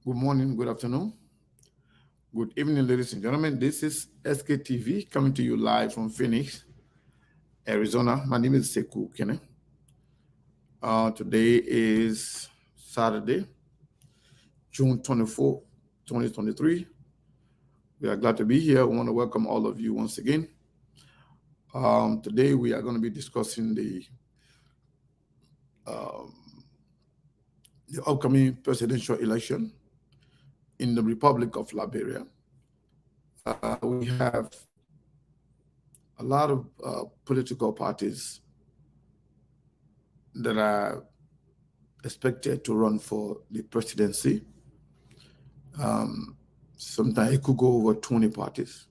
Good morning, good afternoon, good evening, ladies and gentlemen. This is SKTV coming to you live from Phoenix, Arizona. My name is Sekou Kene. Today is Saturday, June 24th, 2023. We are glad to be here. I want to welcome all of you once again. Today we are going to be discussing the upcoming presidential election in the Republic of Liberia. We have a lot of political parties that are expected to run for the presidency. Sometimes it could go over 20 parties.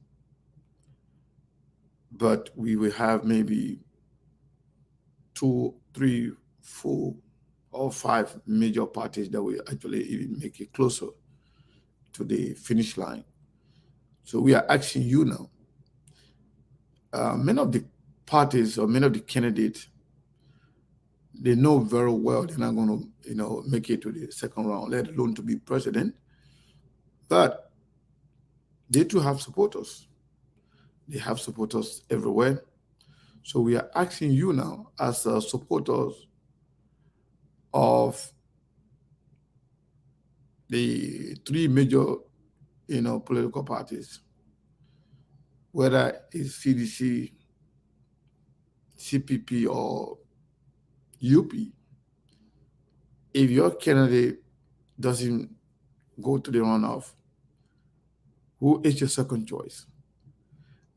But we will have maybe 2, 3, 4, or 5 major parties that will actually even make it closer to the finish line. So we are asking you now, many of the parties or many of the candidates, they know very well they're not going to, make it to the second round, let alone to be president. But they too have supporters. They have supporters everywhere. So we are asking you now, as supporters of the 3 major, political parties, whether it's CDC, CPP, or UP, if your candidate doesn't go to the runoff, who is your second choice?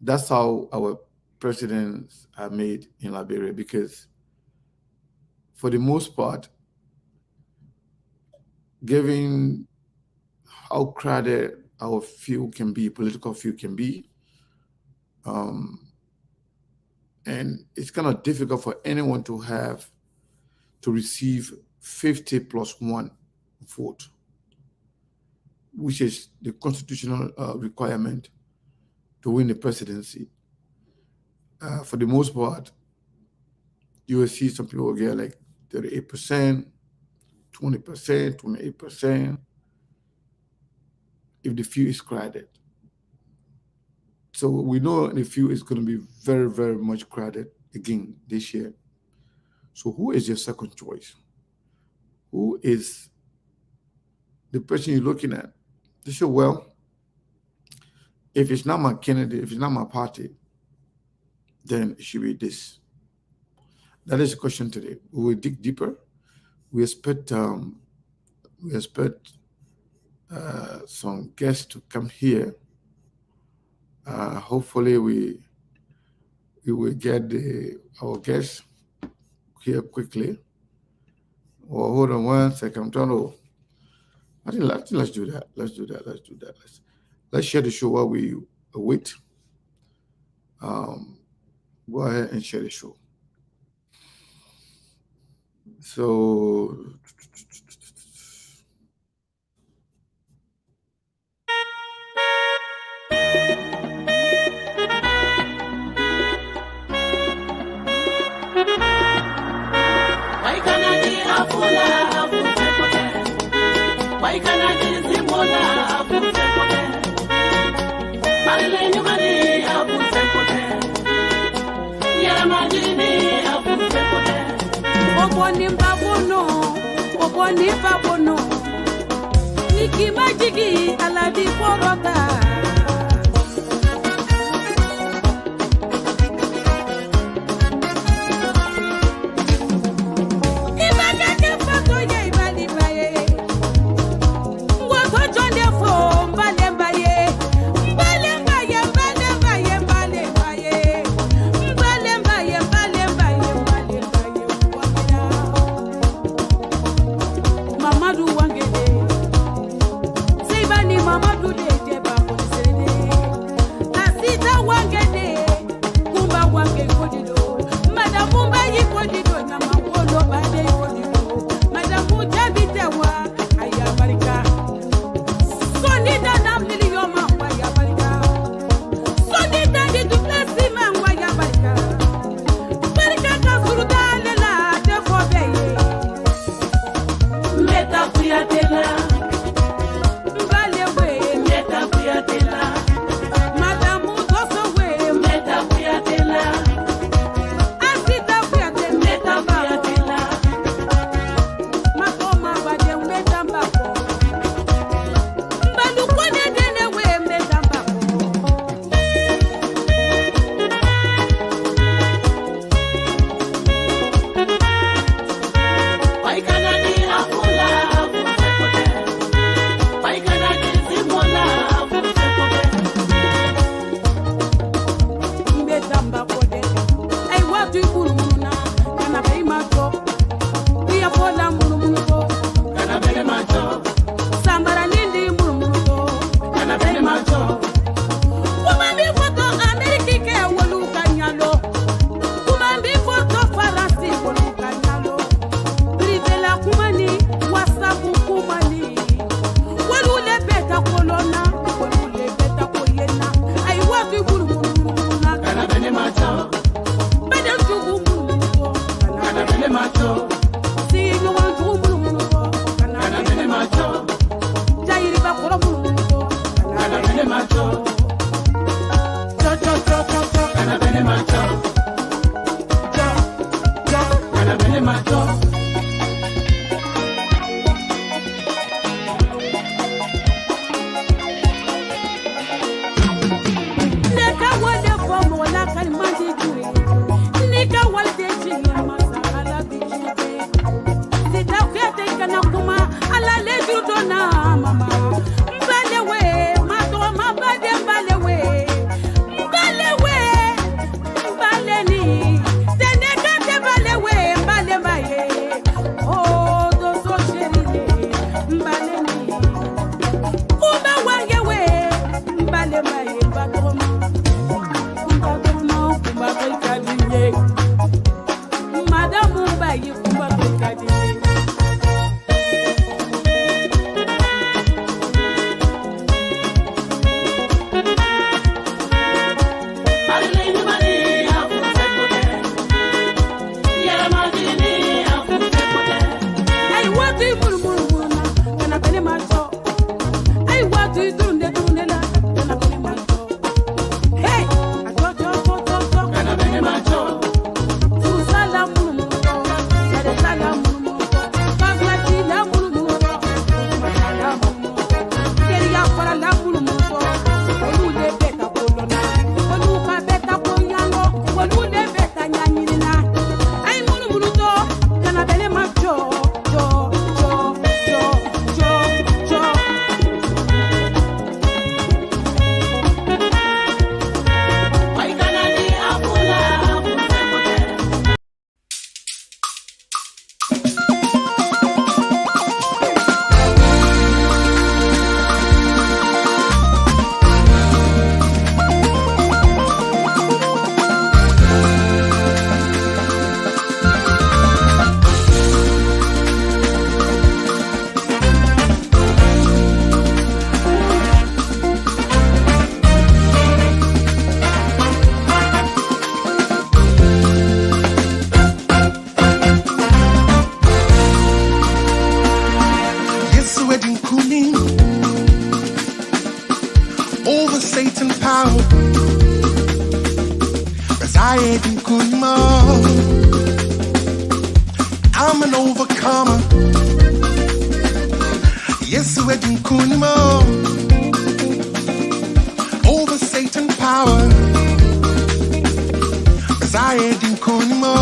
That's how our presidents are made in Liberia, because for the most part, given how crowded our field can be, political field can be, and it's kind of difficult for anyone to receive 50 plus 1 vote, which is the constitutional requirement to win the presidency. For the most part, you will see some people get like 38%, 20%, 28%, if the field is crowded. So we know the field is going to be very, very much crowded again this year. So who is your second choice? Who is the person you're looking at? They say, well, if it's not my candidate, if it's not my party, then it should be this. That is the question today. We will dig deeper. We expect some guests to come here. Hopefully we will get our guests here quickly. Well, hold on one second. I'm trying to. I think let's do that. Let's share the show while we wait. Go ahead and share the show. So Nikimajigi alabi koroga over Satan power. Reside in Kunma. I'm an overcomer. Yes, we're in Kunma. Over Satan power. Reside in Kunma.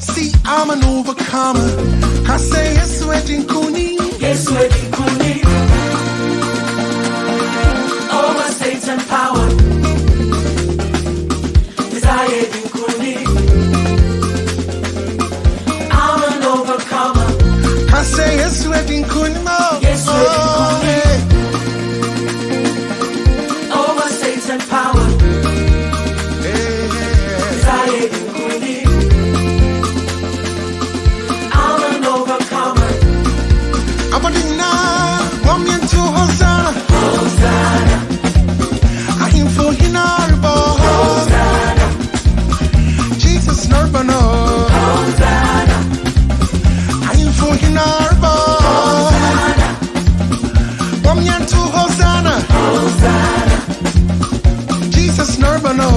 See, I'm an overcomer. I say yes, we're in Kuni. Yes, we're in Kuni. Over Satan power. Desire in Kuni. I'm an overcomer. I say yes, we're in Kuni. Yes, we're in Kuni. Over Satan power. Desire in Kuni. I'm an overcomer. Abadina, woman to Hosanna. Hosanna. I am for Hinarbo. Hosanna. Jesus Nurbano. Hosanna. I am for Hinarbo. Hosanna. Woman to Hosanna. Hosanna. Jesus Nurbano.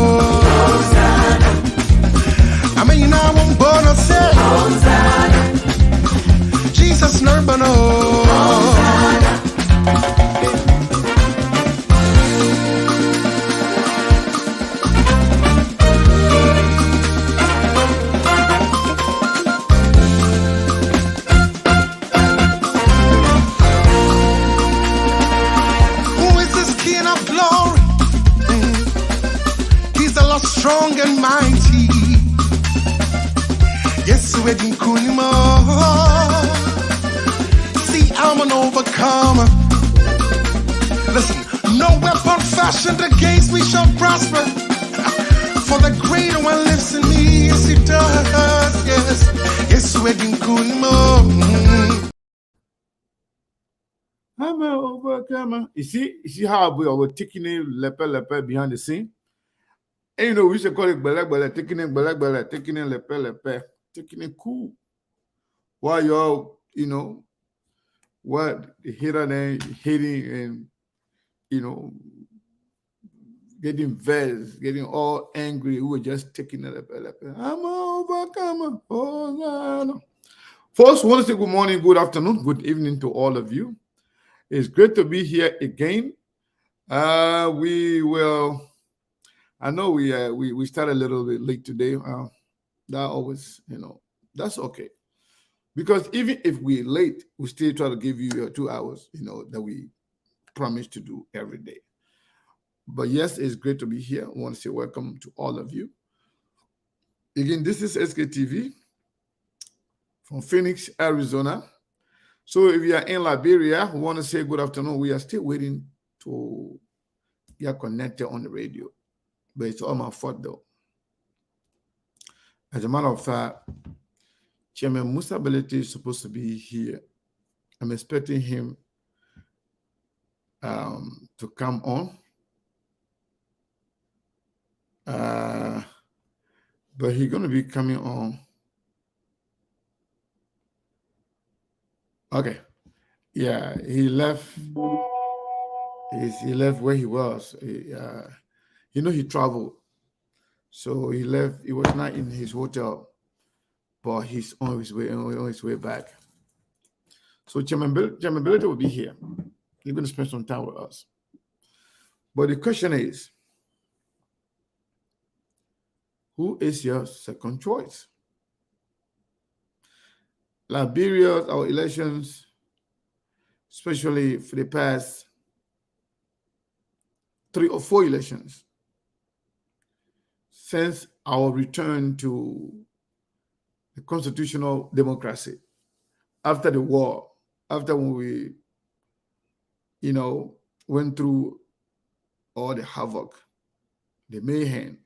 Hosanna. I mean, I won't born or say. Hosanna. Jesus Nurbano. Hosanna. Who is this King of glory? He's the Lord strong and mighty. Yes, we're in Kunimo. See, I'm an overcomer. Listen, no weapon fashioned against me shall prosper. For the greater one lives in me, yes, it does. Yes, yes, we're in Kunimo. I'm an overcomer. You see how we were taking it lepe behind the scene? And you know, we should call it bele, taking it bele, taking it lepe, taking it cool. While y'all, you know, what the hater then hating and, you know, getting vexed, getting all angry. We were just taking it lepe. I'm an overcomer. Oh, no. First, I want to say good morning, good afternoon, good evening to all of you. It's great to be here again. We will. I know we started a little bit late today. That always, you know, that's okay. Because even if we're late, we still try to give you your 2 hours, that we promise to do every day. But yes, it's great to be here. I want to say welcome to all of you. Again, this is SKTV from Phoenix, Arizona. So if you are in Liberia, we want to say good afternoon. We are still waiting to get connected on the radio, but it's all my fault though. As a matter of fact, Chairman Musa Belete is supposed to be here. I'm expecting him to come on. But he's going to be coming on. Okay. Yeah, he left. He left where he was. He traveled. So he left. He was not in his hotel, but he's on his way back. So Chairman Belete will be here. He's going to spend some time with us. But the question is, who is your second choice? Liberia, our elections, especially for the past 3 or 4 elections, since our return to the constitutional democracy after the war, after when we, went through all the havoc, the mayhem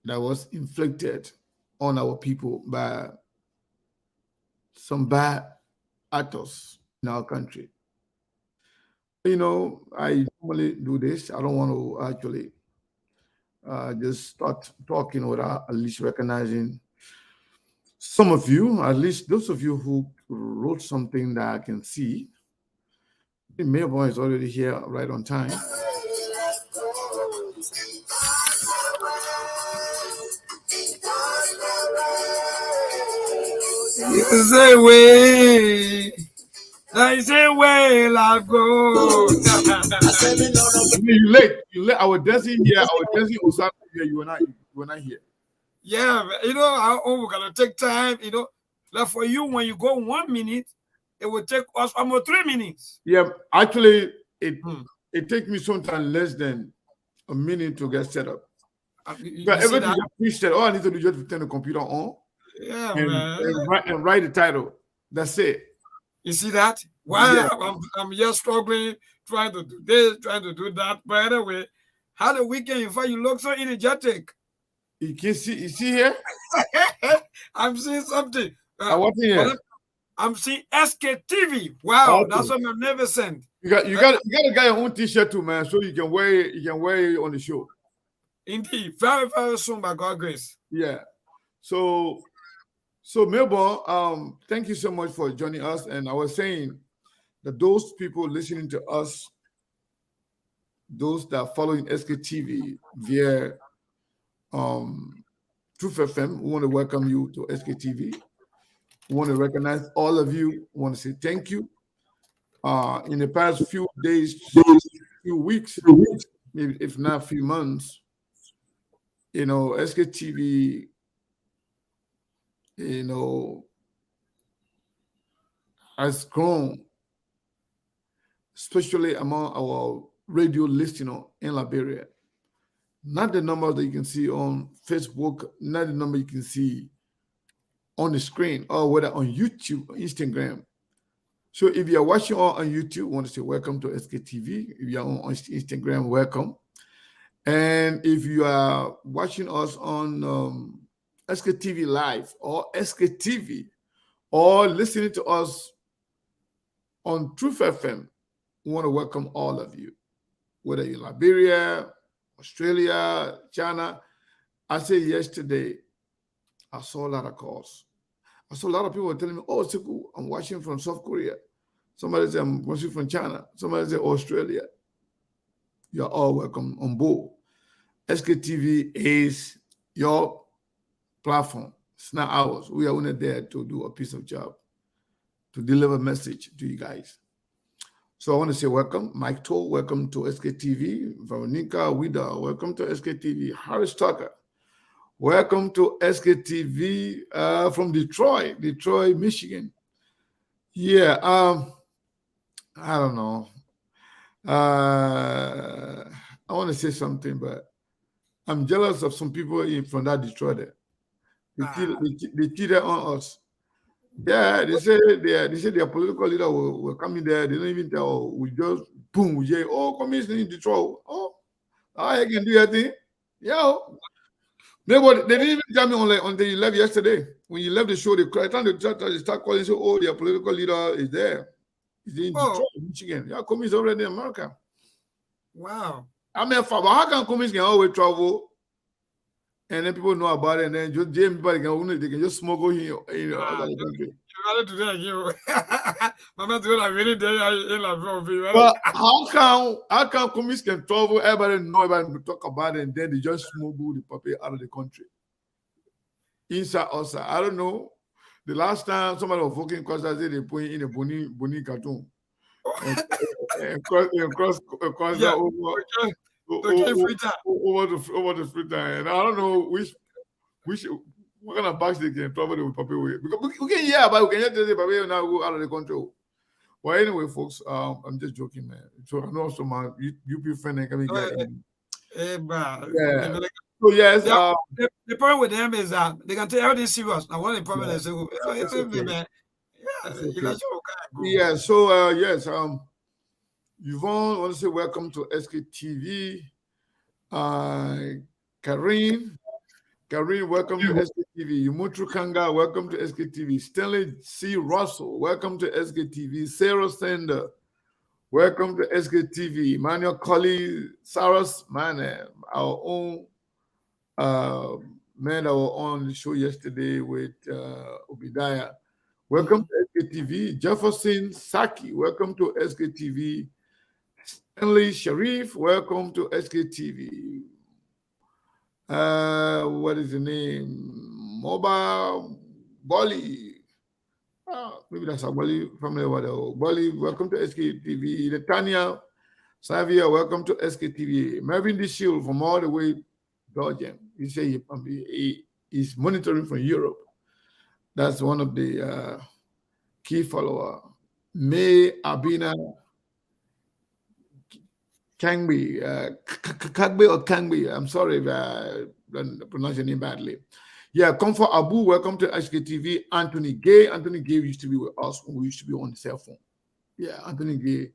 that was inflicted on our people by some bad actors in our country. I normally do this. I don't want to actually just start talking without at least recognizing some of you, at least those of you who wrote something that I can see. The mailboy is already here right on time. You say way, I say way, life goes. You late. I was dancing here. I was dancing on Saturday here. You were not here. Yeah, we're gonna take time. Like for you, when you go 1 minute, it will take us almost 3 minutes. Yeah, actually, it takes me sometimes less than a minute to get set up. But everything is pre-set. All I need to do is just turn the computer on. Yeah, and write the title. That's it. You see that? Wow, I'm just struggling, trying to do this, trying to do that. But anyway, how the weekend? In fact, you look so energetic. You can see. You see here? I'm seeing something. What's in here? I'm seeing SKTV. Wow, that's what my never sent. You got to get your own T-shirt too, man, so you can wear it. You can wear it on the show. Indeed, very very soon, by God's grace. Yeah. So Melbourne, thank you so much for joining us. And I was saying that those people listening to us, those that are following SKTV via Truth FM, we want to welcome you to SKTV. We want to recognize all of you. We want to say thank you. In the past few days, few weeks, maybe if not a few months, SKTV, has grown, especially among our radio listener in Liberia. Not the number that you can see on Facebook, not the number you can see on the screen, or whether on YouTube or Instagram. So if you are watching on YouTube, I want to say welcome to SKTV. If you are on Instagram, welcome. And if you are watching us on SKTV Live or SKTV, or listening to us on Truth FM, we want to welcome all of you, whether you're in Liberia, Australia, China. I said yesterday, I saw a lot of calls. I saw a lot of people telling me, oh, Siku, I'm watching from South Korea. Somebody said, I'm watching from China. Somebody said, Australia. You're all welcome on board. SKTV is your platform. It's not ours. We are only there to do a piece of job, to deliver a message to you guys. So I want to say welcome. Mike Toll, welcome to SKTV. Veronica Wida, welcome to SKTV. Harris Tucker, Welcome to SKTV from Detroit, Michigan. Yeah, I don't know. I want to say something, but I'm jealous of some people from that Detroit. There. Ah, They cheated on us. Yeah, they say their political leader will come in there. They don't even tell. Oh, we just boom. We say, oh, commission in Detroit. Oh, I can do your thing. Yeah. They didn't even tell me until you left yesterday. When you left the show, they cried. Trying to start calling. Say, oh, their political leader is there. He's in oh, Detroit, Michigan. Yeah, commission is already in America. wow. I mean, but how can commission can always travel and then people know about it and then just everybody can they can just smuggle here outside Ah, the country? you rather today you. Mama told I really did in la But vie. how come communists can travel, everybody know, everybody will talk about it, and then they just smuggle the puppy out of the country? Inside, outside. I don't know. The last time somebody was working because I said they put it in a boni cartoon and, cross that Yeah, over okay. Okay, free time. over the free time. And I don't know which what kind of bags they can travel with puppy with. Because we can hear about we can just say puppy now go out of the country. Well, anyway, folks, I'm just joking, man. So I know some UP friend and coming guy. Yeah. The So yes, the problem with them is that they can take everything serious. Now, one of the problem yeah, is, so it's it's okay. man. Yeah, It's you okay. guys okay, go. Yeah. So yes, Yvonne, want to say welcome to SKTV. Uh, Karine, welcome to SKTV. Yumutru Kanga, welcome to SKTV. Stanley C. Russell, welcome to SKTV. Sarah Sender, welcome to SKTV. Emmanuel Colley, Saras man, our own man that were on the show yesterday with Obadiah. Welcome Mhm. to SKTV. Jefferson Saki, welcome to SKTV. Stanley Sharif, welcome to SKTV. What is the name? Mobile Bali. Maybe that's a Bali family. Whatever. Bali, welcome to SKTV. Netanya Savia, welcome to SKTV. Marvin D. Shield from all the way Belgium. He say he's monitoring from Europe. That's one of the key follower. May Abina Kangbi, Kagbe or Kangbi. I'm sorry if I pronounce your name badly. Yeah, Comfort Abu, welcome to HKTV. Anthony Gay. Anthony Gay used to be with us when we used to be on the cell phone. Yeah, Anthony Gay.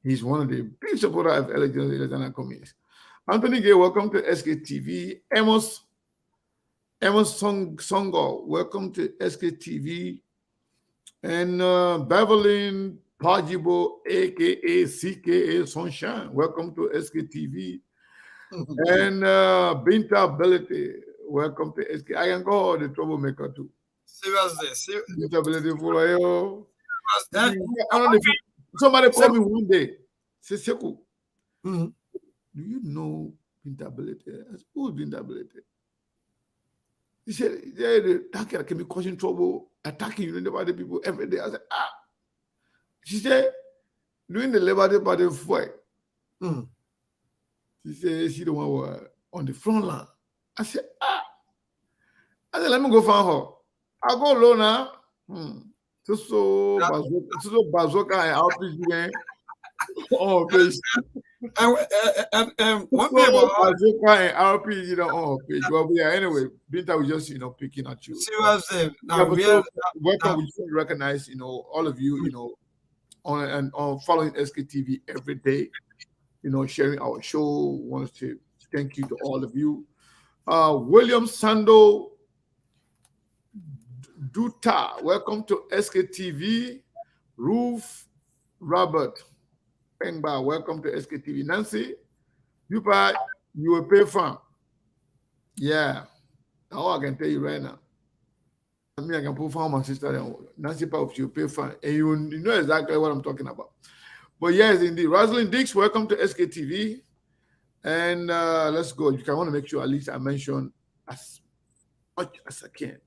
He's one of the big supporters of Alexander Cummings. Anthony Gay, welcome to SKTV. Amos Songo, welcome to SKTV. And Beverly Pajibo, aka CKA Sunshine, welcome to SKTV. And Binta Ability, welcome to SK. I can go the troublemaker too. Seriously. Binta Ability for you. Eh? Somebody So, called me one day. Say, Seku, mhm. do you know Binta Ability? I said, who's Binta Ability? He said, yeah, the attacker can be causing trouble, attacking United people every day. I said, ah. She said, during the Liberty Party fight, Mhm. she said she the one who was on the front line. I said, ah. I said, let me go find her. I go alone now. So bazooka and RPG on her page. And one thing So about bazooka and RPG on her page. Well, yeah, anyway, Binta was just picking at you. seriously, Yeah, now but real so welcome. now, We just recognize, all of you, on following SKTV every day, sharing our show. Want to thank you to all of you. William Sando Duta, welcome to SKTV. Ruth Robert Pengba, welcome to SKTV. Nancy, you will pay fine. Yeah, all I can tell you right now. I mean, I can put fine my sister and Nancy Pop, you pay fine. And you know exactly what I'm talking about. But yes, indeed. Rosalind Dix, welcome to SKTV. And let's go. I want to make sure at least I mention as much as I can.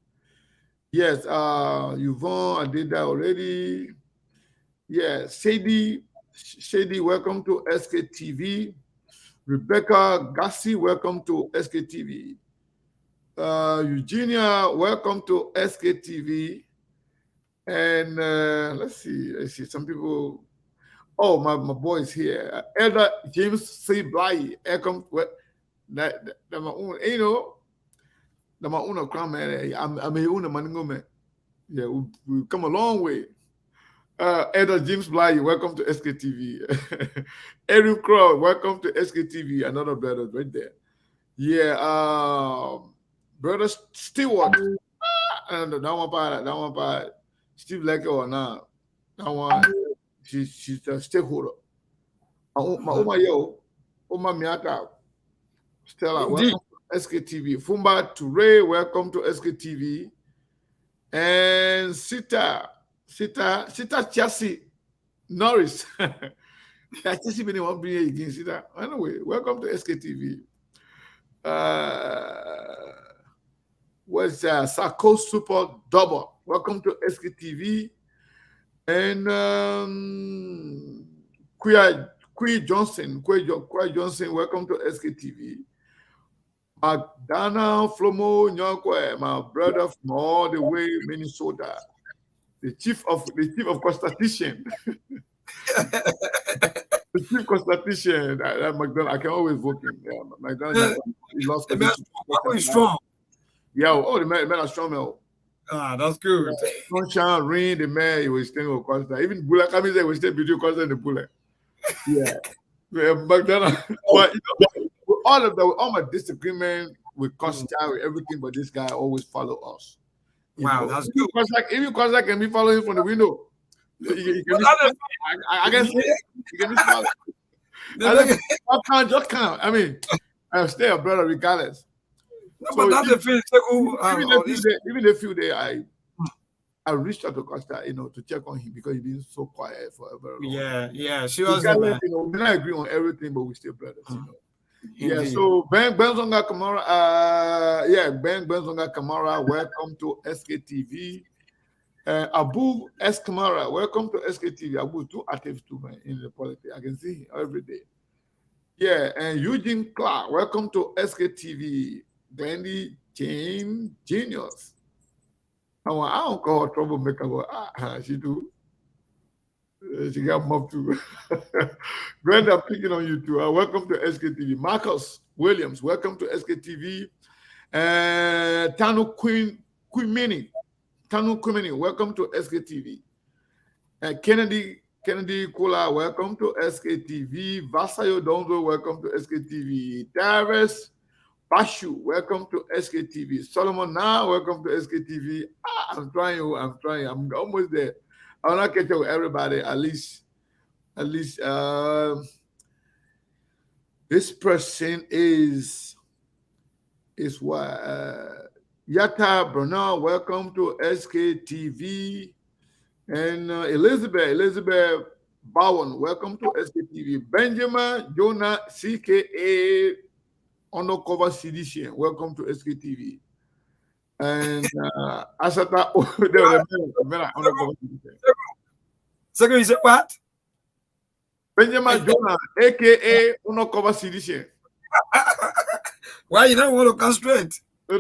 Yes, Yvonne, I did that already. Yeah, Shady, welcome to SKTV. Rebecca Gassi, welcome to SKTV. Eugenia, welcome to SKTV. And let's see. Some people. Oh, my boy is here. Elder James C. Bly. Welcome. That my own. That my own crown man. I'm a own man. Man. Yeah, we've come a long way. Elder James Bly, welcome to SKTV. Eric Crow, welcome to SKTV. Another brother right there. Yeah, brother Stewart. And that one part. Steve like or not. That one, she's a stakeholder. My Oma yo, Oma Miata, Stella, Indeed. welcome to SKTV. Fumba Toure, welcome to SKTV. And Sita Chassis Norris. Chassis been one bring again, Sita. Anyway, welcome to SKTV. What's Sako Super Double? Welcome to SKTV. And Quay Johnson, welcome to SKTV. McDonald Flomo Nyokwe, my brother from all the way Minnesota, the chief of constitution, the chief constitution. McDonald, I can always vote him. Yeah, McDonald, he lost The man is constitution. strong. Yeah, oh, the man are strong now. Ah, that's good. Sunshine, rain, the man, he was staying with Costa. Even Bula Kamise was staying between Costa and the Bula. Yeah. McDonald. But with all of that, with all my disagreement with Costa, with everything, but this guy always follow us. Wow, that's good. Even Costa can be following from the window. He can be, I can see it. He can be smiling. Just count. I mean, I'm still a brother regardless. No, but that's the thing. Even the few days I reached out to Costa, to check on him because he's been so quiet for a very long time. Yeah, she was the man. We don't agree on everything, but we still brothers. Yeah, Indeed. so Ben Benzonga Kamara, Ben Benzonga Kamara, welcome to SKTV. Abu S. Kamara, welcome to SKTV. Abu, too active too, man, in the politics. I can see him every day. Yeah, and Eugene Clark, welcome to SKTV. Dandy Jane Genius. I don't call her troublemaker, but she do. She got mobbed too. Brenda, I'm picking on you too. Welcome to SKTV. Marcus Williams, welcome to SKTV. Tanu Quimini, welcome to SKTV. Kennedy Kula, welcome to SKTV. Vasayo Donzo, welcome to SKTV. Darius Bashu, welcome to SKTV. Solomon Now, welcome to SKTV. I'm trying. I'm almost there. I'll not catch up with everybody. At least, this person is what? Yata Bernard, welcome to SKTV. And Elizabeth Bowen, welcome to SKTV. Benjamin Jonah CKA undercover CDC, welcome to SKTV. And Asata, undercover CDC. Second, you said what? Benjamin Jonah, aka undercover CDC. Why you don't want to castrate? No,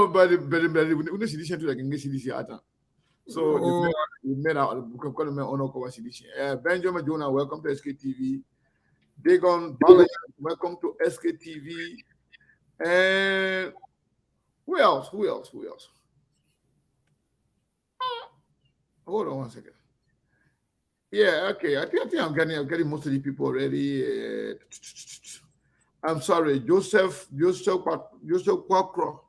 but the CDC too, I can get CDC at. So the men are call them undercover CDC. Benjamin Jonah, welcome to SKTV. Dagon Balayan, welcome to SKTV. And who else? Hold on one second. Yeah, okay. I think I'm getting most of the people already. I'm sorry, Joseph Quacro.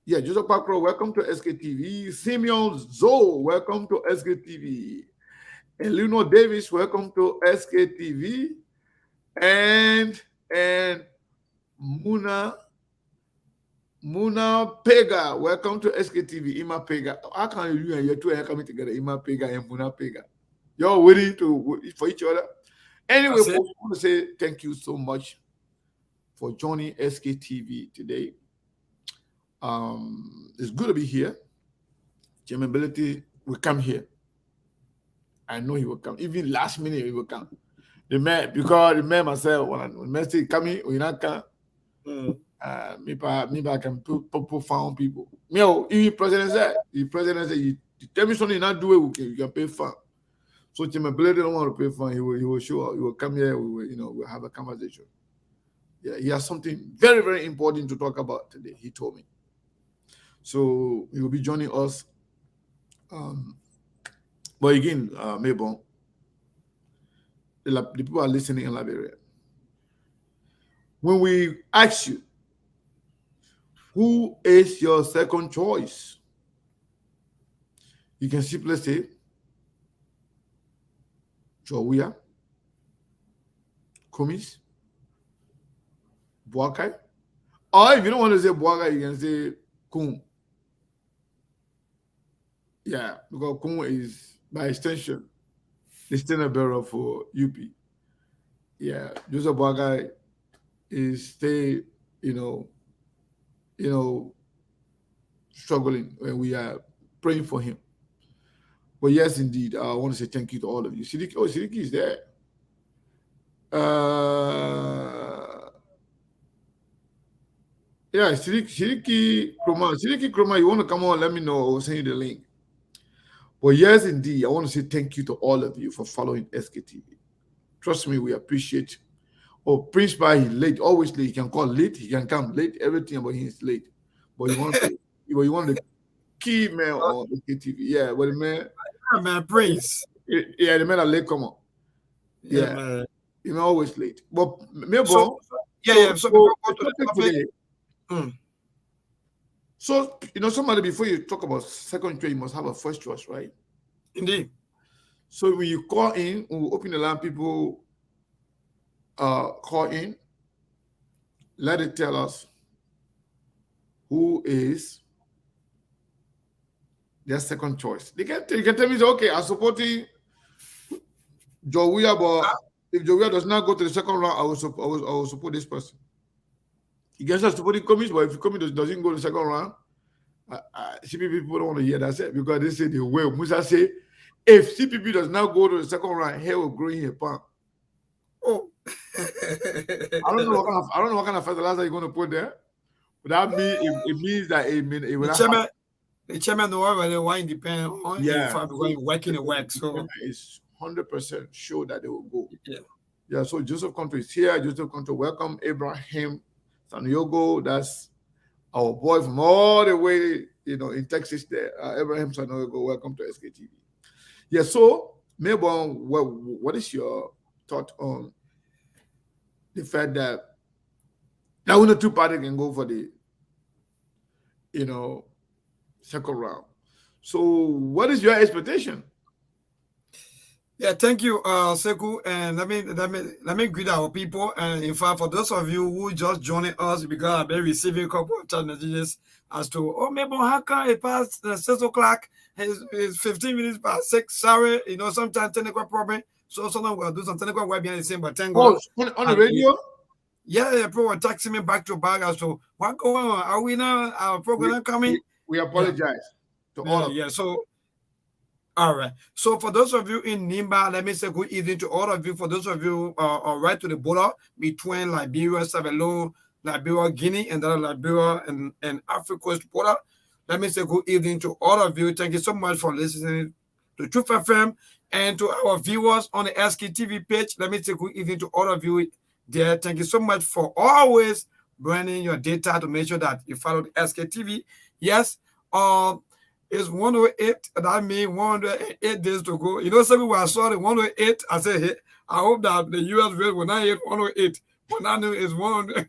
Yeah, Joseph Quacro, welcome to SKTV. Simeon Zoe, welcome to SKTV. Eleanor Davis, welcome to SKTV. And Muna Pega, welcome to SKTV. Ima Pega. How can you and your two are coming together? Ima Pega and Muna Pega. You're waiting for each other. Anyway, I want to say thank you so much for joining SKTV today. It's good to be here. Chairman Ability will come here. I know he will come. Even last minute he will come. Because the man myself, when the man say coming, we not come. maybe I can found people. Me, oh, the president said, you tell me something you not do it, okay, you can pay fine. So Tim Blade don't want to pay fine. He will show up. He will come here. We will, we'll have a conversation. Yeah, he has something very, very important to talk about today. He told me. So he will be joining us. Um, but again, Mabel, the people are listening in Liberia. When we ask you, who is your second choice? You can simply say, Jowia, Kumis, Boakai. Or if you don't want to say Boakai, you can say Kun. Yeah, because Kun is, by extension, the standard bearer for UP. Yeah, Joseph Boakai is stay, you know, struggling, and we are praying for him. But yes, indeed, I want to say thank you to all of you. Sidiki is there. Yeah, Sidiki Kroma, you want to come on? Let me know. I'll send you the link. But yes, indeed, I want to say thank you to all of you for following SKTV. Trust me, we appreciate. Oh, Prince by he late, always late. He can call late, he can come late, everything about him is late. But you want the key man on SKTV. Yeah, but the man, Yeah, man, Prince. yeah, the man are late, come on. Yeah, Yeah, man. you know, always late. But maybe So, yeah. So before we go to the topic topic, today. mm, So somebody before you talk about second choice, you must have a first choice, right? indeed. So when you call in, when we open the line, people call in, let it tell us who is their second choice. You can tell me, okay, I'm supporting Jowia, but if Jowia does not go to the second round, I will support this person. You can start supporting Komis, but if Komis doesn't go to the second round, CPP people don't want to hear that said because they say they will. Musa say, if CPP does not go to the second round, hair will grow in her palm. Oh. I don't know what kind of fertilizer you're going to put there. But that means it means that it will not happen. The chairman know already why it depend on Yeah, if I'm going working the work. So it's 100% sure that they will go. yeah. Yeah, so Joseph Conto is here. Joseph Conto, welcome. Abraham Sanoyogo, that's our boy from all the way, in Texas there. Abraham Sanoyogo, welcome to SKTV. Yeah, so, Melbourne, what is your thought on the fact that now the two parties can go for the, second round? So, what is your expectation? Yeah, thank you, Seku. And let me greet our people. And in fact, for those of you who just joining us, because I've been receiving a couple of chat messages as to, maybe how come it passed 6 o'clock? It's 15 minutes past 6. Sorry, sometimes technical problem. So sometimes we'll do some technical work behind the scene, but thank God. On the radio? Yeah, people were texting me back to back as to what going on. Are we now? Our program coming? We apologize to all of you. Yeah, so all right. So for those of you in Nimba, let me say good evening to all of you. For those of you right to the border between Liberia, Sierra Leone, Liberia, Guinea, and then Liberia and Africa's border, let me say good evening to all of you. Thank you so much for listening to Truth FM and to our viewers on the SKTV page. Let me say good evening to all of you there. Thank you so much for always bringing your data to make sure that you follow the SKTV. Yes, it's 108. That means 108 days to go. Some people I saw the 108. I said, hey, I hope that the US rate will not hit 108. But that new is 100.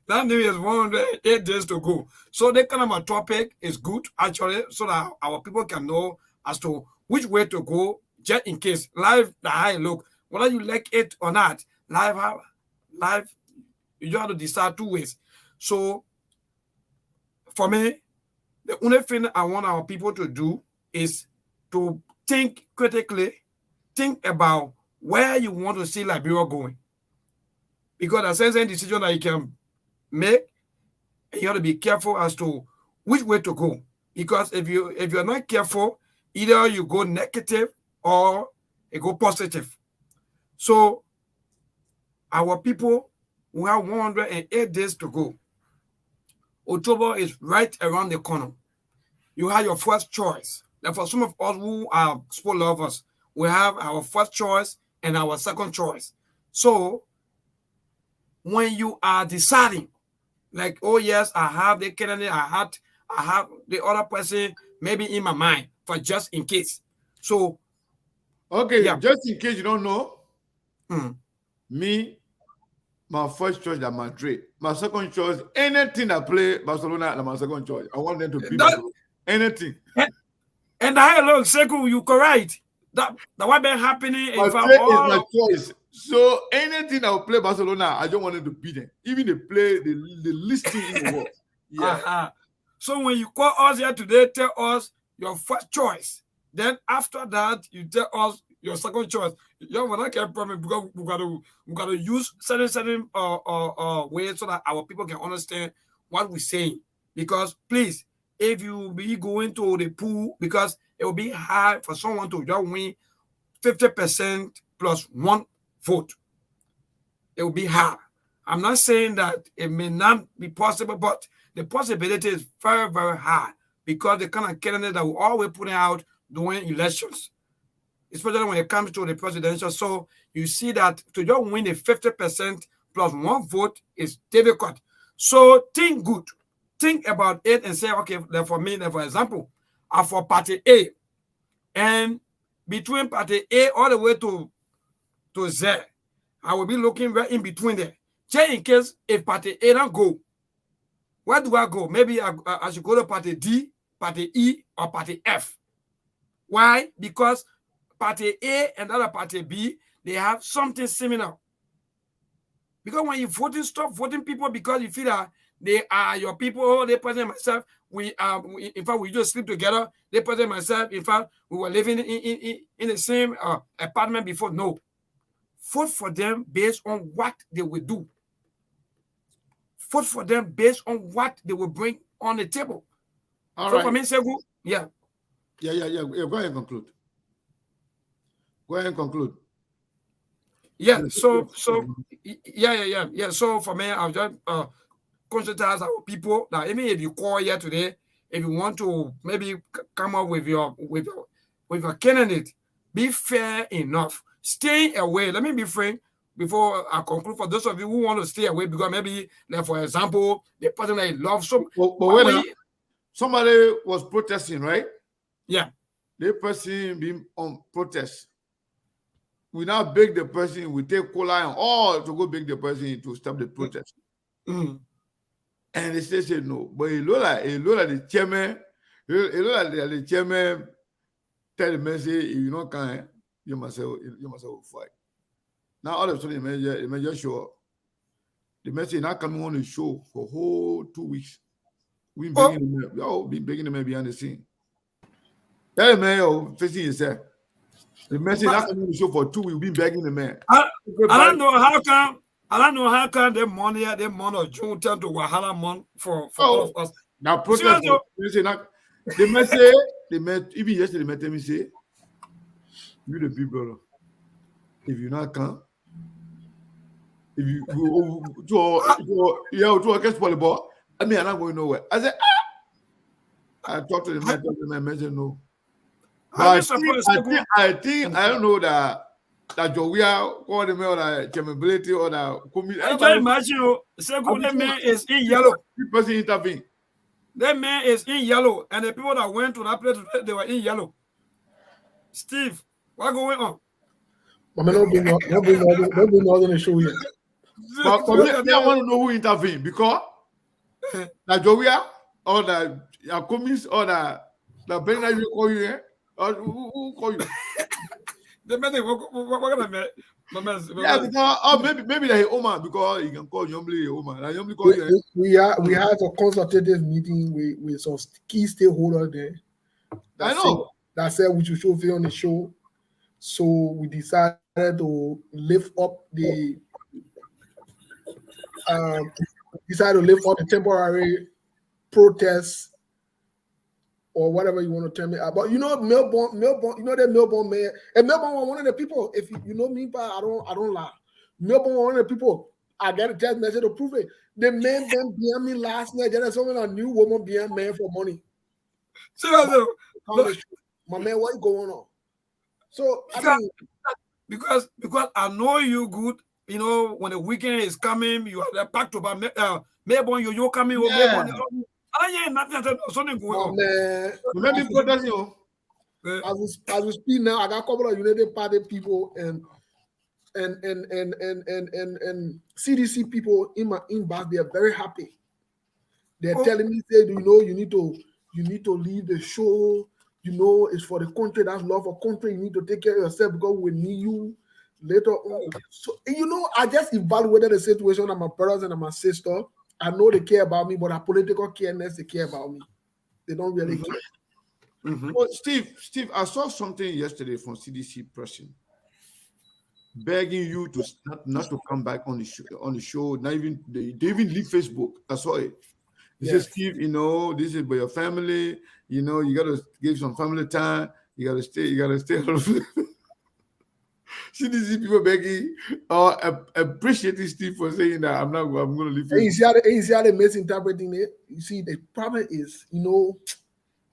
That new is 108 days to go. So that kind of a topic is good actually, so that our people can know as to which way to go, just in case life the high look, whether you like it or not. Life, you have to decide two ways. So for me, the only thing I want our people to do is to think critically, think about where you want to see Liberia going. Because there's a certain decision that you can make, and you have to be careful as to which way to go. Because if you're not careful, either you go negative or you go positive. So our people We have 108 days to go. October is right around the corner. You have your first choice. And for some of us who are sport lovers, we have our first choice and our second choice. So when you are deciding, like, oh yes, I have the candidate, I have the other person maybe in my mind for just in case. So Okay, yeah. just in case you don't know, Mm. me, my first choice is Madrid. My second choice, anything I play Barcelona, and my second choice. I want them to beat That, Barcelona. Anything. and I hello, Seku, you correct. That what been happening in fact Madrid is all my of, choice. So anything I will play Barcelona, I don't want them to beat them. Even they play the least thing in the world. Yeah. uh-huh. So when you call us here today, tell us your first choice. Then after that, you tell us your second choice. Yeah, well, I can't promise because we gotta use certain ways so that our people can understand what we're saying. Because please, if you be going to the pool, because it will be hard for someone to just win 50% plus one vote. It will be hard. I'm not saying that it may not be possible, but the possibility is very, very high because the kind of candidate that we always putting out during elections, especially when it comes to the presidential. So you see that to just win the 50% plus one vote is difficult. So think good. Think about it and say, okay, then for me, then for example, I'm for party A. And between party A all the way to Z, I will be looking right in between there. Just in case if party A don't go, where do I go? Maybe I should go to party D, party E, or party F. Why? Because party A and other party B, they have something similar. Because when you voting, stop voting people because you feel that they are your people. Oh, they present myself. In fact, we just sleep together. They present myself. In fact, we were living in the same apartment before. No. Vote for them based on what they will do. Vote for them based on what they will bring on the table. All so right. for me, Segu, yeah. Yeah. Go ahead and conclude. Go ahead and conclude. Yeah. So yeah. So for me, I'll just conscientize our people that even if you call here today, if you want to maybe come up with your candidate, be fair enough. Stay away. Let me be frank before I conclude. For those of you who want to stay away, because maybe, like for example, the person that you love so. But wait now. Somebody was protesting, right? Yeah. The person being on protest. We now beg the person, we take cola and all to go beg the person to stop the protest. Mm-hmm. And they say no. But it look like the chairman, the chairman tell the man say, if you not can, you must fight. Now all of a sudden the man just show up. The man say not coming on the show for whole 2 weeks. We been begging the man behind the scene. Tell the man, facing yourself. The man say not coming on the show for 2 weeks. We've been begging the man. I don't know how come. I don't know how come the month of June turn to Wahala month for all of us. Now protest. The man say, even yesterday the man tell me say, you the big brother. If you not come, if you to against volleyball, I mean I'm not going nowhere. I said, I talked to the man, said no. But I think I don't know that Jowia called the man or capability or the community. I can imagine that man is in yellow. The person intervene. That man is in yellow, and the people that went to that place, they were in yellow. Steve, what going on? I'm not being on the show yet. But me, I want to know who intervened because the Jowia or the communists or the Bernard will call you, or who call you? The man, what kind of yeah, because maybe they're Oman because you can call Yombly Oman. Yombly call you. We had a consultative meeting with some key stakeholders there. I know. That said we should show video on the show. So we decided to lift up the temporary protests or whatever you want to tell me about. You know, Melbourne, you know that Melbourne mayor. And Melbourne was one of the people, if you know me, but I don't lie. Melbourne was one of the people I got a text message to prove it. The man been behind me last night. There's someone a new woman behind man for money. Seriously, Count the show. My man, what going on? So I because mean, because I know you good. You know, when the weekend is coming, you are there back to back. Melbourne, you coming home, Melbourne. Yeah. I ain't nothing. Something going my on. man, Maybe brothers, you know. as we speak now, I got a couple of United Party people and CDC people in my inbox. They are very happy. They're telling me, say, you know, you need to leave the show. You know, it's for the country. That's love for country. You need to take care of yourself because we need you later on. So you know, I just evaluated the situation of my brothers and my sister. I know they care about me, but our political careness, they care about me. They don't really care. Well, Steve, I saw something yesterday from CDC person begging you to not to come back on the show. Not even they even leave Facebook. I saw it. He says, Steve, you know, this is for your family. You know, you gotta give some family time. You gotta stay. CDC people begging, appreciating Steve for saying that I'm gonna leave And Facebook. you see how they misinterpreting it? You see, the problem is, you know,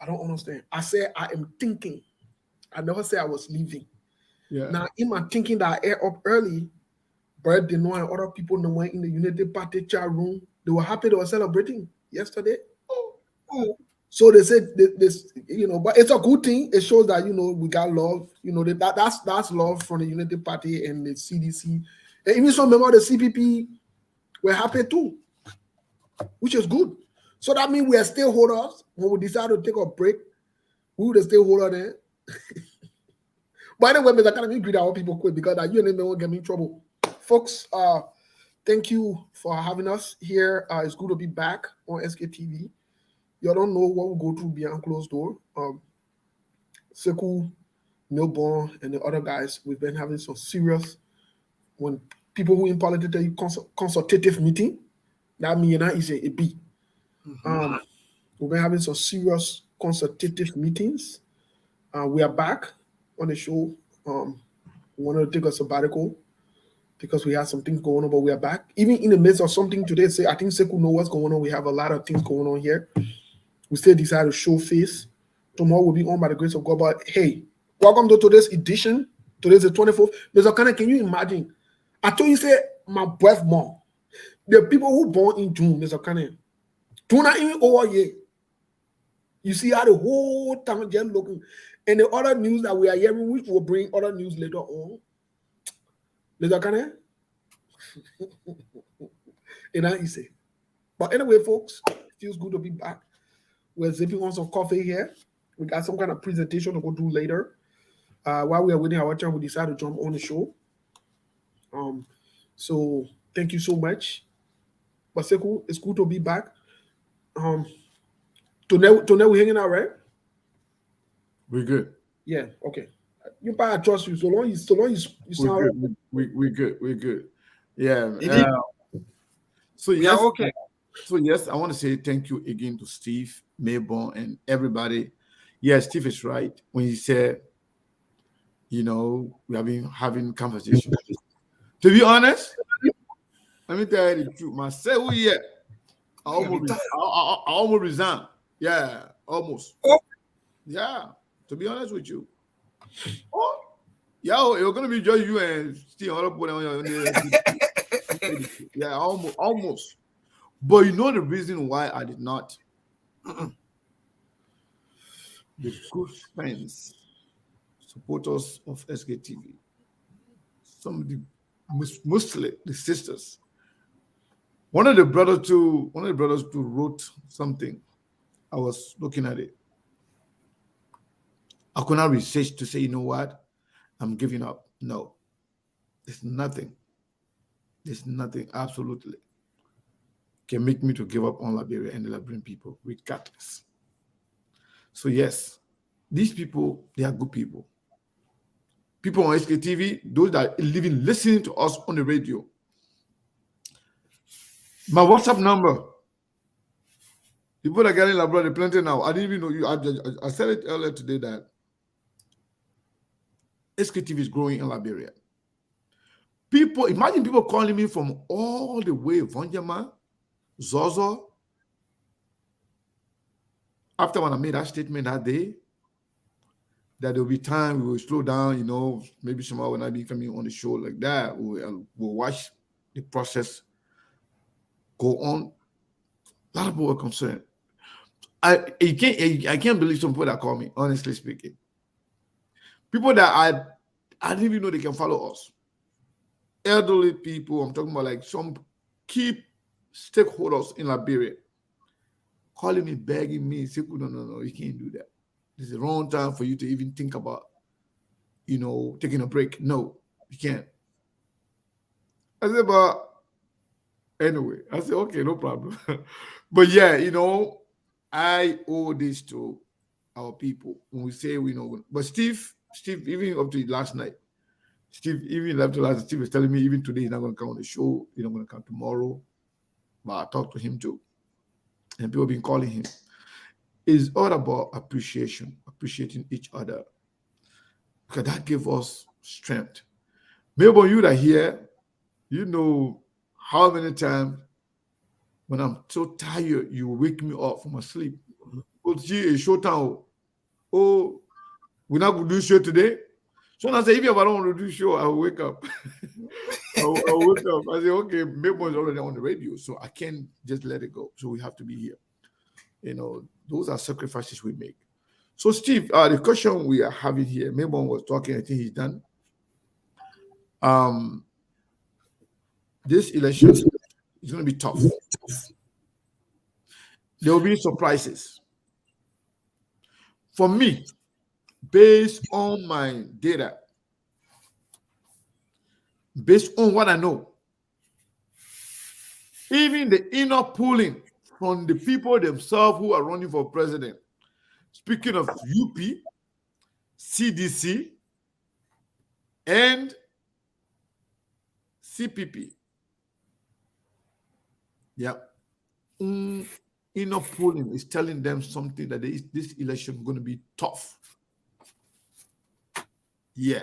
I don't understand. I said I am thinking. I never said I was leaving. Yeah. Now, in my thinking that I air up early, Brad Deno and other people that went in the United Party chat room, they were happy, they were celebrating yesterday. So they said this, you know, but it's a good thing. It shows that, you know, we got love. You know, that's love from the United Party and the CDC. And even some members of the CPP were happy too, which is good. So that means we are stakeholders. When we decide to take a break, we will stay holder there. By the way, Mr. Academy, greet our people quick because you and them won't get me in trouble. Folks, thank you for having us here. It's good to be back on SKTV. You don't know what we go through behind closed door. Sekou, Milborn, and the other guys, we've been having some serious, when people who in politics tell you consultative meeting, that means that is a B. We've been having some serious consultative meetings. We are back on the show. We wanted to take a sabbatical because we had some things going on, but we are back. Even in the midst of something today, say I think Sekou know what's going on. We have a lot of things going on here. We still decided to show face. Tomorrow will be on by the grace of God. But hey, welcome to today's edition. Today's the 24th. Mr. Kane, can you imagine? I told you, say, my birth month. The people who born in June, Mr. Kane, do not even over here. You see how the whole time just looking. And the other news that we are hearing, which will bring other news later on. Mr. Kane? And I say. But anyway, folks, it feels good to be back. We're zipping on some coffee here. We got some kind of presentation to go do later. While we are waiting our turn, we decided to jump on the show. So thank you so much. But Sekou, it's good to be back. Tonight we're hanging out, right? We're good. Yeah, okay. You I trust you. So long you sound Good. We're good. We're good. Yeah. Indeed. So Yeah, yes, okay. So yes, I want to say thank you again to Steve, Mayborn, and everybody. Yes, Steve is right when he said, you know, we have been having conversations. To be honest, let me tell you the truth. Myself, yeah, I almost resigned. Yeah, almost. Oh. Yeah, to be honest with you. Oh, yeah, you're gonna be just you and Steve. Yeah, almost. But you know the reason why I did not? The good friends, supporters of SKTV, some of the mostly the sisters. One of the brothers too wrote something. I was looking at it. I could not resist to say, you know what? I'm giving up. No, there's nothing. There's nothing absolutely can make me to give up on Liberia and the Liberian people, regardless. So yes, these people, they are good people. People on SKTV, those that are living, listening to us on the radio. My WhatsApp number. People that are getting Liberia, they're plenty now. I didn't even know you. I said it earlier today that SKTV is growing in Liberia. People, imagine people calling me from all the way, Vonjama, Zozo. After when I made that statement that day, that there'll be time we will slow down, maybe somehow when I be coming on the show like that, we'll watch the process go on. A lot of people are concerned. I can't believe some people that call me, honestly speaking. People that I didn't even know they can follow us. Elderly people, I'm talking about like some key stakeholders in Liberia, calling me, begging me, say, no, you can't do that. This is the wrong time for you to even think about, taking a break. No, you can't. I said, but anyway, I said, okay, no problem. But yeah, I owe this to our people when we say we know. But Steve, even up to last night, Steve, even left last night, Steve was telling me even today he's not going to come on the show. He's not going to come tomorrow. But I talked to him too. And people have been calling him. It's all about appreciation, appreciating each other. Because that gives us strength. Maybe when you are here, you know how many times when I'm so tired, you wake me up from my sleep. Oh, gee, it's show time. Oh, we're not going to do show today. So when I say, if you ever don't want to do show, I'll wake up. I'll wake up. I say, okay, maybe it's already on the radio, so I can't just let it go. So we have to be here. Those are sacrifices we make. So, Steve, the question we are having here, Maybon was talking, I think he's done. This election is going to be tough. There will be surprises. For me, based on my data, based on what I know, even the inner polling from the people themselves who are running for president, speaking of UP, CDC, and CPP. Yeah. Inner polling is telling them something that this election is going to be tough. Yeah.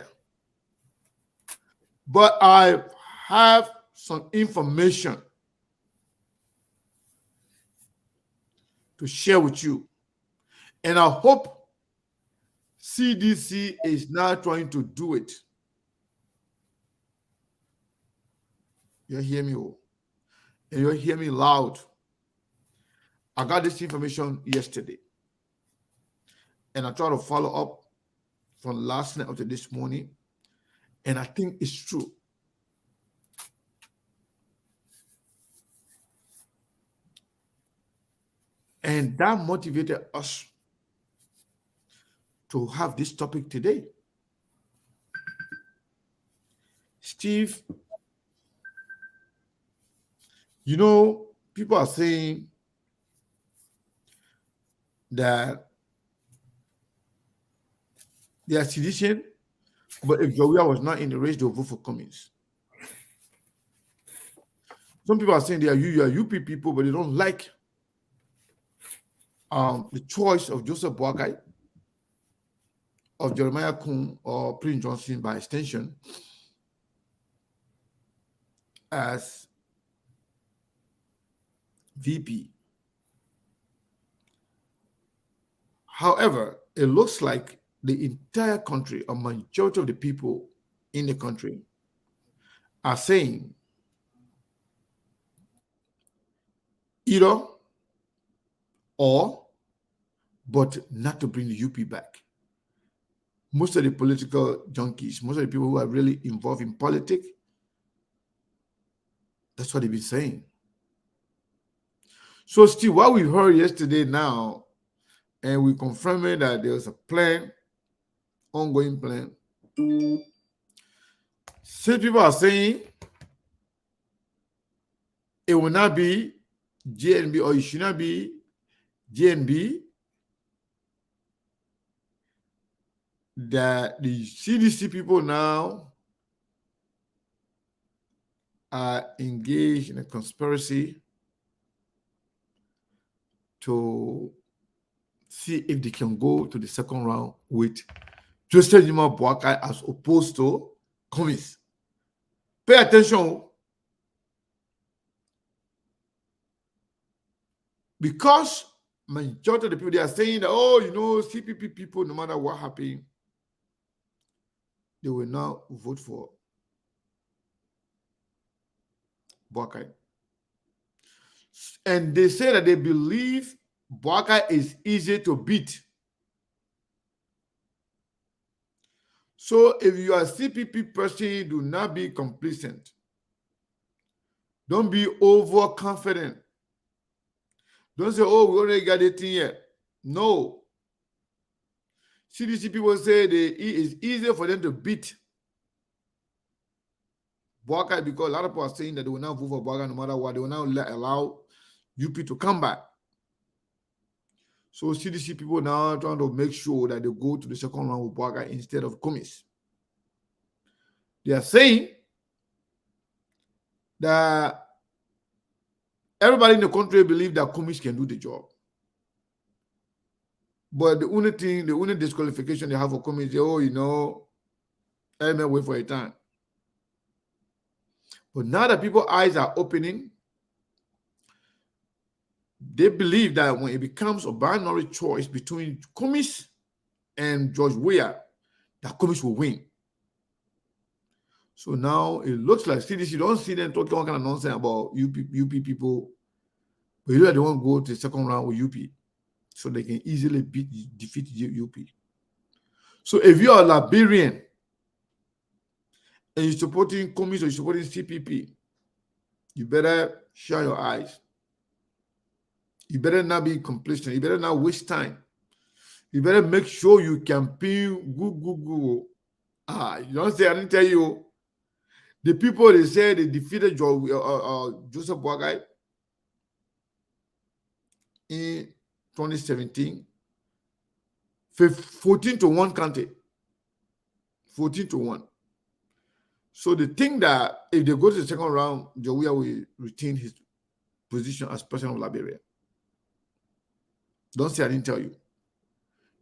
But I have some information to share with you. And I hope CDC is now trying to do it. You hear me? Oh? And you hear me loud. I got this information yesterday. And I try to follow up from last night up to this morning. And I think it's true. And that motivated us to have this topic today. Steve, people are saying that they are sedition, but if Joria was not in the race, they'll vote for Cummings. Some people are saying you are UP people, but they don't like the choice of Joseph Boakai, of Jeremiah Kuhn, or Prince Johnson by extension as VP. However, it looks like the entire country, a majority of the people in the country, are saying either or, but not to bring the UP back. Most of the political junkies, most of the people who are really involved in politics, that's what they've been saying. So, Steve, what we heard yesterday now, and we confirmed that there was a plan, ongoing plan. Some people are saying it will not be JNB, or it should not be JNB, that the CDC people now are engaged in a conspiracy to see if they can go to the second round with Joseph Jima Boakai as opposed to Cummings. Pay attention. Because majority of the people, they are saying that, oh, CPP people, no matter what happens, they will now vote for Boakai. And they say that they believe Boakai is easy to beat. So if you are a CPP person, do not be complacent. Don't be overconfident. Don't say, oh, we already got it in yet. No. CDC people say it's easier for them to beat Boakai because a lot of people are saying that they will not vote for Boakai no matter what. They will not allow UP to come back. So CDC people now trying to make sure that they go to the second round with Boakai instead of Kumis. They are saying that everybody in the country believes that Kumis can do the job. But the only disqualification they have for Kumis is, I may wait for a time. But now that people's eyes are opening, they believe that when it becomes a binary choice between Kumis and George Weah, that Kumis will win. So now it looks like CDC don't see them talking all kind of nonsense about UP people, but they won't go to the second round with UP, so they can easily defeat UP. So if you are a Liberian and you're supporting Kumis or you're supporting CPP, you better shine your eyes. You better not be complacent. You better not waste time. You better make sure you campaign good. You don't say I didn't tell you. The people they say they defeated Joseph Boakai in 2017, 14-1 county. 14-1. So they think that if they go to the second round, Jawia will retain his position as president of Liberia. Don't say I didn't tell you.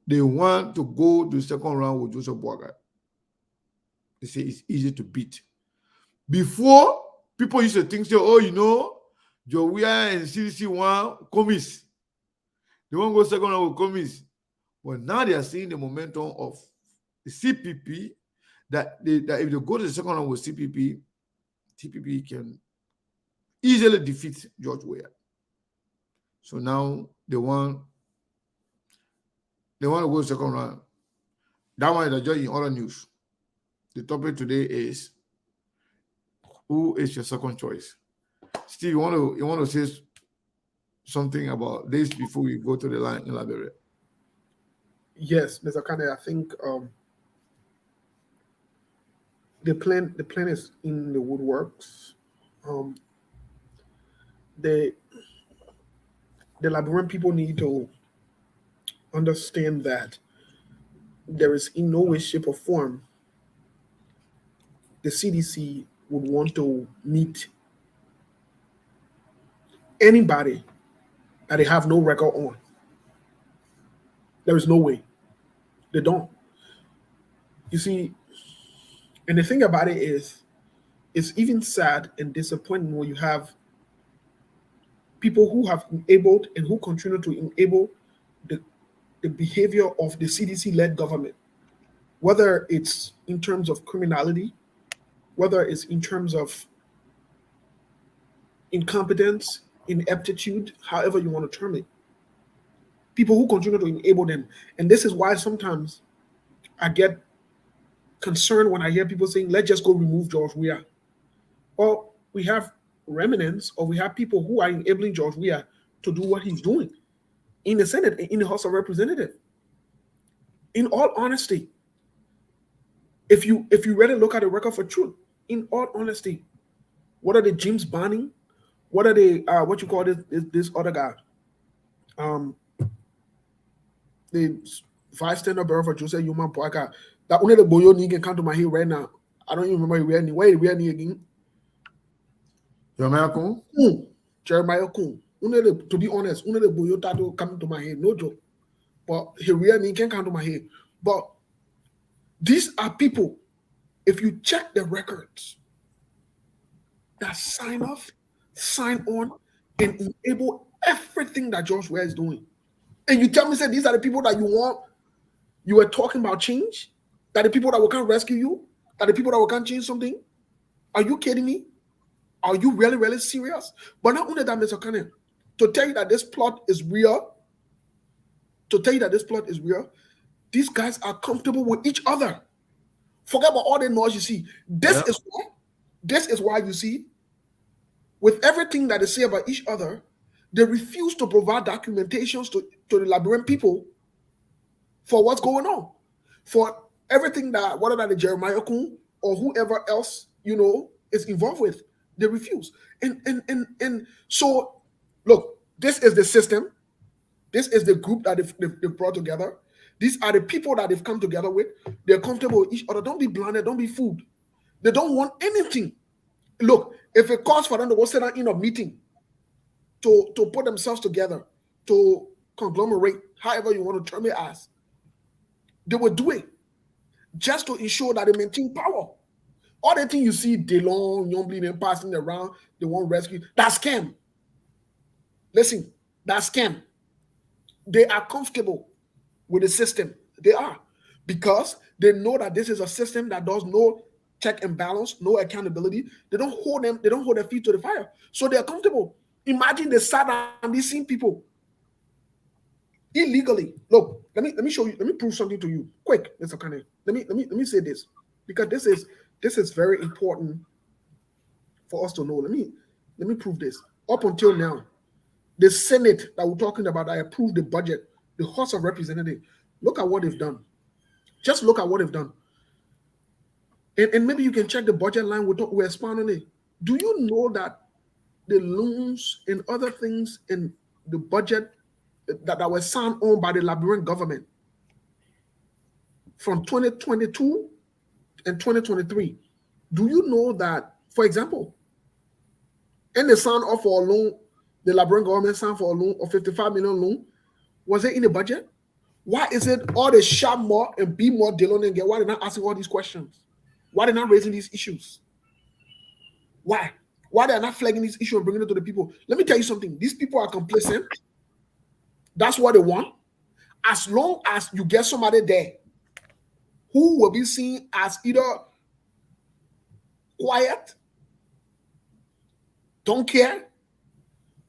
They want to go to the second round with Joseph Boakai. They say it's easy to beat. Before, people used to think, Jawia and CDC want Kumis. They won't go second round with Kumis. But now they are seeing the momentum of the CPP that if they go to the second round with CPP can easily defeat George Weah. So now they want to go to the second round. That one is just in other news. The topic today is, who is your second choice? Steve, you want to say something about this before we go to the line in Liberia? Yes, Mr. Kane, I think the plan is in the woodworks. The Liberian people need to understand that there is in no way, shape, or form the CDC would want to meet anybody that they have no record on. There is no way. They don't. You see, and the thing about it is, it's even sad and disappointing when you have people who have enabled and who continue to enable the behavior of the CDC-led government, whether it's in terms of criminality, whether it's in terms of incompetence, ineptitude, however you want to term it. People who continue to enable them. And this is why sometimes I get concerned when I hear people saying, let's just go remove George Weah. Well, we have remnants, or we have people who are enabling George Weah to do what he's doing in the Senate, in the House of Representatives. In all honesty, if you really look at the record for truth, in all honesty, what are the James Bonning? What are the what you call this other guy? The vice standard bearer for Joseph Human Boakai. That only the boyo ni can come to my head right now. I don't even remember where ni again. Jeremiah Kun? Jeremiah Kun. To be honest, only the boyo tattoo coming to my head. No joke. But he really can come to my head. But these are people, if you check the records, that sign off, sign on, and enable everything that George Weah is doing. And you tell me, say, these are the people that you want, you were talking about change? That the people that will come rescue you? That the people that will come change something? Are you kidding me? Are you really, really serious? But not only that, Mr. Kanye, to tell you that this plot is real, these guys are comfortable with each other. Forget about all the noise you see. Yeah. This is why you see, with everything that they say about each other, they refuse to provide documentations to the Liberian people for what's going on. For everything that, whether that the Jeremiah Kun or whoever else, is involved with, they refuse. And so, look, this is the system. This is the group that they've brought together. These are the people that they've come together with. They're comfortable with each other. Don't be blinded. Don't be fooled. They don't want anything. Look, if it calls for them to go sit down in a meeting to put themselves together, to conglomerate, however you want to term it as, they will do it just to ensure that they maintain power. All the thing you see, DeLong, Young and passing around, they want rescue, that's scam. Listen, that's scam. They are comfortable with the system. They are, because they know that this is a system that does no check and balance, no accountability. They don't hold their feet to the fire. So they are comfortable. Imagine they sat down and they seen people illegally. Look, let me show you, let me prove something to you. Quick, Mr. Kane. Let me say this, because this is very important for us to know. Let me prove this. Up until now, the Senate that we're talking about, I approved the budget, the House of Representatives. Look at what they've done. Just look at what they've done. And maybe you can check the budget line. We're expand on it. Do you know that the loans and other things in the budget that were signed on by the Liberian government from 2022 and 2023, do you know that, for example, in the sign off for a loan, the Liberian government signed for a loan of 55 million loan, was it in the budget? Why is it all the sharp more and be more Dillon and get? Why they're not asking all these questions? Why they're not raising these issues? Why? Why they're not flagging these issues and bringing it to the people? Let me tell you something. These people are complacent. That's what they want. As long as you get somebody there who will be seen as either quiet, don't care,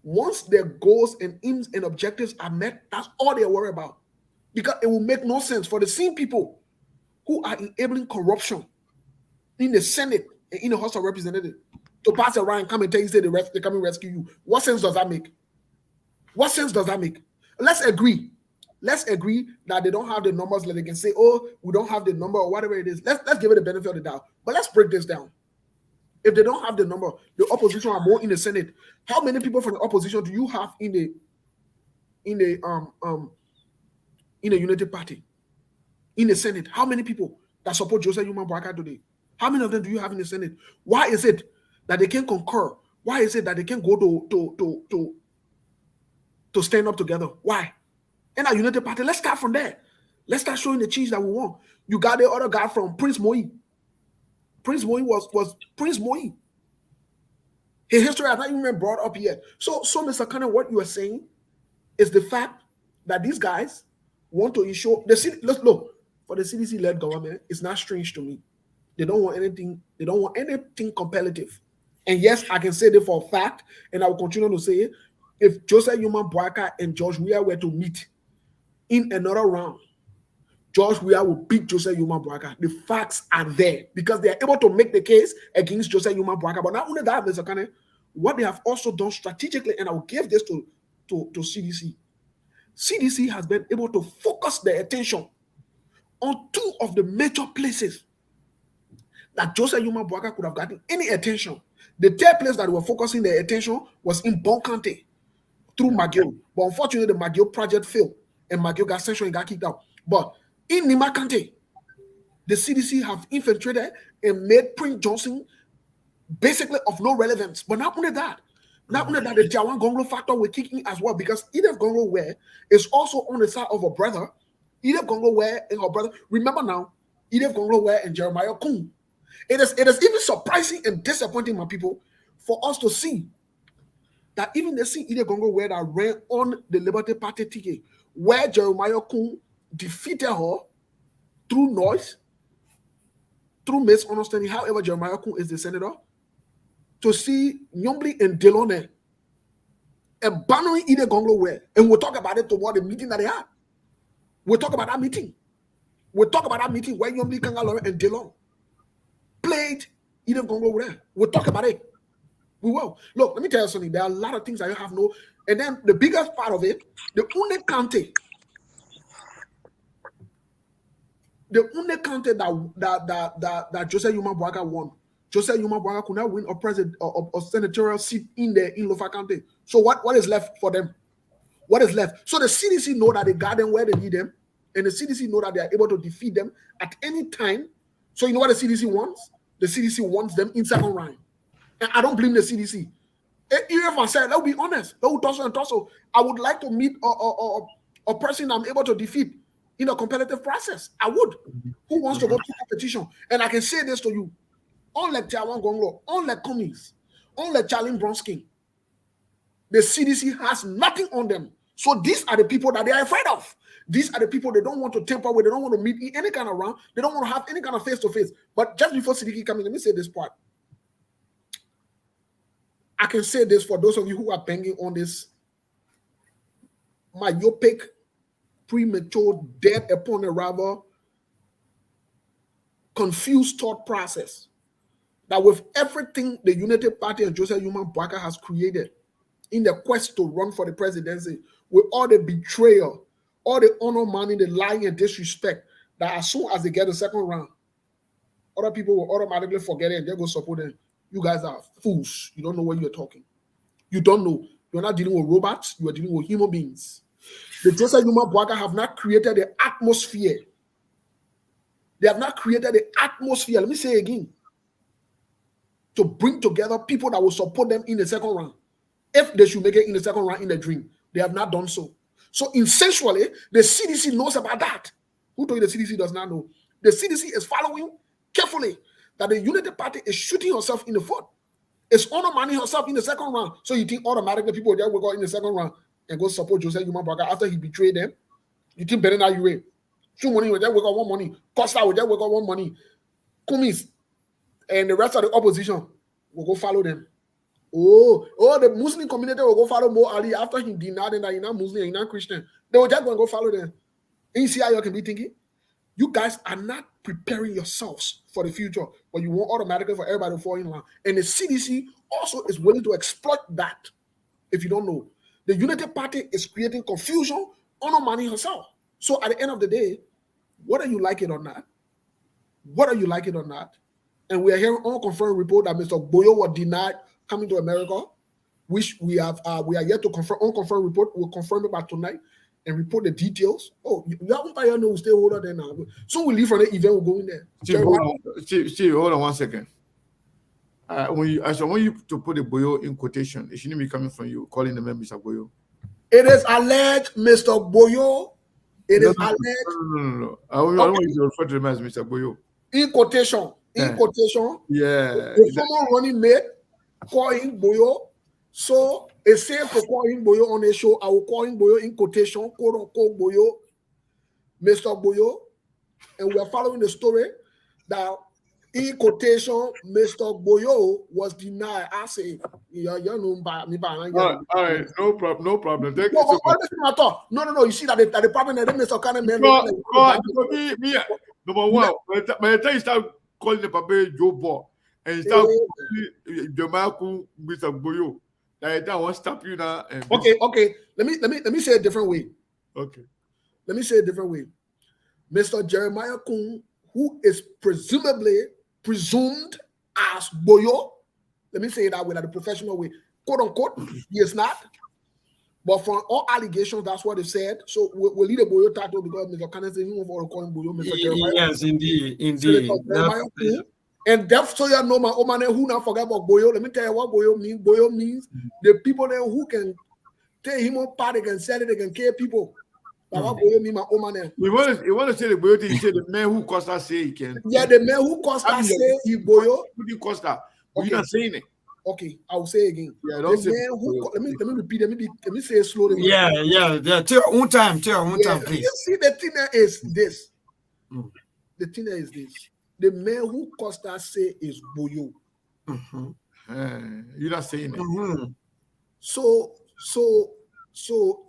once their goals and aims and objectives are met, that's all they're worried about. Because it will make no sense for the same people who are enabling corruption in the Senate and in the House of Representatives to pass around and come and tell you, say they come and rescue you. What sense does that make? What sense does that make? Let's agree. Let's agree that they don't have the numbers that they can say, oh, we don't have the number or whatever it is. Let's give it the benefit of the doubt. But let's break this down. If they don't have the number, the opposition are more in the Senate. How many people from the opposition do you have in the United Party? In the Senate, how many people that support Joseph Human Boaka today? How many of them do you have in the Senate? Why is it that they can concur? Why is it that they can go to stand up together? Why? In our United Party, let's start from there. Let's start showing the change that we want. You got the other guy from Prince Moi. Prince Moi was Prince Moi. His history has not even been brought up yet. So Mr. Kane, what you are saying is the fact that these guys want to ensure the city. Let's look for the CDC-led government. It's not strange to me. They don't want anything. They don't want anything competitive. And yes, I can say that for a fact, and I will continue to say it. If Joseph Human Boaka and George Weah were to meet in another round, George Weah will beat Joseph Human Boaka. The facts are there because they are able to make the case against Joseph Human Boaka. But not only that, Mr. Kane, what they have also done strategically, and I will give this to CDC. CDC has been able to focus their attention on two of the major places that Joseph Human Boaka could have gotten any attention. The third place that they were focusing their attention was in Bon County through McGill. But unfortunately, the McGill project failed and McGill got censured and got kicked out. But in Nima County, the CDC have infiltrated and made Prince Johnson basically of no relevance. But not only that, the Jawan Gonglo factor will kick in as well, because Edith Gonglo Ware is also on the side of her brother. Edith Gonglo Ware and her brother. Remember now, Edith Gonglo Ware and Jeremiah Kun. It is even surprising and disappointing, my people, for us to see that even the see Ide Gongo where that ran on the Liberty Party ticket, where Jeremiah Kun defeated her through noise, through misunderstanding, however Jeremiah Kun is the senator, to see Nyombli and Delone and bannering Ide Gongo where, and we'll talk about it toward the meeting that they had. We'll talk about that meeting. We'll talk about that meeting where Nyombli Kangalore and Delon played Ide Gongo where. We'll talk about it. We will. Look, let me tell you something. There are a lot of things that you have no. And then the biggest part of it, the only county that Joseph Yuma Boaka won. Joseph Yuma Boaka could not win a president or senatorial seat in Lofa County. So what is left for them? What is left? So the CDC know that they got them where they need them, and the CDC know that they are able to defeat them at any time. So you know what the CDC wants? The CDC wants them in second round. And I don't blame the CDC. Even if I said, let's be honest, I would like to meet a person I'm able to defeat in a competitive process. I would. Who wants to go to competition? And I can say this to you. Unlike Tawan Gonglo, unlike Cummings, unlike Charlie Bronskin, the CDC has nothing on them. So these are the people that they are afraid of. These are the people they don't want to tamper with. They don't want to meet in any kind of round. They don't want to have any kind of face-to-face. But just before Siddiqui comes in, let me say this part. I can say this for those of you who are banging on this myopic, premature, dead upon arrival, confused thought process that with everything the United Party and Joseph Yuma Boaka has created in the quest to run for the presidency, with all the betrayal, all the honor money, the lying and disrespect, that as soon as they get the second round, other people will automatically forget it and they go support them. You guys are fools. You don't know what you're talking. You don't know. You're not dealing with robots. You are dealing with human beings. The Joseph Yuma Boaka have not created the atmosphere. They have not created the atmosphere. Let me say again. To bring together people that will support them in the second round. If they should make it in the second round in the dream, they have not done so. So essentially, the CDC knows about that. Who told you the CDC does not know? The CDC is following carefully that the Unity Party is shooting herself in the foot. It's undermining herself in the second round. So you think automatically people there will go in the second round and go support Joseph Yuma Boaka after he betrayed them? You think better now you wait. Two money will there will got one money. Costa will there will got one money. Kumis and the rest of the opposition will go follow them. Oh, the Muslim community will go follow Mo Ali after he denied that he's not Muslim and he's not Christian. They will just go and go follow them. And you see how you can be thinking? You guys are not preparing yourselves for the future, but you want automatically for everybody to fall in line. And the CDC also is willing to exploit that. If you don't know, the United Party is creating confusion, undermining herself. So at the end of the day, whether you like it or not, and we are hearing unconfirmed report that Mr. Boyo was denied coming to America, which we are yet to confirm. Unconfirmed report, we'll confirm it by tonight and report the details. Oh, you haven't know stay holder there now. So we leave from the event, we'll go in there. Chief, hold on 1 second. When you to put the Boyo in quotation, it shouldn't be coming from you calling the man Mr. Boyo. It is alleged, Mr. Boyo. It is alleged. No. I don't want you to refer to the man as Mr. Boyo. In quotation. Yeah. The former running mate call him Boyo. So it's safe to call him Boyo on a show. I will call him Boyo in quotation, quote unquote Boyo, Mr. Boyo. And we are following the story that in quotation, Mr. Boyo was denied. I say, all right, no problem. Thank you so much. No. You see that the problem that Mr. Cannon man. Number one, by the time you start calling the Papa Joe Ball and you start calling Jamaica Mr. Boyo, that won't stop you now. Okay. Let me say a different way. Okay. Let me say a different way. Mr. Jeremiah Kun, who is presumed as Boyo, let me say it that way, like the professional way, quote unquote, he is not. But from all allegations, that's what they said. So we'll leave the Boyo title because Mr. Cannon said he won't call him Boyo, Mr. Jeremiah. Yes, indeed. So and that's so you know my own man who not forget about Boyo. Let me tell you what Boyo means. Boyo means the people there who can take him on part, they can sell it, they can kill people. That's what Boyo means, my own man. You want to say the Boyo thing, you say the man who Costa say he can. Yeah, the man who Costa say he Boyo. Who did Costa? But you're not saying it. Okay, I'll say it again. Yeah, The don't say. man who let me repeat. Let me say it slowly. Yeah. Take your own time. Take your own Yeah, time, please. you see, the thing there is this. Mm. The thing there is this. The man who Costa say is Boyo. Mm-hmm. You're not saying it. Mm-hmm. So, so, so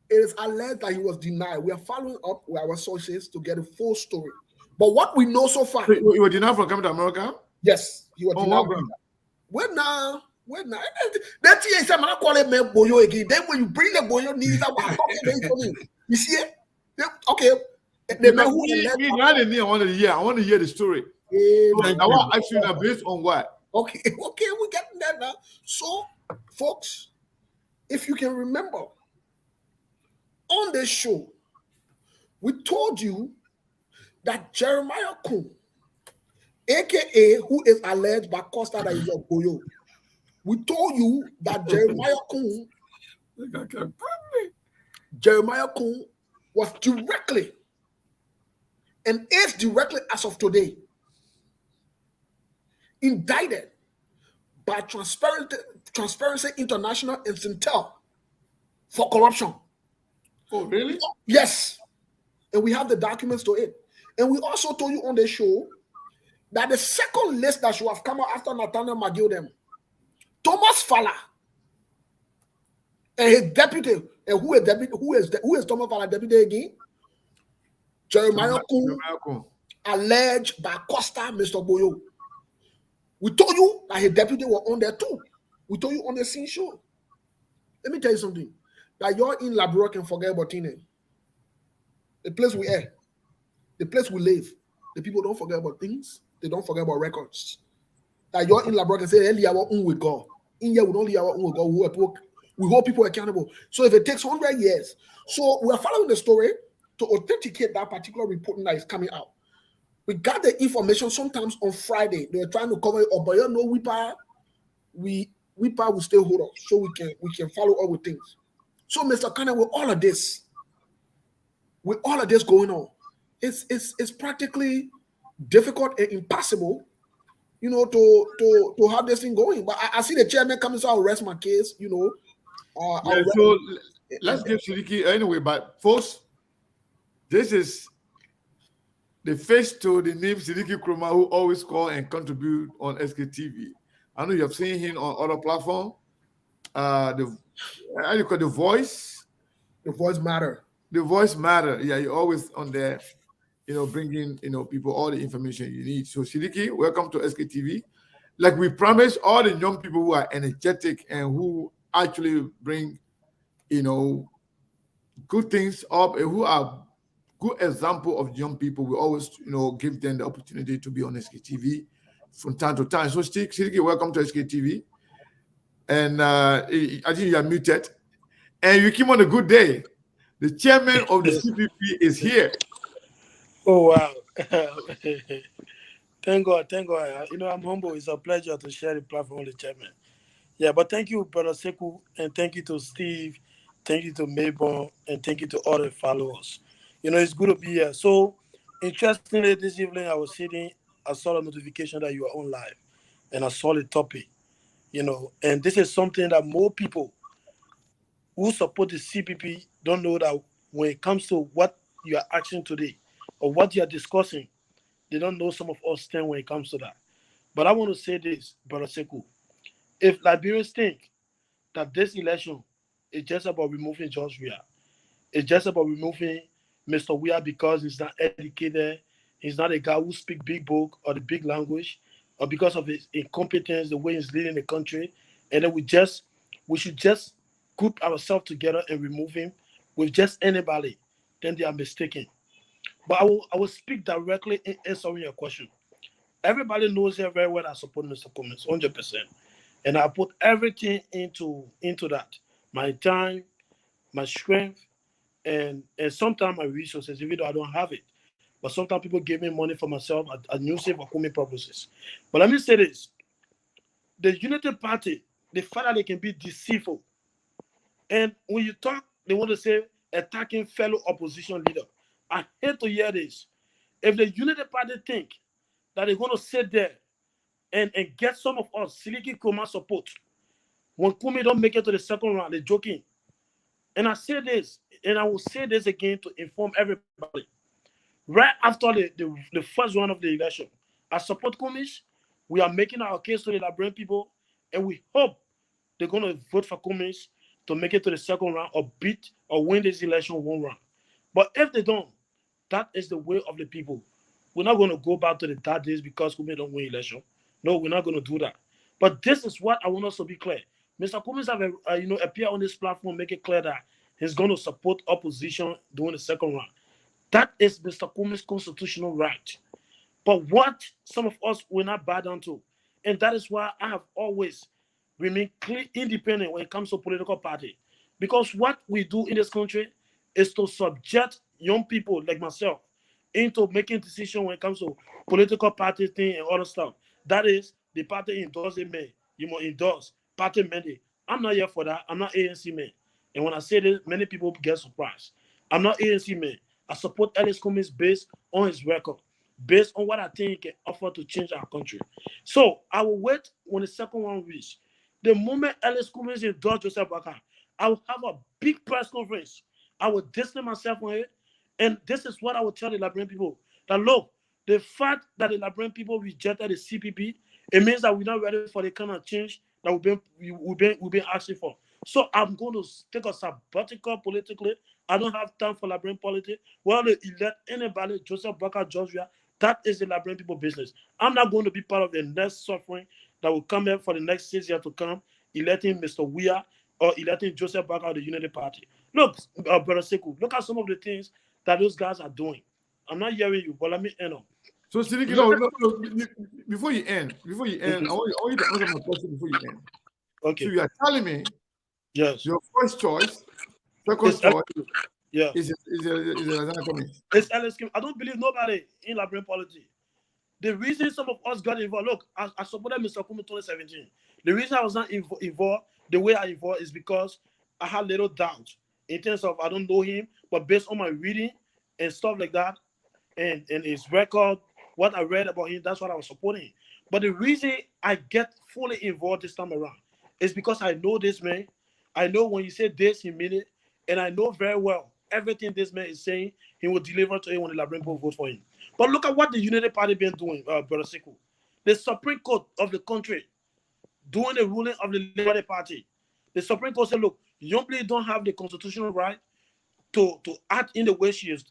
it is alleged that he was denied. We are following up with our sources to get a full story. But what we know so far, You were denied from coming to America? yes, he was Oh, denied. what? When now, that thing is, I'm not calling me Boyo again. Then when you bring the Boyo needs, I'm talking about for me. You see it? Okay. The man Because who me, not in here, I want to hear. I want to hear the story. So alleged. I want to ask you now, based on what? Okay, okay, we're getting there now. So, folks, if you can remember, on this show, we told you that Jeremiah Kun, aka who is alleged by Costa that is a Boyo, we told you that Jeremiah Kun was directly and is directly as of today indicted by Transparency International and Sintel for corruption. Oh, really? Yes, and we have the documents to it. And we also told you on the show that the second list that should have come out after Nathaniel McGill, Thomas Fowler and his deputy, and who is Thomas Fowler deputy again? Jeremiah Kun, alleged by Costa, Mr. Boyo. We told you that his deputy were on there too. We told you on the scene show. Let me tell you something. That you're in Labrador can forget about Tine. The place we are, the place we live. The people don't forget about things. They don't forget about records. That you're in Labrador can say, hey, our own with God. In here, we don't leave our own with God. We hold people accountable. So if it takes 100 years, so we're following the story to authenticate that particular reporting that is coming out. We got the information sometimes on Friday. They were trying to cover it up, but you know, Weepa will still hold us so we can follow up with things. So, Mr. Kanye, with all of this going on, it's practically difficult and impossible, you know, to have this thing going. But I see the chairman coming, so I'll rest my case, you know. So let's give Sidiki anyway. But folks, this is the face to the name Sidiki Kroma, who always call and contribute on SKTV. I know you have seen him on other platforms. How do you call the voice? The voice matter. The voice matter. Yeah, you're always on there, you know, bringing, you know, people all the information you need. So Sidiki, welcome to SKTV. Like we promised, all the young people who are energetic and who actually bring, you know, good things up and who are good example of young people, we always, you know, give them the opportunity to be on SKTV from time to time. So Sidiki, welcome to SKTV. And I think you are muted. And you came on a good day. The chairman of the CPP is here. Oh wow! Thank God, thank God. You know, I'm humble. It's a pleasure to share the platform with the chairman. Yeah, but thank you, Brother Seku, and thank you to Steve, thank you to Maybon, and thank you to all the followers. You know, it's good to be here. So, interestingly, this evening I was sitting, I saw a notification that you are on live, and I saw the topic. You know, and this is something that more people who support the CPP don't know, that when it comes to what you are asking today or what you are discussing, they don't know some of us stand when it comes to that. But I want to say this, Brother Seku. If Liberians think that this election is just about removing George Weah, it's just about removing Mr. Weah because he's not educated, he's not a guy who speaks big book or the big language, or because of his incompetence, the way he's leading the country, and then we should just group ourselves together and remove him with just anybody, then they are mistaken. But I will speak directly in answering your question. Everybody knows here very well I support Mr. Cummings, 100%. And I put everything into that. My time, my strength, and sometimes my resources, even though I don't have it. But sometimes people give me money for myself. I use it for coming purposes. But let me say this. The Unity Party, the fact that they can be deceitful. And when you talk, they want to say attacking fellow opposition leader. I hate to hear this. If the Unity Party think that they're going to sit there and get some of us Siliki Kuma support. When Kumi don't make it to the second round, they're joking. And I say this, and I will say this again to inform everybody. Right after the first round of the election, I support Kumish. We are making our case to the Liberian people, and we hope they're going to vote for Kumish to make it to the second round or beat or win this election one round. But if they don't, that is the will of the people. We're not going to go back to the dark days because Kumi don't win election. No, we're not going to do that. But this is what I want us to be clear. Mr. Kumis have appear on this platform, make it clear that he's going to support opposition during the second round. That is Mr. Kumis' constitutional right. But what some of us will not bow down to, and that is why I have always remained clear, independent when it comes to political party. Because what we do in this country is to subject young people like myself into making decisions when it comes to political party thing and other stuff. That is, the party endorses me, you must endorse party mandate. I'm not here for that. I'm not ANC man. And when I say this, many people get surprised. I'm not ANC man. I support Ellis Cummings based on his record, based on what I think he can offer to change our country. So I will wait when the second one reaches. The moment Ellis Cummings endorse Joseph Baka, I will have a big press conference. I will distance myself from it. And this is what I will tell the Liberian people. That look, the fact that the Liberian people rejected the CPP, it means that we're not ready for the kind of change that we've been asking for. So I'm going to take a sabbatical politically. I don't have time for Liberian politics. Well, they elect anybody, Joseph Baka, Joshua, that is the Liberian people business. I'm not going to be part of the next suffering that will come here for the next 6 years to come, electing Mr. Weah or electing Joseph Baka of the Unity Party. Look, Brother Sekou, look at some of the things that those guys are doing. I'm not hearing you, but let me end up. So, Sidiki, before you end, I want you to answer my question before you end. Okay. So you are telling me Yes. your first choice, second choice Yeah. is Alexander Cummings. It's Ellis Kim. I don't believe nobody in Liberian politics. The reason some of us got involved, look, I supported Mr. Kumi 2017. The reason I was not involved the way I involved is because I had little doubt in terms of I don't know him, but based on my reading and stuff like that, and his record, what I read about him, that's what I was supporting. But the reason I get fully involved this time around is because I know this man. I know when he said this, he mean it. And I know very well everything this man is saying, he will deliver to him when the Liberian people vote for him. But look at what the Unity Party been doing, Brother Sekou. The Supreme Court of the country doing the ruling of the Liberty Party. The Supreme Court said, look, young people don't have the constitutional right to act in the way she is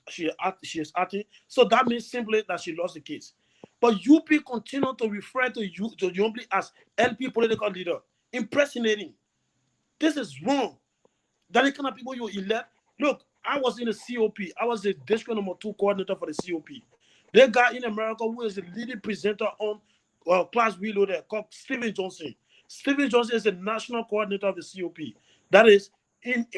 acting. So that means simply that she lost the case. But UP continue to refer to young people as LP political leader. Impersonating. This is wrong. That the kind of people you elect. Look, I was in the COP. I was the district number 2 coordinator for the COP. The guy in America who is the leading presenter on Class Reloaded called Stephen Johnson. Stephen Johnson is the national coordinator of the COP. That is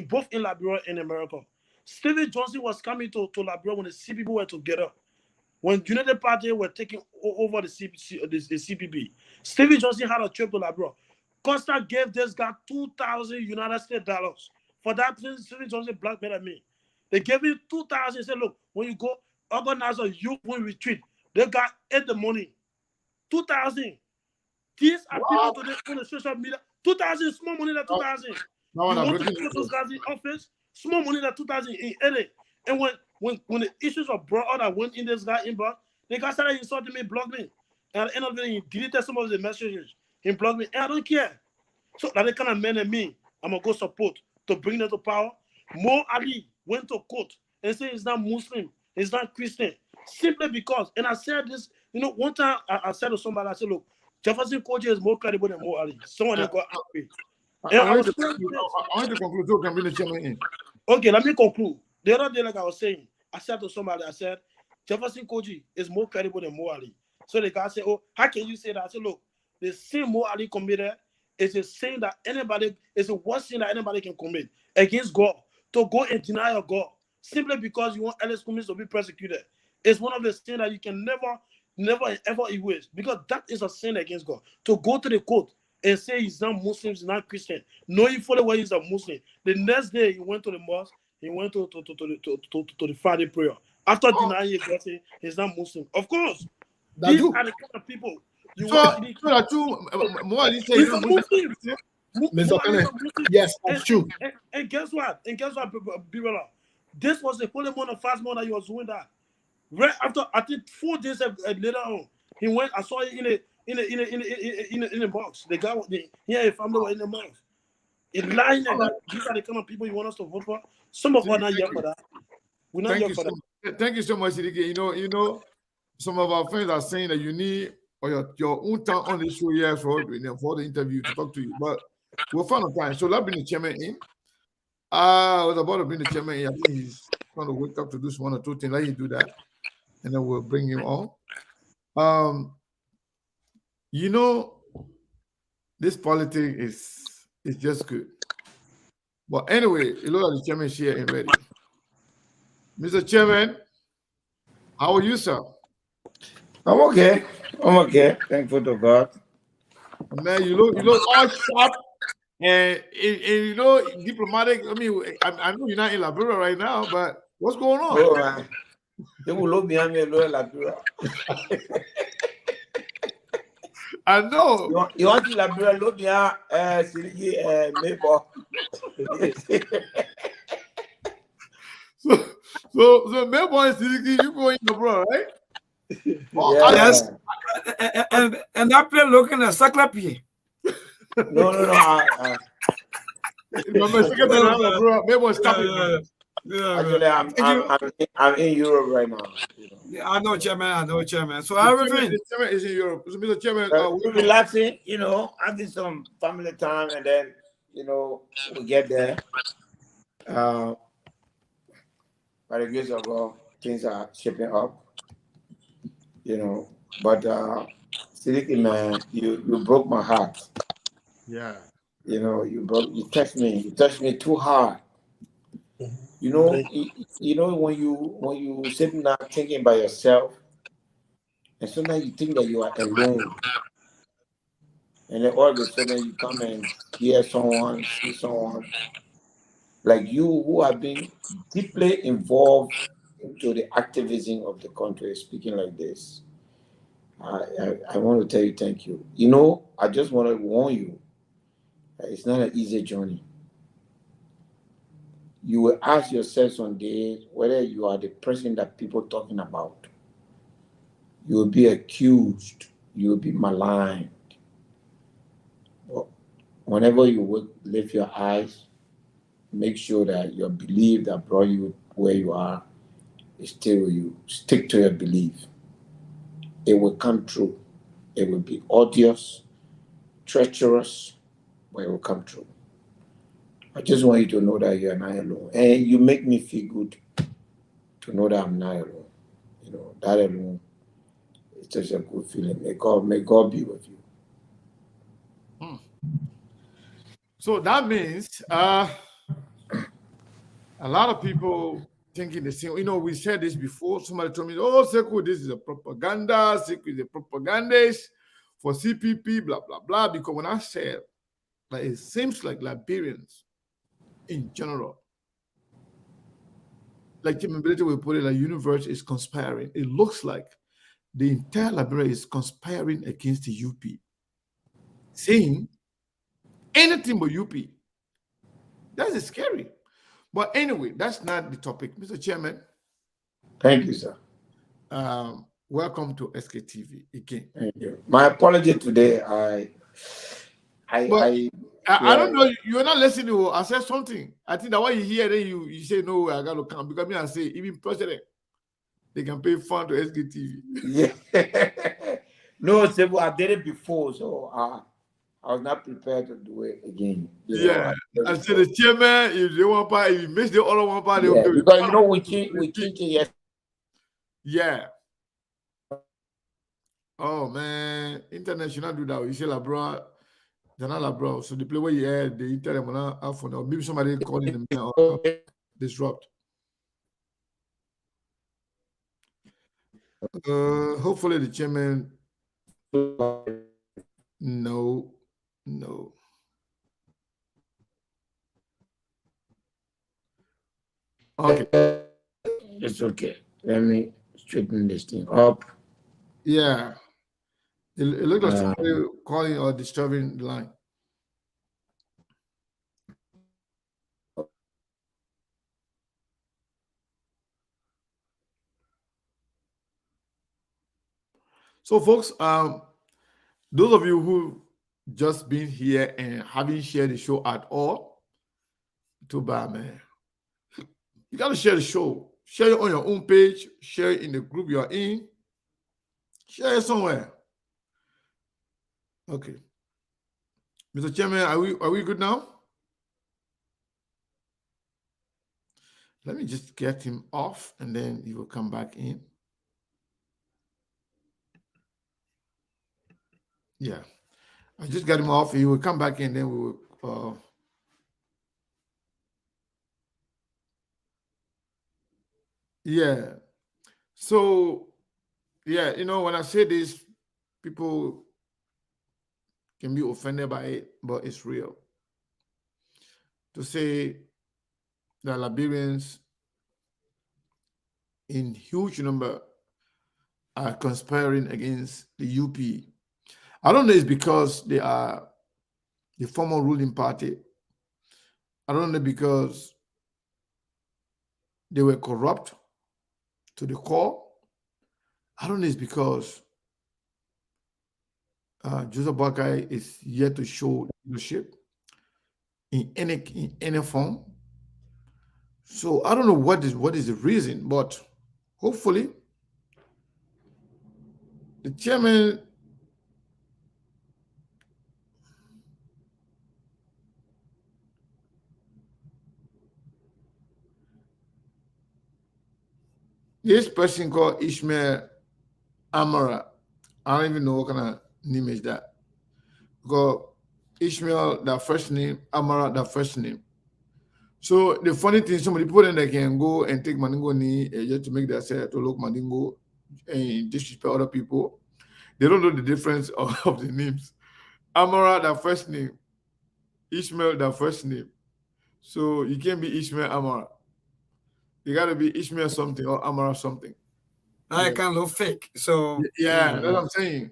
both in Liberia and America. Stephen Johnson was coming to Liberia when the CPP were together. When United Party were taking over the CPP. Stephen Johnson had a trip to Liberia. Costa gave this guy 2,000 United States dollars. For that, Stephen Johnson blackmailed me. They gave him 2,000 and said, look, when you go organize a youth retreat, they got 8 the money. 2,000. These are people today on the social media. 2,000, small money that 2,000. You want to put those guys in office? Small money that 2,000 in LA. And when the issues were brought out, I went in this guy inbox, the guy started insulting me, blocked me. And at the end of the day, he deleted some of the messages. He blocked me. And I don't care. So that the kind of men and me, I'm going to go support to bring them to power. Mo Ali went to court and said he's not Muslim, he's not Christian. Simply because, and I said this, one time I said to somebody, I said, look, Jefferson Koji is more credible than Mo Ali. Someone that got angry. I want to conclude so can bring the chairman in. Okay, let me conclude. The other day, like I was saying, I said to somebody, I said, Jefferson Koji is more credible than Mo Ali. So the guy said, oh, how can you say that? I said, look, the sin Mo Ali committed is a sin that anybody, is the worst sin that anybody can commit against God. To go and deny your God simply because you want Ellis Cummings to be persecuted. It's one of the sins that you can never, ever erase because that is a sin against God. To go to the court and say he's not Muslim, he's not Christian, knowing fully well he's a Muslim. The next day he went to the mosque, he went to the Friday prayer. After denying God, he's not Muslim. Of course, these are the kind of people You So, want Siddiqui. so that you more than say He's you a know Muslim. Mr. Kenneth, yes, that's true. And guess what? Birola, this was the holy month of fast month that he was doing that. Right after, I think 4 days later on, he went. I saw it in the box. The guy, he had a family were in the box. It's lying there that these are the kind of people you want us to vote for. Some of us are not here for that. We're not thank here you for so that. much. Thank you so much, Sidiki. Some of our friends are saying that you need or your own time on the show here for the interview to talk to you. But we'll find a time. So let's bring the chairman in. I was about to bring the chairman in. I think he's trying to wake up to do one or two things. Let him do that. And then we'll bring him on. Um, you know, this politics is just good. But anyway, it looks like the chairman is here and ready. Mr. Chairman, how are you, sir? I'm okay. I'm okay. Thankful to God. Man, you look all sharp and diplomatic. I mean, I know you're not in Liberia right now, but what's going on? Oh man. You will look behind me alone like you. I know. You want to Liberia look behind Siliki Maple. So Melbourne and Sidiki, you go in Liberia, right? Yeah. Yes. And that play looking at Saklapi. No. Remember, secretary of Liberia, Melbourne stopping. Actually, I'm in Europe right now. Yeah, I know, Chairman. So The everything. chairman is in Europe. So, Mr. Chairman, We're relaxing, having some family time, and then we get there. By the grace of God, things are shaping up. But Sidiki, man, you broke my heart. yeah. You touched me too hard. When you sitting down thinking by yourself, and sometimes you think that you are alone, and then all of a sudden you come and hear someone, see someone like you who have been deeply involved into the activism of the country, speaking like this. I want to tell you thank you. I just want to warn you that it's not an easy journey. You will ask yourself someday whether you are the person that people talking about. You will be accused. You will be maligned. But whenever you lift your eyes, make sure that your belief that brought you where you are is still with you. Stick to your belief. It will come true. It will be odious, treacherous, but it will come true. I just want you to know that you are not alone. And you make me feel good to know that I'm not alone. That alone is just a good feeling. May God be with you. So that means a lot of people thinking the same. We said this before. Somebody told me, "Oh, Sekou, this is a propaganda. Sekou is a propagandist for CPP, blah blah blah." Because when I said, like, it seems like Liberians in general, like Jim Ability will put it, like universe is conspiring. It looks like the entire Liberia is conspiring against the UP, saying anything but UP. That is scary. But anyway, that's not the topic. Mr. Chairman, Thank you, sir. welcome to SKTV again. Thank you. My apology today. I don't know. You're not listening. I said something. I think that when you hear, then you say, no, I got to come. Because me, I say, even president, they can pay fund to SKTV. Yeah. No, Sebu, I did it before, so I was not prepared to do it again. I said the chairman, if they want part, if you miss the other one part, yeah, because we changed it yesterday. Yeah. Oh man, internet should not do that. You say Labra, they're not Labra. So the play where you had the internet will not have fun. Or maybe somebody calling them or disrupt. Hopefully the chairman. No. Okay. It's okay. Let me straighten this thing up. Yeah. It looks like Uh, somebody calling or disturbing the line. So, folks, those of you who just been here and haven't shared the show at all, too bad, man. You got to share the show. Share it on your own page. Share it in the group you're in. Share it somewhere. Okay, Mr. Chairman, are we good now? Let me just get him off, and then he will come back in. Yeah, I just got him off. He will come back in, then we will. Yeah. So, yeah, when I say this, people can be offended by it, but it's real. To say that Liberians in huge number are conspiring against the UP. I don't know it's because they are the former ruling party. I don't know because they were corrupt to the core. I don't know it's because Joseph Boakai is yet to show leadership in any form. So I don't know what is the reason, but hopefully the chairman this person called Ishmael Amara. I don't even know what kind of name is that. Because Ishmael, that first name, Amara, that first name. So the funny thing, some of the people then they can go and take Mandingo knee just to make themselves to look Mandingo and disrespect other people. They don't know the difference of the names. Amara, that first name. Ishmael, that first name. So you can't be Ishmael Amara. You gotta be Ishmael something or Amara something. I can look fake. So Yeah, that's what I'm saying.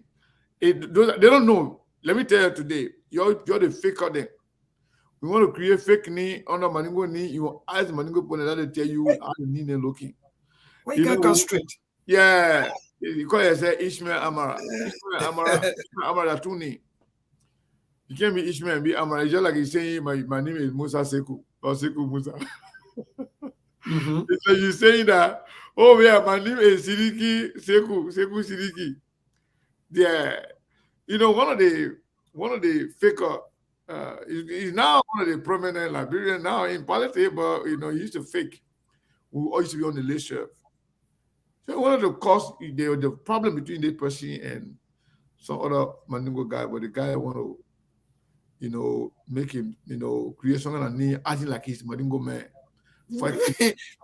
They don't know. Let me tell you today, you're the faker there. We want to create fake knee under Maningo knee. You will ask Maningo Pone that they tell you how the knee is looking. why you can't go straight? Yeah. You call yourself Ishmael Amara. Ishmael Amara Tuni. You can't be Ishmael and be Amara. It's just like he's saying my name is Musa Seku or Seku Musa. It's like you're saying that, oh yeah, my name is Siriki Seku Siriki. Yeah. One of the faker he's now one of the prominent Liberians now in politics, but he used to fake. Who used to be on the list shelf. So one of the cause the problem between this person and some other Mandingo guy, but the guy want to, make him, create some kind of name, acting like he's Mandingo man. Yeah.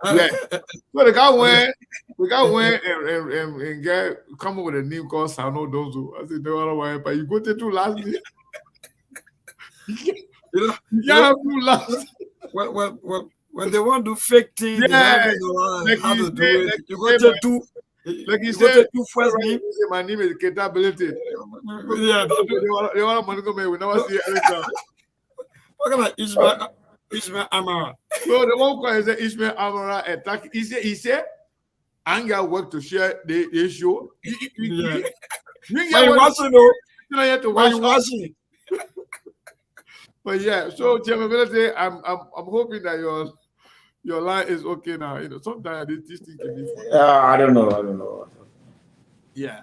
So the guy went and come up with a name called Sano Donzo. I said, no, I don't want, but you go to do last name. You have to last. When they want to do fake things, they don't even know like how you to do say- it. like You you go say to do. Like you You go said, to do first name. my name is Ketability. Yeah. They want Mandingo man. We never see Alexa. What kind of Ishmael Amara? So the one guy is Ishmael Amara attack. He said, Anga work to share the issue. Yeah. You But you watching though. not yet to But watch. you watching. But yeah, so Chairman Benete, I'm hoping that your line is okay now. Sometimes this thing can be funny. I don't know. Yeah.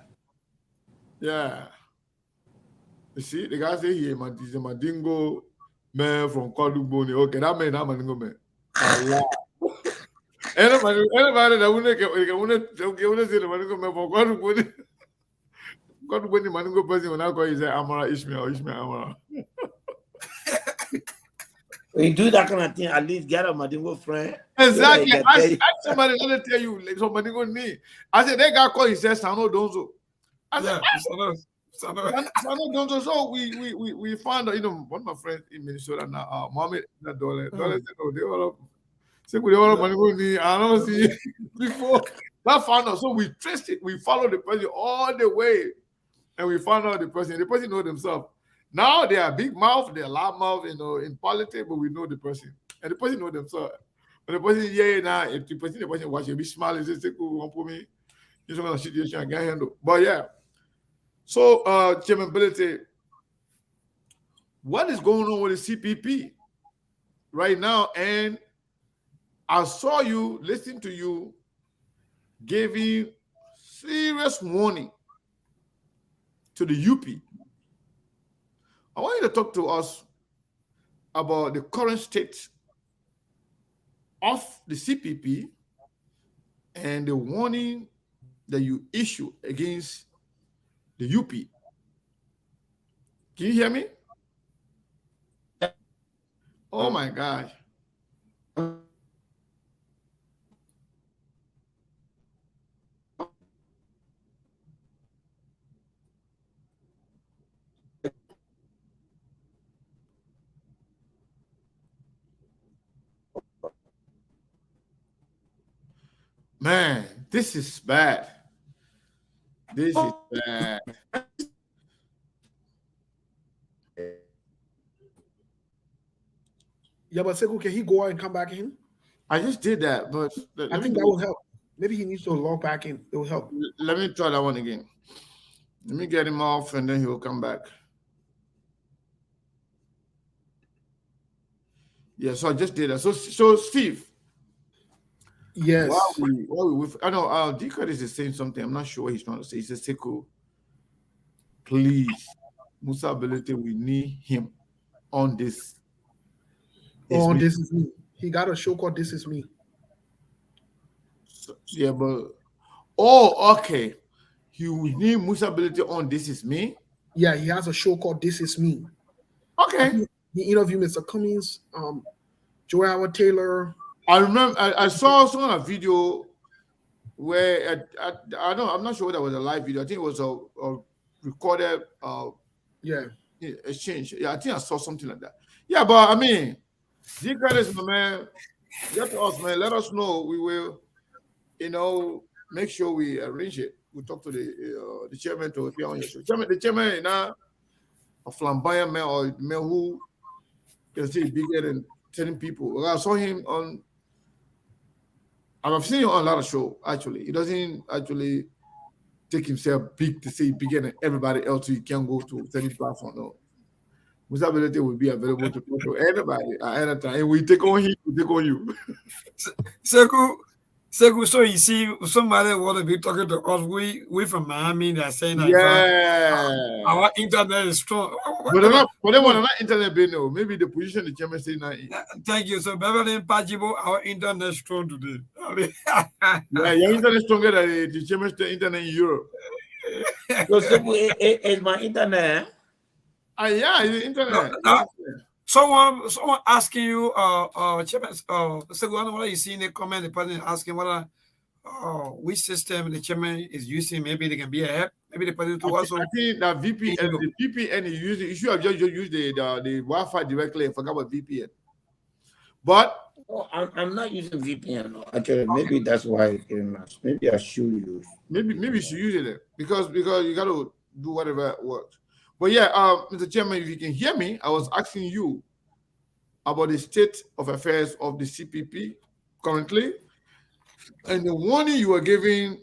Yeah. You see, the guy say he's a Mandingo man from Koduboni. Okay, that man, that Mandingo man. Allah. Anybody that wouldn't say the Mandingo man from Koduboni. Koduboni Mandingo person when I call you say Amara Ishmael Amara. When you do that kind of thing, at least get a Madingo friend. Exactly. So that I he can somebody let me tell you, like somebody go me. I said that guy called he said Sano Donzo. I said Sano Donzo. So we found out, one of my friends in Minnesota now, Mohammed Dole said, no, they all money go me. I don't see before that found out. So we traced it, we followed the person all the way and we found out the person. The person know themselves. Now they are big mouth, they are loud mouth, in politics, but we know the person. And the person know themselves. When the person, yeah, now, if the person watch, you be smiling, say, cool, one for me. This kind of situation I can handle. But yeah. So, Chairman Ability, what is going on with the CPP right now? And I saw you, listening to you, giving serious warning to the UP. I want you to talk to us about the current state of the CPP and the warning that you issue against the UP. Can you hear me? Oh my gosh. Man, this is bad. This is bad. Yeah, but Sekou, can he go out and come back in? I just did that, but I think that will help. Maybe he needs to log back in. It will help. let me try that one again. Let me get him off and then he will come back. Yeah, so I just did that. So Steve, Yes. I know Decode is saying something. I'm not sure what he's trying to say. He says, Sekou, please, Musa Ability, we need him on this. Oh, This Is Me. He got a show called This Is Me. So, yeah, but okay. You need Musa Ability on This Is Me. Yeah, he has a show called This Is Me. Okay. He interviewed Mr. Cummings, Joy Howard Taylor. I remember I saw some kind of video where I don't, I'm not sure whether it was a live video. I think it was a recorded Yeah. exchange. Yeah, I think I saw something like that. Yeah, but I mean, Decode is my man. Get to us, man. Let us know. We will, make sure we arrange it. We talk to the chairman to appear on your show. The chairman is not a flamboyant man or a man who can say bigger than 10 people. I saw him on. I've seen him on a lot of shows. Actually, he doesn't actually take himself big to say bigger than everybody else. So he can go to certain platform. No, Musa Ability will be available to talk to anybody at any time. And we take on him. We take on you. Sekou, so you see, somebody want to be talking to us. We from Miami. They're saying that our internet is strong. But they're not. But they want not internet being no. Maybe the position the chairman say now. Thank you. So Beverly and Pajibo, our internet is strong today. Yeah, your internet is stronger than the chairman's internet in Europe. So it's my internet. Yeah, it's the internet. Someone asking you, Chairman, Sekou, what you see in the comment, the person asking what which system the chairman is using. Maybe they can be a help. Maybe the person to also. I think that VPN, the VPN is using. You should have just used the Wi-Fi directly. I forgot about VPN. But I'm not using VPN. Actually, maybe that's why it came out. Maybe I should use. Maybe you should use it because you got to do whatever works. But yeah, Mr. Chairman, if you can hear me, I was asking you about the state of affairs of the CPP currently, and the warning you were giving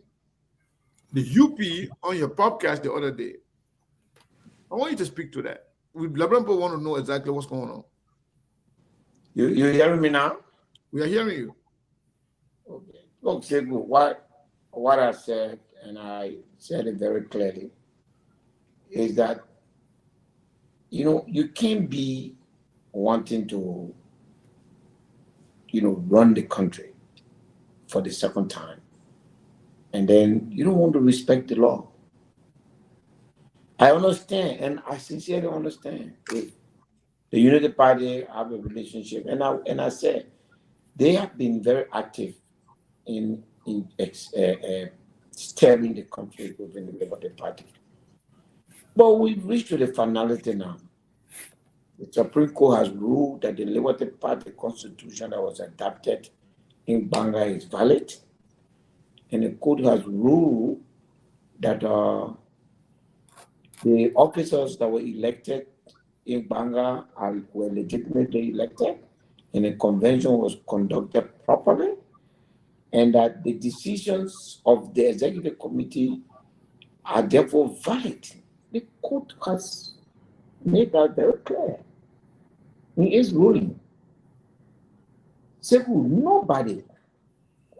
the UP on your podcast the other day. I want you to speak to that. We Labrampo want to know exactly what's going on. You hearing me now? We are hearing you. Okay. Look, Sekou, what I said, and I said it very clearly, is that you can't be wanting to run the country for the second time, and then you don't want to respect the law. I understand, and I sincerely understand. If the Unity Party have a relationship, and I said they have been very active in steering the country within the Labour Party. But we've reached to the finality now. The Supreme Court has ruled that the Labour Party constitution that was adopted in Banga is valid. And the court has ruled that The officers that were elected in Banga were legitimately elected, and the convention was conducted properly, and that the decisions of the executive committee are therefore valid. The court has made that very clear in its ruling. Simple, nobody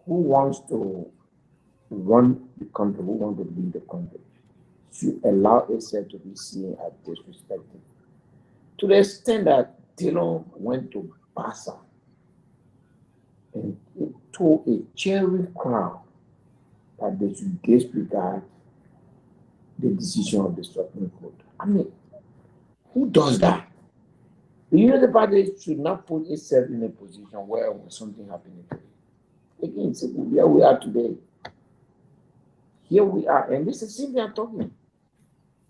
who wants to run the country, who wants to lead the country, should allow itself to be seen as disrespected. To the extent that Dillon went to Bassa and told a cheering crowd that they should disregard the decision of the Supreme Court. I mean, who does that? The Unity Party should not put itself in a position where when something happening to it. Again, here we are today. Here we are, and this is simply I'm talking.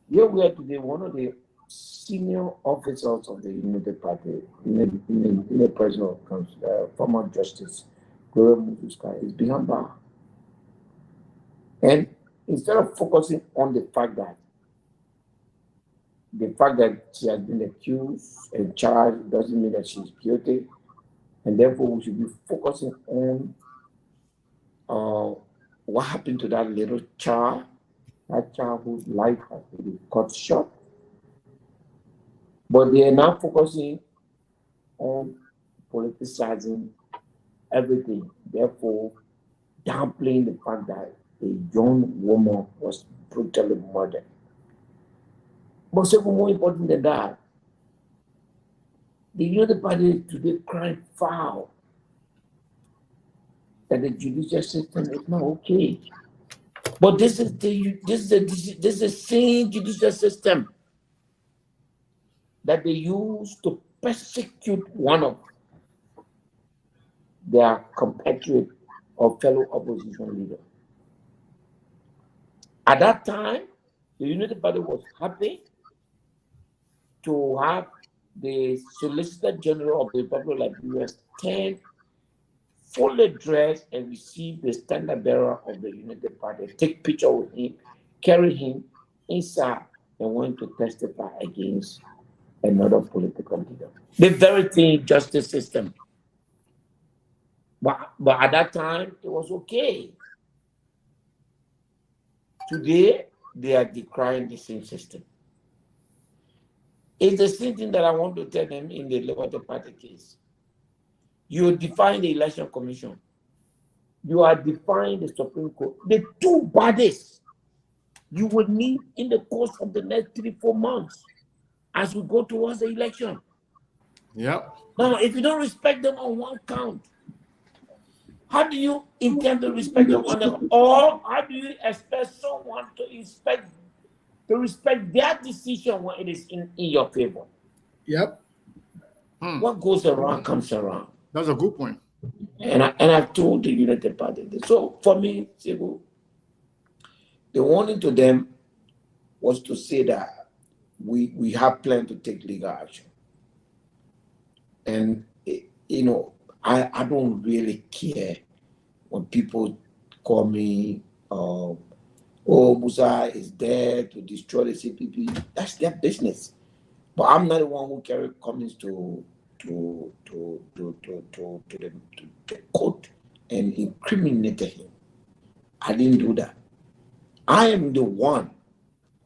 Here we are today, one of the senior officers of the Unity Party, in the person of former Justice Gloria Mutuska, is behind bar. And instead of focusing on the fact that she has been accused and charged doesn't mean that she's guilty, and therefore we should be focusing on what happened to that little child, that child whose life has been cut short. But they are now focusing on politicizing everything, therefore downplaying the fact that a young woman was brutally murdered. But something more important than that, the Unity Party today crying foul that the judicial system is not okay. But this is the same judicial system that they use to persecute one of their compatriot or fellow opposition leader. At that time, the Unity Party was happy to have the Solicitor General of the Republic of Liberia stand fully dressed and receive the standard bearer of the Unity Party, take picture with him, carry him inside, and went to testify against another political leader. The very thing justice system. But at that time, it was okay. Today, they are decrying the same system. It's the same thing that I want to tell them in the Liberty Party case. You define the Election Commission. You are defining the Supreme Court. The two bodies you will need in the course of the next 3-4 months as we go towards the election. Yep. Now, if you don't respect them on one count, how do you intend to respect them on the, or how do you expect someone to respect their decision when it is in your favor? Yep. What goes around comes around. That's a good point. And I've told the Unity Party this. So for me, the warning to them was to say that we have planned to take legal action. And I don't really care when people call me, oh, Musa is there to destroy the CPP. That's their business. But I'm not the one who carried comments to the court and incriminated him. I didn't do that. I am the one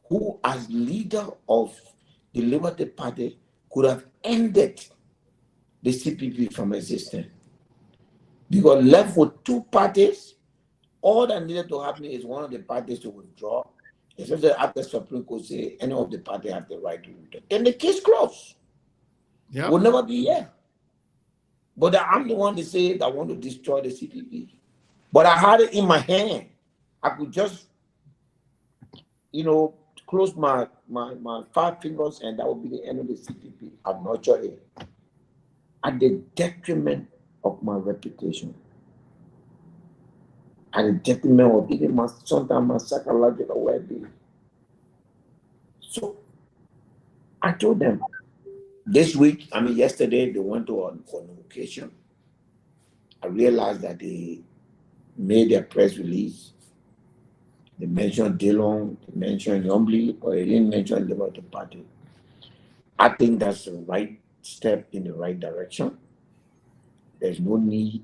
who, as leader of the Liberty Party, could have ended the CPP from existing. Because left with two parties, all that needed to happen is one of the parties to withdraw, especially after Supreme Court say any of the party have the right to withdraw. Then the case closed. Yeah. Will never be here. But I'm the one to say that I want to destroy the CPP. But I had it in my hand. I could just, close my 5 fingers and that would be the end of the CPP. I'm not sure it. At the detriment of my reputation. And the detriment of even sometimes my psychological well-being. So I told them, yesterday they went on occasion. I realized that they made their press release They mentioned Dillon, they mentioned Yombly, but they didn't mention Liberty Party. I think that's the right step in the right direction. There's no need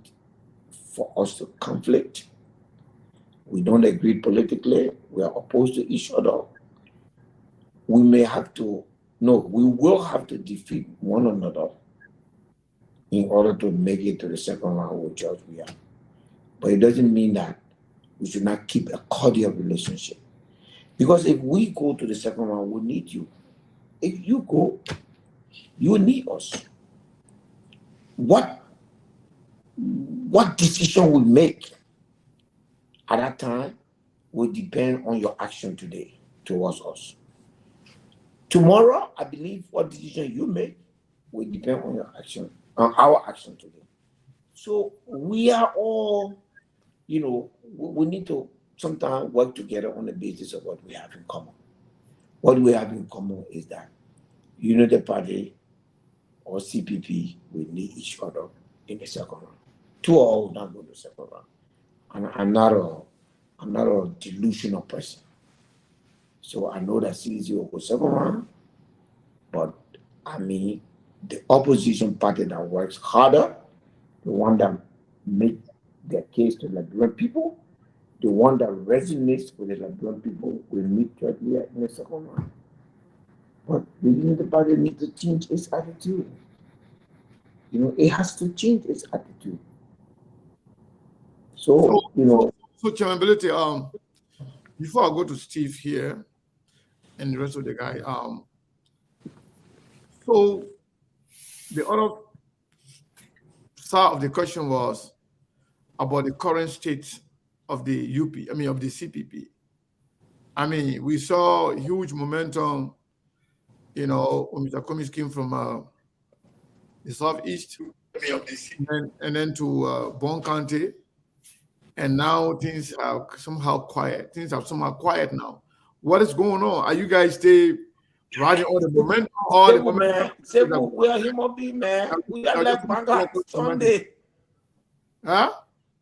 for us to conflict. We don't agree politically. We are opposed to each other. We may have to, no, we will have to defeat one another in order to make it to the second round with George Weah. But it doesn't mean that we should not keep a cordial relationship. Because if we go to the second round, we need you. If you go, you need us. What decision we make at that time will depend on your action today towards us. Tomorrow, I believe what decision you make will depend on your action, on our action today. So we are all, we need to sometimes work together on the basis of what we have in common. What we have in common is that United Party or CPP will need each other in the second round. Two all will not go to the second round. And I'm not a delusional person. So I know that CDC will go second round, but I mean the opposition party that works harder, the one that makes their case to Liberian people, the one that resonates with the Liberian people will meet directly in the second round. But the Unity Party needs to change its attitude. It has to change its attitude. So Chairman Ability, before I go to Steve here and the rest of the guy, so the other side of the question was about the current state of the of the CPP. I mean, we saw huge momentum, when Mr. Cummings came from the southeast, and then to Bon County, and now things are somehow quiet. Things are somehow quiet now. What is going on? Are you guys still riding all the momentum? All the momentum? We are human beings, man. We are like Banga Sunday. Huh?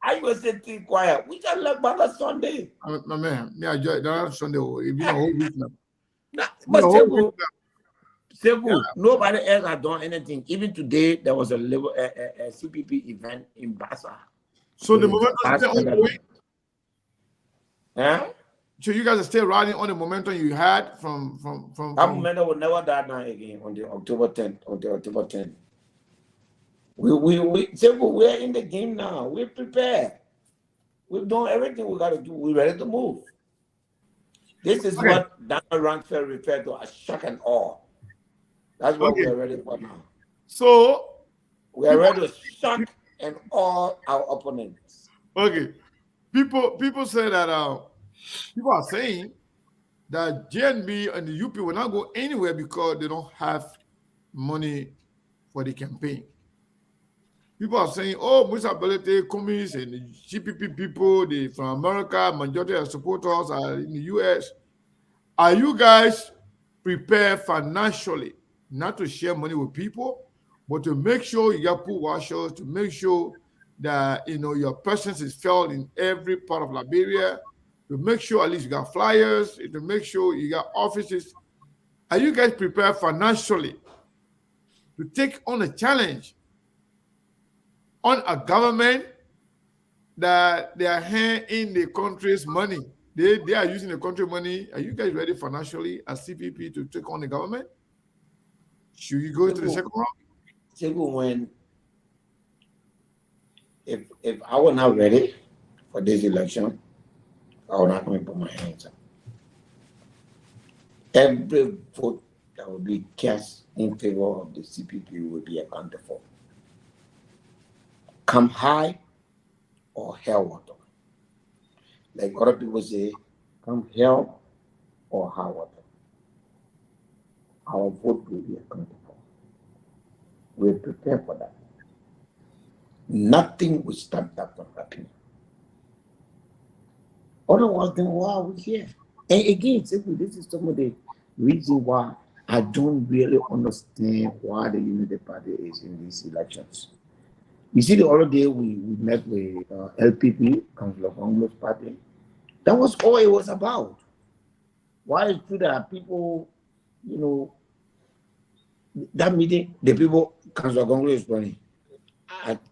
I was sitting quiet. We just like Banga Sunday. My man, me I enjoy that Sunday. It's been a whole week now. But nobody else has done anything. Even today, there was a CPP event in Bassa. So the momentum is still ongoing? Huh? So you guys are still riding on the momentum you had from That momentum will never die down again on the October 10th. We're in the game now. We're prepared. We've done everything we got to do. We're ready to move. This is what Daniel Ransford referred to as shock and awe. That's what we're ready for now. So we are ready to shock and awe our opponents. Okay. People say that people are saying that JNB and the UP will not go anywhere because they don't have money for the campaign. People are saying, Mr. Ability, Cummings, and the GPP people, they from America, majority of supporters are in the US. Are you guys prepared financially not to share money with people, but to make sure you got pool washers, to make sure that your presence is felt in every part of Liberia, to make sure at least you got flyers, to make sure you got offices? Are you guys prepared financially to take on a challenge on a government that they are handing the country's money? They are using the country money. Are you guys ready financially as CPP to take on the government? Should you go to the second round? If I was not ready for this election, I would not going to put my hands up. Every vote that will be cast in favor of the CPP will be accounted for. Come high or hell water. Like other people say, come hell or high water. Our vote will be accounted for. We're prepared for that. Nothing will stop that from happening. Otherwise, then why are we here? And again, this is some of the reason why I don't really understand why the Unity Party is in these elections. You see, the other day we met with LPP, Council of Congress Party, That was all it was about. Why it's true that people, you know, that meeting, the people, Council Congress is running.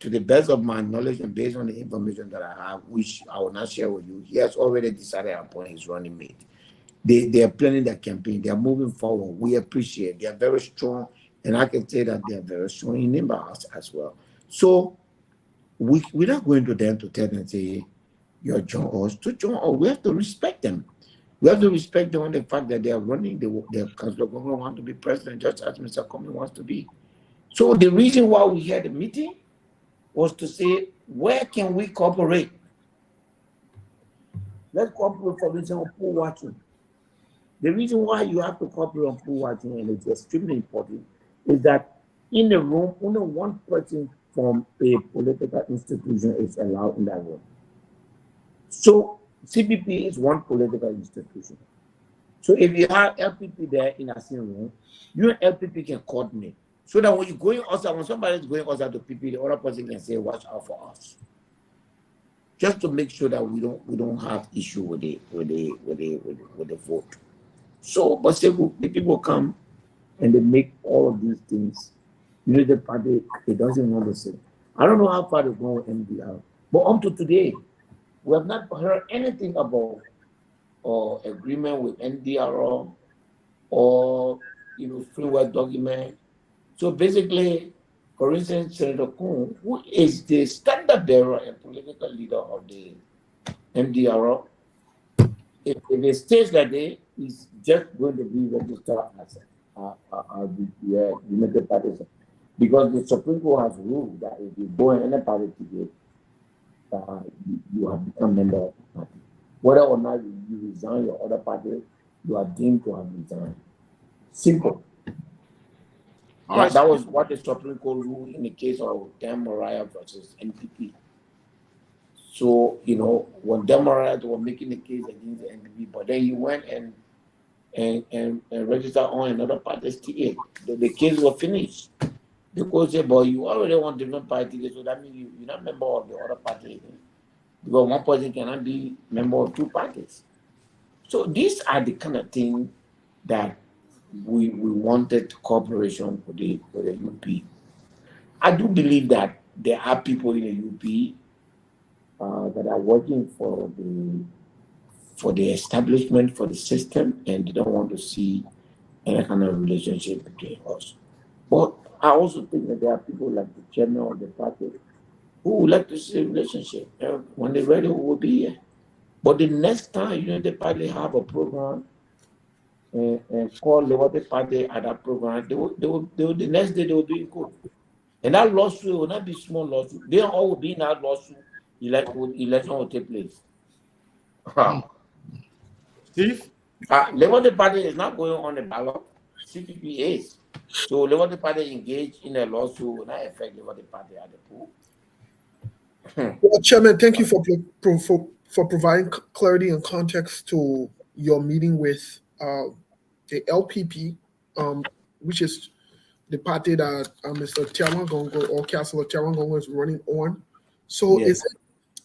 To the best of my knowledge and based on the information that I have, which I will not share with you, he has already decided upon his running mate. They are planning their campaign. They are moving forward. We appreciate. They are very strong, and I can say that they are very strong in numbers as well. So we're not going to them to tell them, say, you're join us to join us. We have to respect them. We have to respect them on the fact that they are running. The council of government want to be president, just as Mr. Comey wants to be. So the reason why we had the meeting was to say, where can we cooperate? Let's cooperate, for example, pool watching. The reason why you have to cooperate on pool watching, and it's extremely important, is that in the room, only one person from a political institution is allowed in that room. So CPP is one political institution. So if you have LPP there in a same room, you and LPP can coordinate. So that when you're going outside, when somebody is going outside to PP, the other person can say, watch out for us. Just to make sure that we don't have issue with the vote. So, but say the people come and they make all of these things. The party, it doesn't want to say. I don't know how far they go with MDR, but up to today, we have not heard anything about agreement with NDR or framework document. So basically, for instance, Senator Kuhn, who is the standard bearer and political leader of the MDR, if it states that they is just going to be registered as the United Parties, because the Supreme Court has ruled that if you go in any party today, you have become member of the party. Whether or not you resign your other party, you are deemed to have resigned. Simple. That was what the Supreme Court ruled in the case of Dan Mariah versus NPP. So, when Dan Mariah were making the case against the NPP, but then he went and registered on another party's ticket. The case was finished. The court said, but you already want different party, so that means you're not member of the other party. Because one person cannot be member of two parties. So these are the kind of things that we wanted cooperation with the UP. I do believe that there are people in the UP that are working for the establishment, for the system, and they don't want to see any kind of relationship between us. But I also think that there are people like the chairman of the party who would like to see a relationship. When they're ready, we will be here. But the next time the party have a program and call Liberty Party at that program, the next day they will do it good. And that lawsuit will not be small lawsuit. They all will be in that lawsuit. Election will take place. Steve? Liberty Party is not going on the ballot. CPP is. So Liberty Party engaged in a lawsuit will not affect Liberty Party at the pool. Well, Chairman, thank you for providing clarity and context to your meeting with the LPP, which is the party that Mr. Tiawangongo or Councilor Tiawangongo is running on. So Yes.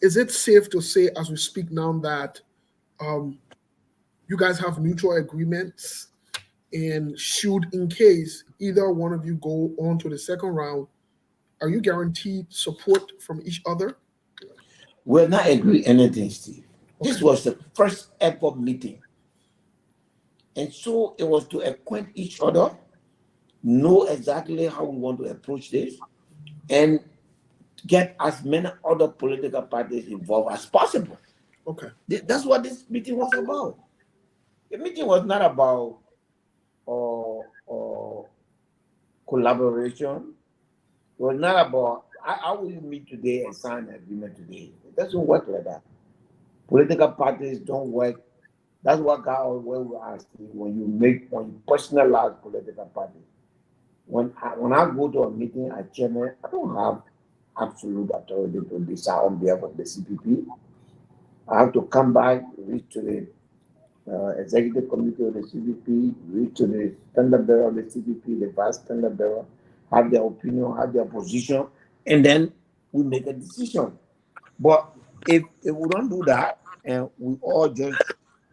is it safe to say, as we speak now, that you guys have mutual agreements, and should, in case either one of you go on to the second round, are you guaranteed support from each other? We're not agree anything, Steve. This was the first ever meeting. And so it was to acquaint each other, know exactly how we want to approach this, and get as many other political parties involved as possible. Okay. That's what this meeting was about. The meeting was not about collaboration. It was not about how will you meet today and sign an agreement today. It doesn't work like that. Political parties don't work. That's what got us where we are. When you personalize political parties. When I go to a meeting as chairman, I don't have absolute authority to decide on behalf of the CPP. I have to come back, reach to the executive committee of the CPP, reach to the standard bearer of the CPP, the vice standard bearer, have their opinion, have their position, and then we make a decision. But if we don't do that, and we all just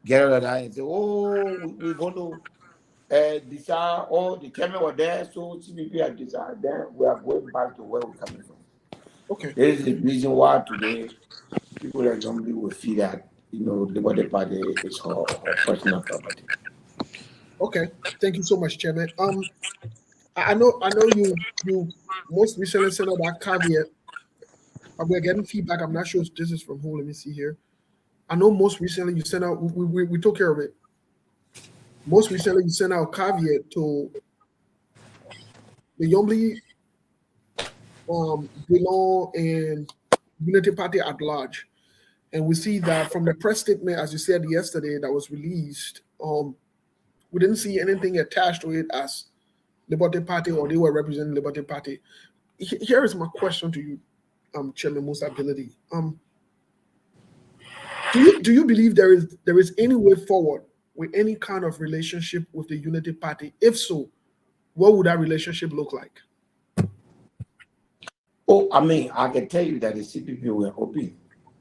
get out of that and say, oh, we're going to decide, oh, the chairman was there, so CPP had decided, then we are going back to where we're coming from. Okay. This is the reason why today people like normally will feel that, Liberty Party is her personal property. Okay. Thank you so much, Chairman. I know you most recently sent out that caveat. We're getting feedback. I'm not sure if this is from who. Let me see here. I know most recently you sent out. We took care of it. Most recently you sent out caveat to the Yombly, Belong and Unity Party at large. And we see that from the press statement, as you said yesterday, that was released, we didn't see anything attached to it as Liberty Party or they were representing Liberty Party. Here is my question to you, Chairman Musa Ability. Do you believe there is any way forward with any kind of relationship with the Unity Party? If so, what would that relationship look like? Oh, I mean, I can tell you that the CPP were hoping.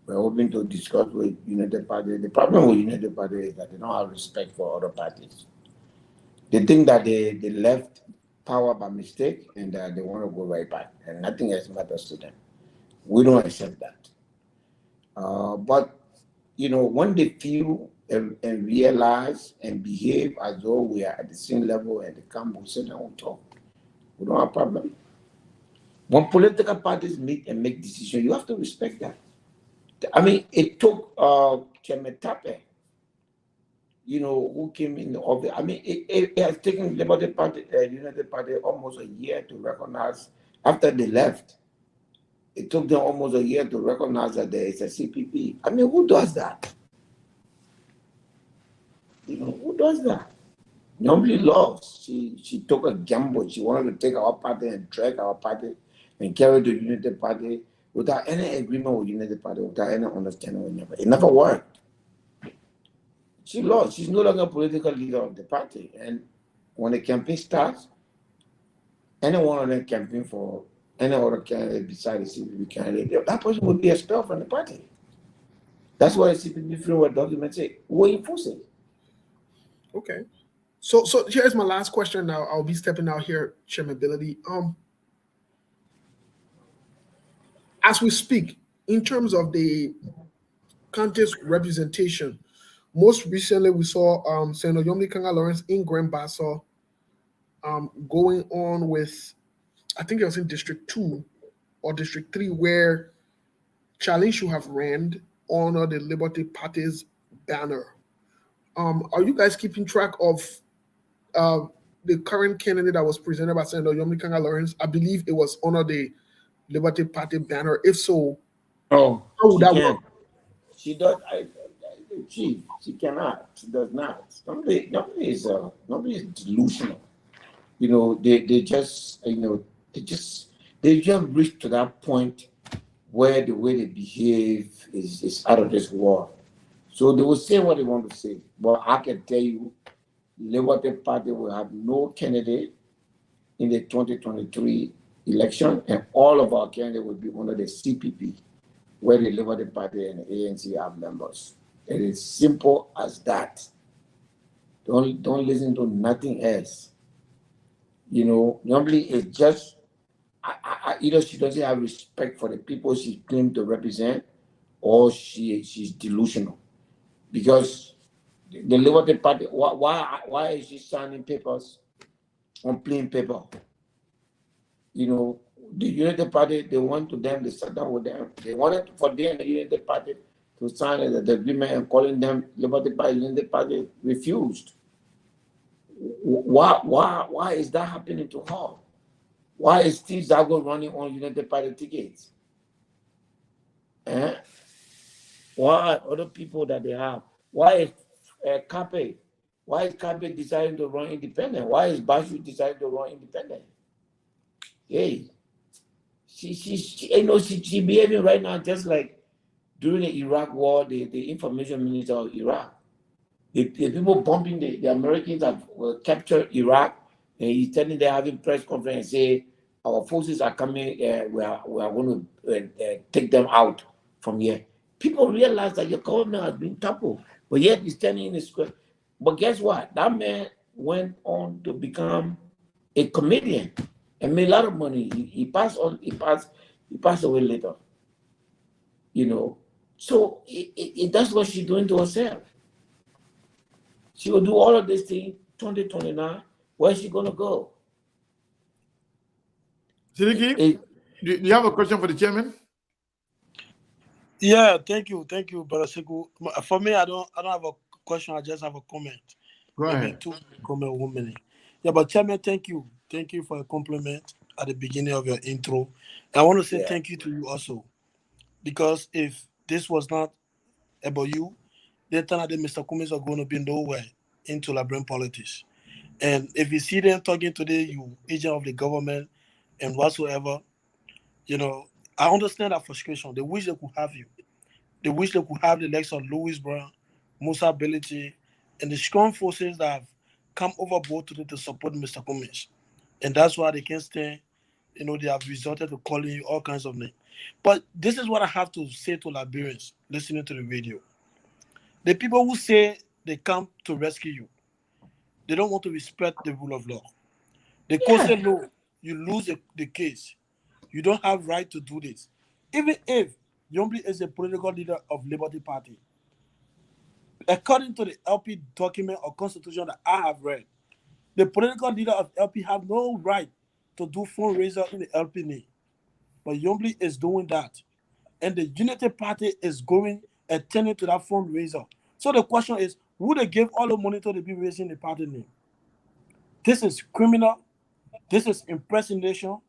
We're hoping to discuss with United Party. The problem with United Party is that they don't have respect for other parties. They think that they left power by mistake and that they want to go right back, and nothing else matters to them. We don't accept that. But when they feel and realize and behave as though we are at the same level and they come, we sit down and talk. We don't have a problem. When political parties meet and make decisions, you have to respect that. I mean, it took Chairman Tape, who came in the office. I mean, it has taken Liberty Party, United Party, almost a year to recognize after they left. It took them almost a year to recognize that there is a CPP. I mean, who does that? Who does that? Nobody lost. She took a gamble. She wanted to take our party and drag our party and carry the United Party without any agreement with United Party, without any understanding with United Party. It never worked. She lost. She's no longer a political leader of the party. And when the campaign starts, anyone on the campaign for any other candidate besides the CPP candidate, that person will be expelled from the party. That's why the CPP framework document say we enforce it. Okay. So here's my last question now. I'll be stepping out here, Chairman Ability. As we speak, in terms of the contest representation, most recently we saw Senator Yomi Kanga Lawrence in Grand Bassa going on with, I think it was in District 2 or District 3, where Charlene should have ran under the Liberty Party's banner. Are you guys keeping track of the current candidate that was presented by Senator Yomi Kanga Lawrence? I believe it was under the Liberty Party banner. If so, Oh, how would she that can. work? She does. Chief, she cannot. She does not. Nobody is delusional. They just they just reach to that point where the way they behave is out of this world. So they will say what they want to say. But I can tell you, Liberty Party will have no candidate in the 2023 election, and all of our candidates will be under the CPP, where the Liberty Party and the ANC have members. It is simple as that. Don't listen to nothing else. Normally it's just either she doesn't have respect for the people she claims to represent, or she's delusional. Because the Liberty Party, why is she signing papers on plain paper? The United Party, they want to them, they sat down with them. They wanted for them, the United Party, to sign the agreement and calling them Liberty Party. United Party refused. Why is that happening to her? Why is Steve Zago running on United Party tickets? Why other people that they have? Why is Cape? Why is Cape deciding to run independent? Why is Bashu deciding to run independent? Hey, she behaving right now just like during the Iraq war, the information minister of Iraq. The people bombing the Americans have captured Iraq, and he's telling them, having press conference, say our forces are coming, we are going to take them out from here. People realize that your government has been toppled, but yet he's standing in the square. But guess what? That man went on to become a comedian and made a lot of money. He passed on. He passed away later. You know, so that's what she's doing to herself. She will do all of this thing 2029. Where's she gonna go? Sidiki, It- do you have a question for the chairman? Yeah, thank you, Brother Sekou. For me, I don't have a question. I just have a comment. Go Maybe ahead. 2 comment, 1 minute. Yeah, but Chairman, thank you for a compliment at the beginning of your intro. I want to say Yeah. thank you to you also, because if this was not about you, then Mr. Cummings are going to be nowhere into Liberian politics. And if you see them talking today, you agent of the government and whatsoever, you know, I understand that frustration. They wish they could have you. They wish they could have the likes of Louis Brown, Musa Beliti, and the strong forces that have come overboard today to support Mr. Cummings. And that's why they can't stand, you know, they have resorted to calling you all kinds of names. But this is what I have to say to Liberians listening to the radio. The people who say they come to rescue you, they don't want to respect the rule of law. The court said, no, you lose the case. You don't have right to do this. Even if Yombli is a political leader of Liberty Party, according to the LP document or constitution that I have read, the political leader of LP have no right to do fundraiser in the LP name. But Yombli is doing that. And the Unity Party is going attending to that fundraiser. So the question is, who they give all the money to be raising the party name? This is criminal. This is impersonation.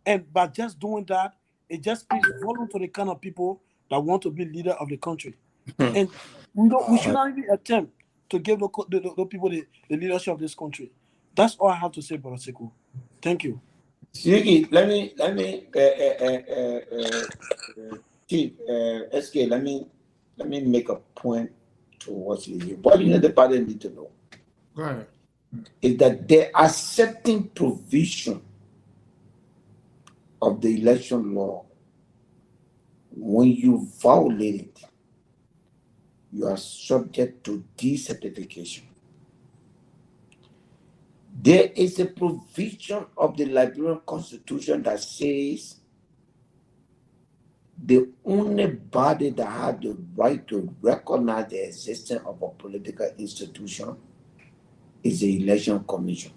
And by just doing that, it just speaks volume to the kind of people that want to be leader of the country. And we should not even attempt to give the people the leadership of this country. That's all I have to say, Brother Sekou. Thank you. Sigi, let me, Chief, SK, let me make a point towards you. What you know the party need to know Go ahead. is that there are certain provisions of the election law. When you violate it, you are subject to decertification. There is a provision of the Liberian Constitution that says the only body that has the right to recognize the existence of a political institution is the Election Commission.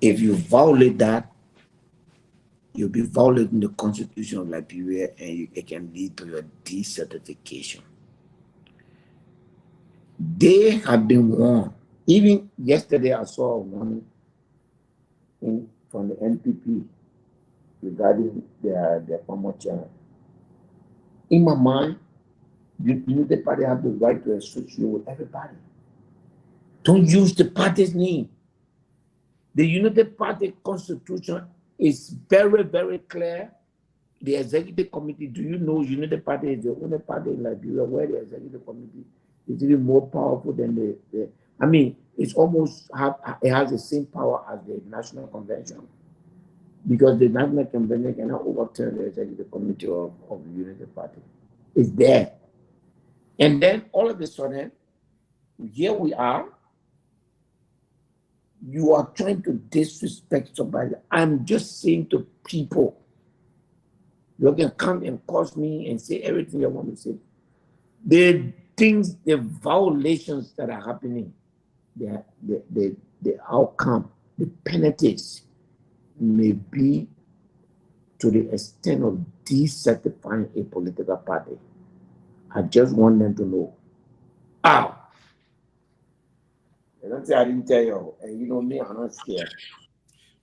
If you violate that, you'll be violating the Constitution of Liberia, and it can lead to your decertification. They have been warned. Even yesterday, I saw one from the NPP regarding their former chairman. In my mind, the Unity Party have the right to associate with everybody. Don't use the party's name. The Unity Party constitution is very, very clear. The executive committee, do you know Unity Party is the only party in Liberia where the executive committee is even more powerful than the I mean, it's almost it has the same power as the National Convention, because the National Convention cannot overturn the executive committee of the Unity Party. It's there. And then all of a sudden, here we are. You are trying to disrespect somebody. I'm just saying to people, you can come and cause me and say everything you want to say. The things, the violations that are happening, the outcome, the penalties may be to the extent of decertifying a political party. I just want them to know. I don't say I didn't tell you, and you know me, I'm not scared.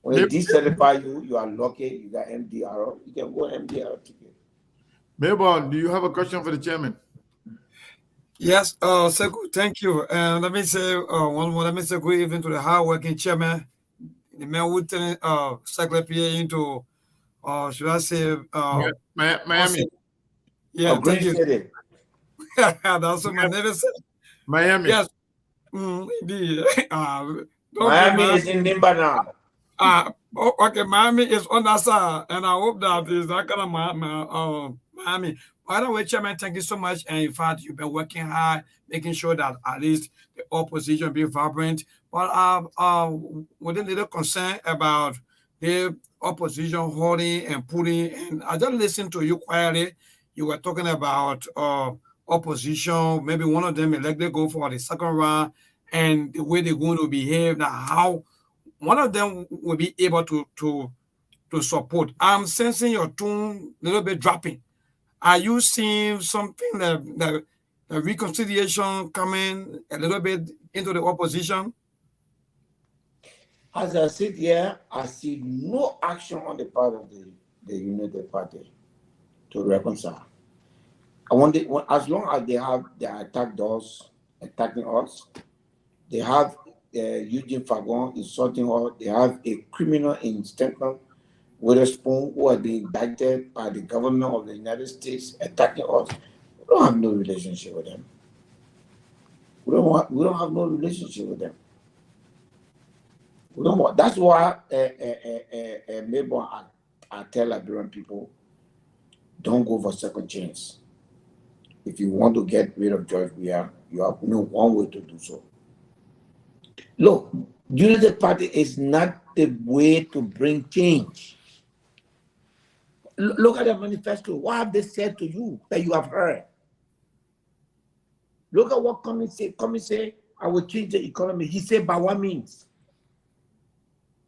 When they decertify you, you are lucky, you got MDR, you can go MDR ticket. Maybon, do you have a question for the chairman? Yes, Sekou, thank you. And let me say one more. Let me say good evening to the hardworking chairman, the man who turned Secretary into, should I say, Miami. Yeah, Green thank you. City. That's what my neighbor said. Miami. Yes, indeed. Don't Miami is in Nimba now. Okay, Miami is on that side, and I hope that is that kind of Miami. By the way, Chairman, thank you so much. And in fact, you've been working hard, making sure that at least the opposition be vibrant. But with a little concern about the opposition holding and pulling, and I just listened to you quietly. You were talking about opposition. Maybe one of them elected go for the second round, and the way they're going to behave. Now, how one of them will be able to support. I'm sensing your tone a little bit dropping. Are you seeing something that the reconciliation coming a little bit into the opposition? As I sit here, I see no action on the part of the United Party to reconcile. I want as long as they have their attack doors attacking us, they have Eugene Fagon insulting us, they have a criminal in Stanton Witherspoon who are being indicted by the government of the United States attacking us. We don't have no relationship with them. We don't have no relationship with them. We don't want. That's why maybe I tell Liberian people, don't go for second chance. If you want to get rid of George Weah, you have only one way to do so. Look, United Party is not the way to bring change. Look at the manifesto. What have they said to you that you have heard? Look at what Cummings say. Cummings say, I will change the economy. He said, by what means?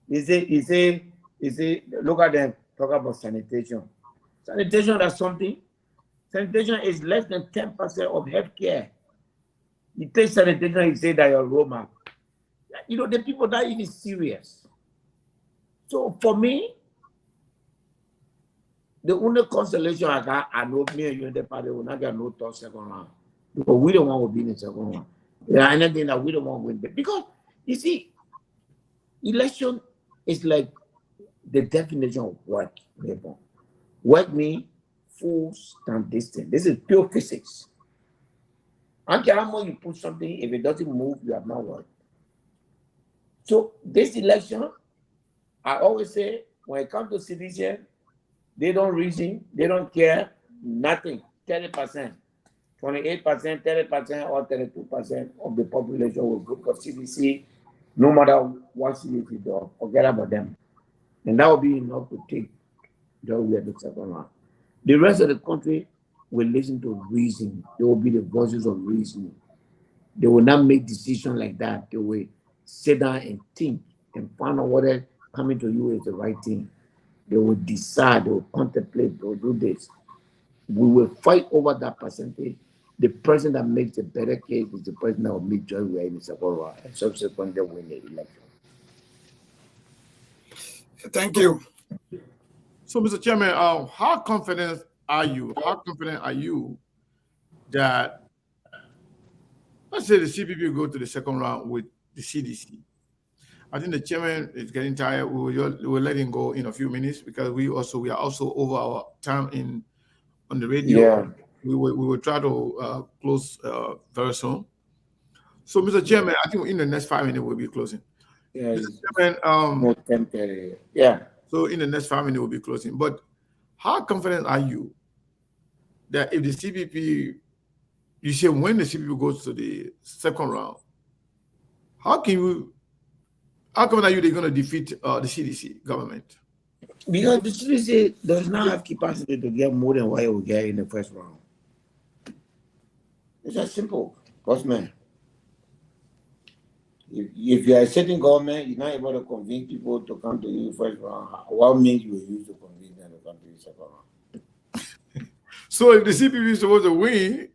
He say, look at them, talk about sanitation. Sanitation is something. Sanitation is less than 10% of healthcare. You take sanitation, you say that you're Roma. You know, the people that it is serious. So for me, the only consolation I got, I know me and you in the party will not get no third second round. Because we don't want to be in the second round. Yeah, anything that we don't want to win. Because you see, election is like the definition of work. Work means full stand distance. This is pure physics. I don't care how much you put something, if it doesn't move, you have not worked. So this election, I always say, when it comes to citizens, they don't reason, they don't care, nothing. 30%, 28%, 30%, or 32% of the population will vote for CDC, no matter what CDC does. Forget about them. And that will be enough to take the second round. The rest of the country will listen to reason. They will be the voices of reason. They will not make decisions like that. They will sit down and think and find out what is coming to you is the right thing. They will decide, they will contemplate, they will do this. We will fight over that percentage. The person that makes a better case is the person that will make Joy Way in the second round and subsequently win the election. Thank you. So, Mr. Chairman, how confident are you? How confident are you that, let's say, the CPP will go to the second round with the CDC? I think the chairman is getting tired. We'll let him go in a few minutes because we are also over our time on the radio. Yeah. We will try to close very soon. So, Mr. Chairman, I think in the next 5 minutes we'll be closing. Yeah. Mr. Chairman, No 10:30. Yeah. so in the next 5 minutes we'll be closing. But how confident are you that if the CPP, you say when the CPP goes to the second round, how confident are you they're going to defeat the CDC government? Because the CDC does not have capacity to get more than what it will get in the first round. It's that simple, bossman. If you are a sitting government, you're not able to convince people to come to you first round. What means you will use to convince them to come to you second round? So if the CPP is supposed to win,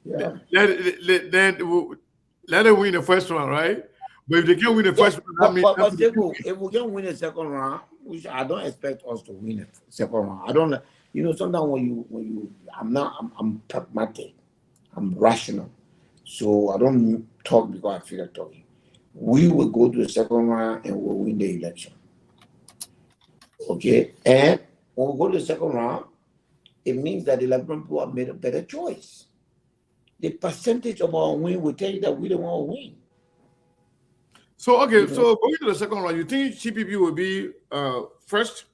Yeah. let them win the first round, right? But if they can't win the first round, that means But if we can win the second round, which I don't expect us to win the second round. I don't, sometimes I'm pragmatic, I'm rational, so I don't talk because I feel like talking. We will go to the second round and we'll win the election. Okay, and when we go to the second round, it means that the Liberian people have made a better choice. The percentage of our win will tell you that we don't want to win. So, okay, so going to the second round, you think CPP will be first?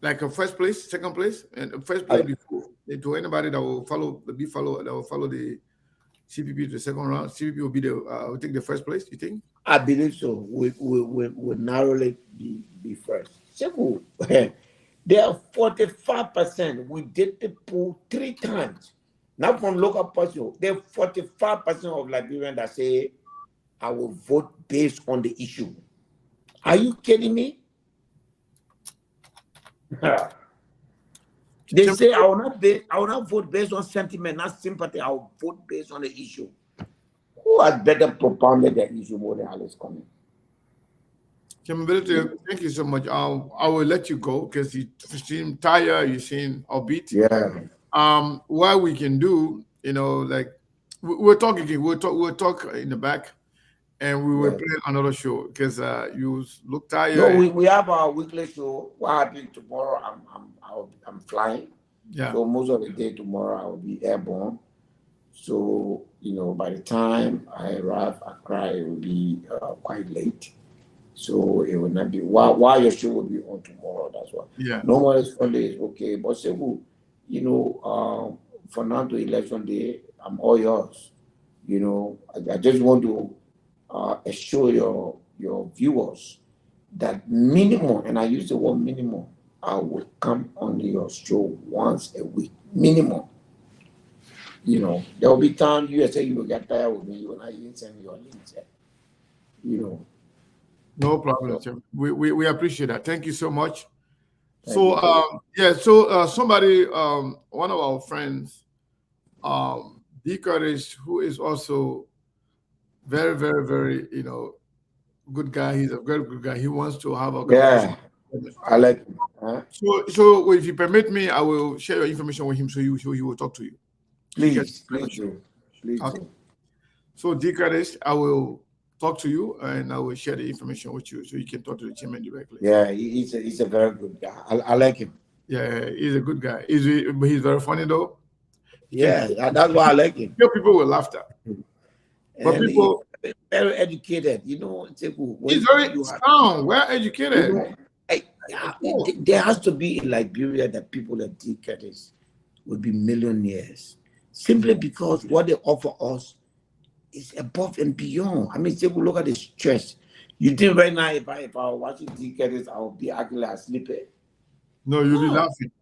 like a first place, second place, and first place I, before to anybody that will follow that will follow the CPP to the second round. CPP will be will take the first place. You think? I believe so. We narrowly be first. Simple. There are 45%. We did the poll 3 times. Not from local person. There are 45% of Liberians that say I will vote based on the issue. Are you kidding me? They say I will not vote based on sentiment, not sympathy. I will vote based on the issue. Who has better propounded the issue more than Alice Coming? Thank you so much. I will let you go because you seem tired. You seem upbeat. Yeah. What we can do, like we'll talk again. We'll talk in the back, and we will Yeah. play another show because you look No, tired. we have our weekly show. What happened tomorrow? I'm flying. Yeah. So most of the day tomorrow I will be airborne. So by the time I arrive Accra, it will be quite late. So it will not be while your show will be on tomorrow. That's why. Yeah. Normally Sunday is okay, but say for now to election day, I'm all yours. I just want to assure your viewers that minimum, and I use the word minimum, I will come on your show once a week. Minimum. There will be times you say you will get tired with me, you will not even send me your links. No problem, So, Chairman. We appreciate that. Thank you so much. thank So you. yeah, so somebody one of our friends, D Curtis, who is also very, very, very, good guy. He's a very good guy. He wants to have a conversation. Yeah, I like it. Huh? So if you permit me, I will share your information with him so he will talk to you. Please do. Please Okay. do. So D Curtis, I will talk to you and I will share the information with you so you can talk to the chairman directly. Yeah, he's a very good guy. I like him. Yeah, he's a good guy. He's very funny though. He can Yeah, that's why I like him. kill people with laughter. But And people, he's very educated. he's very sound, well educated. There has to be in Liberia that people like D. Curtis would be millionaires simply because what they offer us is above and beyond. I mean, look at the stress. You think right now if I were watching D. Curtis, I would be acting like a sleeper. No, you'll be laughing.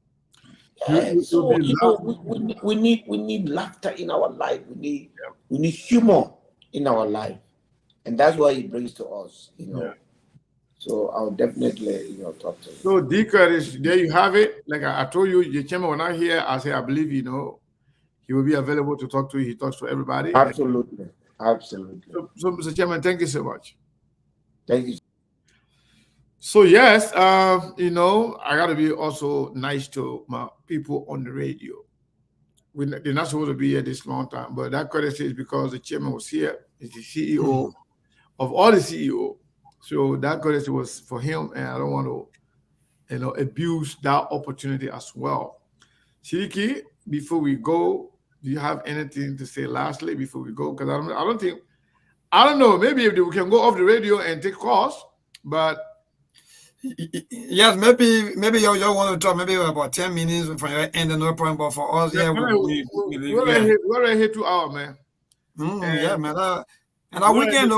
Yeah, You'll so be laughing. we need laughter in our life. We need humor in our life, and that's what he brings to us. Yeah. So I'll definitely talk to him. So D Curtis, there you have it. Like I told you, the chairman when I here, I say I believe he will be available to talk to you. He talks to everybody. Absolutely. So Mr. Chairman, thank you so much. Thank you. So yes, I gotta be also nice to my people on the radio. They're not supposed to be here this long time, but that courtesy is because the chairman was here. He's the CEO of all the CEO. So that courtesy was for him, and I don't want to, abuse that opportunity as well. Shiriki, before we go, do you have anything to say lastly before we go? Because I don't know. Maybe if we can go off the radio and take calls, but yes, maybe you want to talk maybe about 10 minutes from your end, no problem. But for us, yeah, we're right here 2 hours, man. Yeah, man. And our weekend,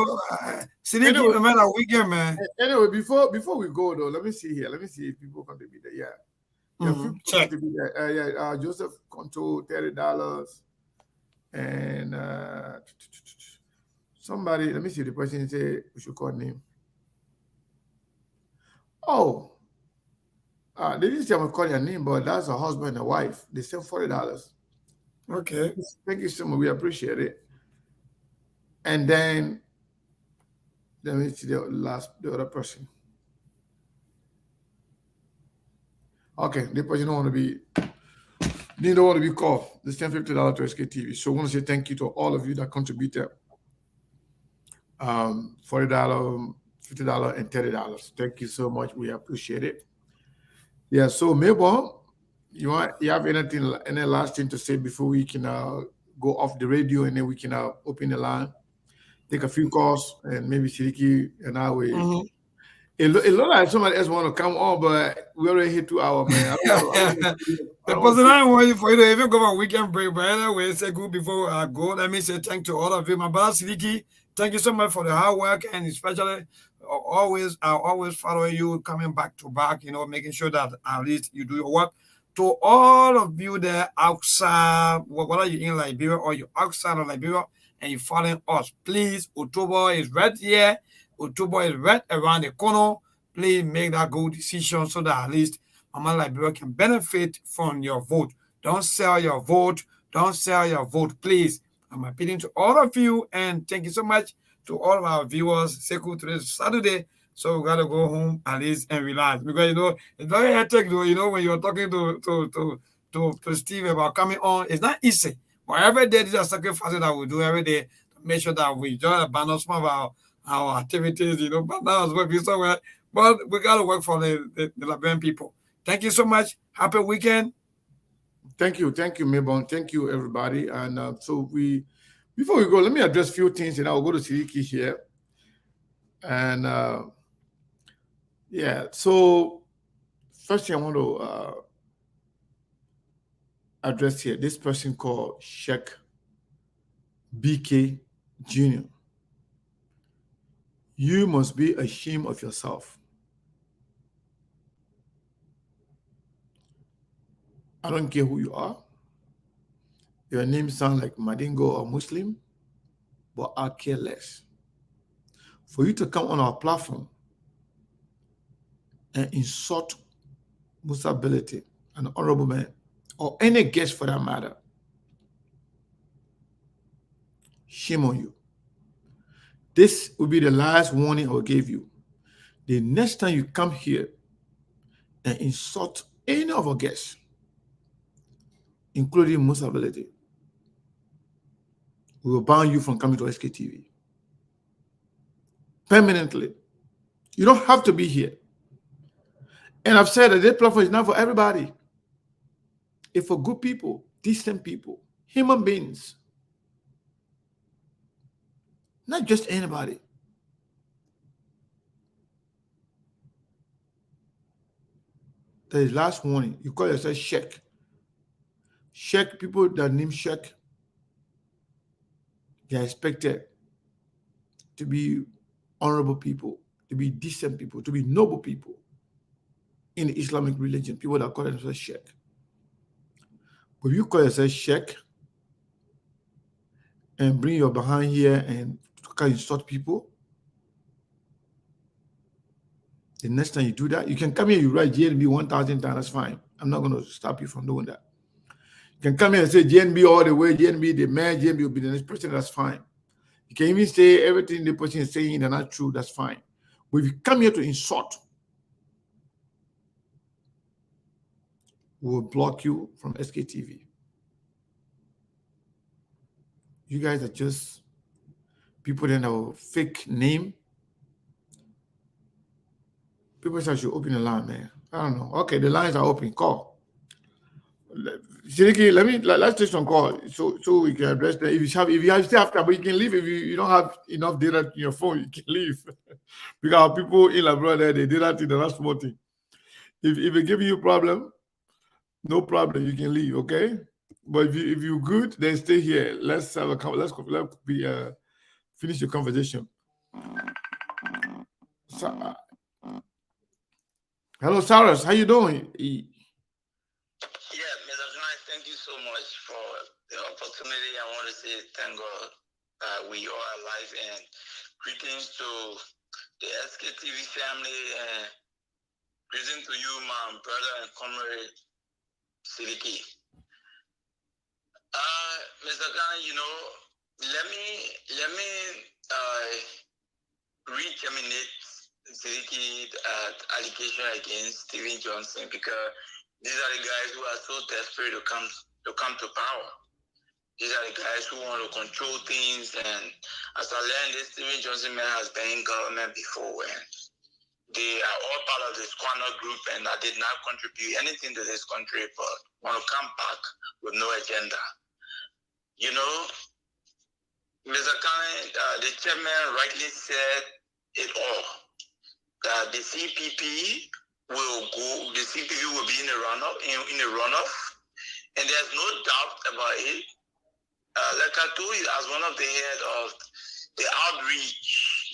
anyway, man, our weekend, man. Anyway, before we go though, let me see here. Let me see if people can be there. Yeah. Check. Joseph Conto, $30, and somebody. Let me see the person say we should call name. Oh, they didn't say I'm gonna call your name, but that's a husband and wife. They sent $40. Okay. Thank you so much. We appreciate it. And then let me see the other person. Okay, the person don't want to be called. They sent $50 to SKTV. So I want to say thank you to all of you that contributed. $40, $50, and $30. Thank you so much. We appreciate it. Yeah. So Mabel, you have any last thing to say before we can go off the radio and then we can open the line, take a few calls, and maybe Shiriki and I will It look like somebody else want to come on, but we already hit 2 hours, man. I don't want to. I The don't want person to. I want you for you to even go on weekend break. But anyway, say good before I go. Let me say thank to all of you. My brother Sidiki, thank you so much for the hard work and especially I always follow you coming back to back, making sure that at least you do your work. To all of you there outside, whether you're in Liberia or you're outside of Liberia and you're following us, please, October is right here. October is right around the corner. Please make that good decision so that at least Mama Liberia can benefit from your vote. Don't sell your vote. Don't sell your vote, please. I'm appealing to all of you and thank you so much to all of our viewers. Seku, today's Saturday, so we gotta go home at least and relax because it's very hectic though. When you're talking to Steve about coming on, it's not easy. But every day, these are sacrifices that we do every day to make sure that we just abandon some of our activities. But now it's working somewhere. But we gotta work for the Liberian people. Thank you so much. Happy weekend. Thank you, Mabon. Thank you, everybody. And before we go, let me address a few things, and I'll go to Sidiki here. And yeah, so first thing I want to address here, this person called Sheikh BK Jr. You must be ashamed of yourself. I don't care who you are. Your name sounds like Madingo or Muslim, but I care less. For you to come on our platform and insult Musa Belete, an honorable man, or any guest for that matter, shame on you. This will be the last warning I will give you. The next time you come here and insult any of our guests, including Musa Belete, we will ban you from coming to SKTV permanently. You don't have to be here. And I've said that this platform is not for everybody. It's for good people, decent people, human beings. Not just anybody. The last warning, you call yourself Sheikh. Sheikh, people that name Sheikh, they are expected to be honorable people, to be decent people, to be noble people in the Islamic religion, people that call themselves Sheikh. But if you call yourself Sheikh and bring your behind here and insult people, the next time you do that, you can come here, you write JNB 1,000 times, that's fine. I'm not going to stop you from doing that. You can come here and say JNB all the way, JNB the man, JNB will be the next person, that's fine. You can even say everything the person is saying is not true, that's fine. But if you come here to insult, we will block you from SKTV. You guys are just people that have a fake name. People say I should open the line, man. I don't know. Okay, the lines are open. Call. Shiriki, let's take some call so we can address that. If you have still have time, but you can leave if you don't have enough data in your phone, you can leave. Because people in Labrador, they did that in the last small thing. If it give you a problem, no problem, you can leave, okay? But if you're good, then stay here. Let's have a let's finish the conversation. Hello, Cyrus. How you doing? Yeah, Mr. Knight, thank you so much for the opportunity. I want to say thank God we are alive and greetings to the SKTV family and greetings to you, my brother and comrade Sidiki. Mr. Knight, let me reterminate Sidiki allegation against Stephen Johnson because these are the guys who are so desperate to come to power. These are the guys who want to control things. And as I learned, this Stephen Johnson man has been in government before, and they are all part of the squander group, and I did not contribute anything to this country, but want to come back with no agenda. Mr. Khan, the chairman rightly said it all. that the CPP will go. The CPP will be in a runoff. In a runoff, and there's no doubt about it. Like I told you, as one of the head of the outreach,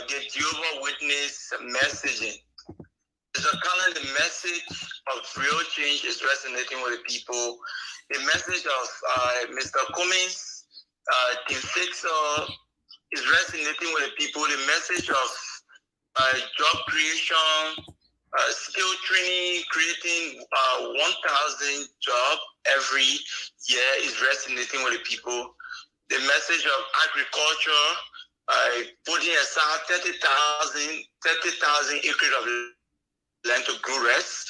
the Jehovah Witness messaging. So kind of the message of real change is resonating with the people. The message of Mr. Cummings, Team Fixer, is resonating with the people. The message of job creation, skill training, creating 1,000 jobs every year is resonating with the people. The message of agriculture, putting aside 30,000 acres of land to grow rice,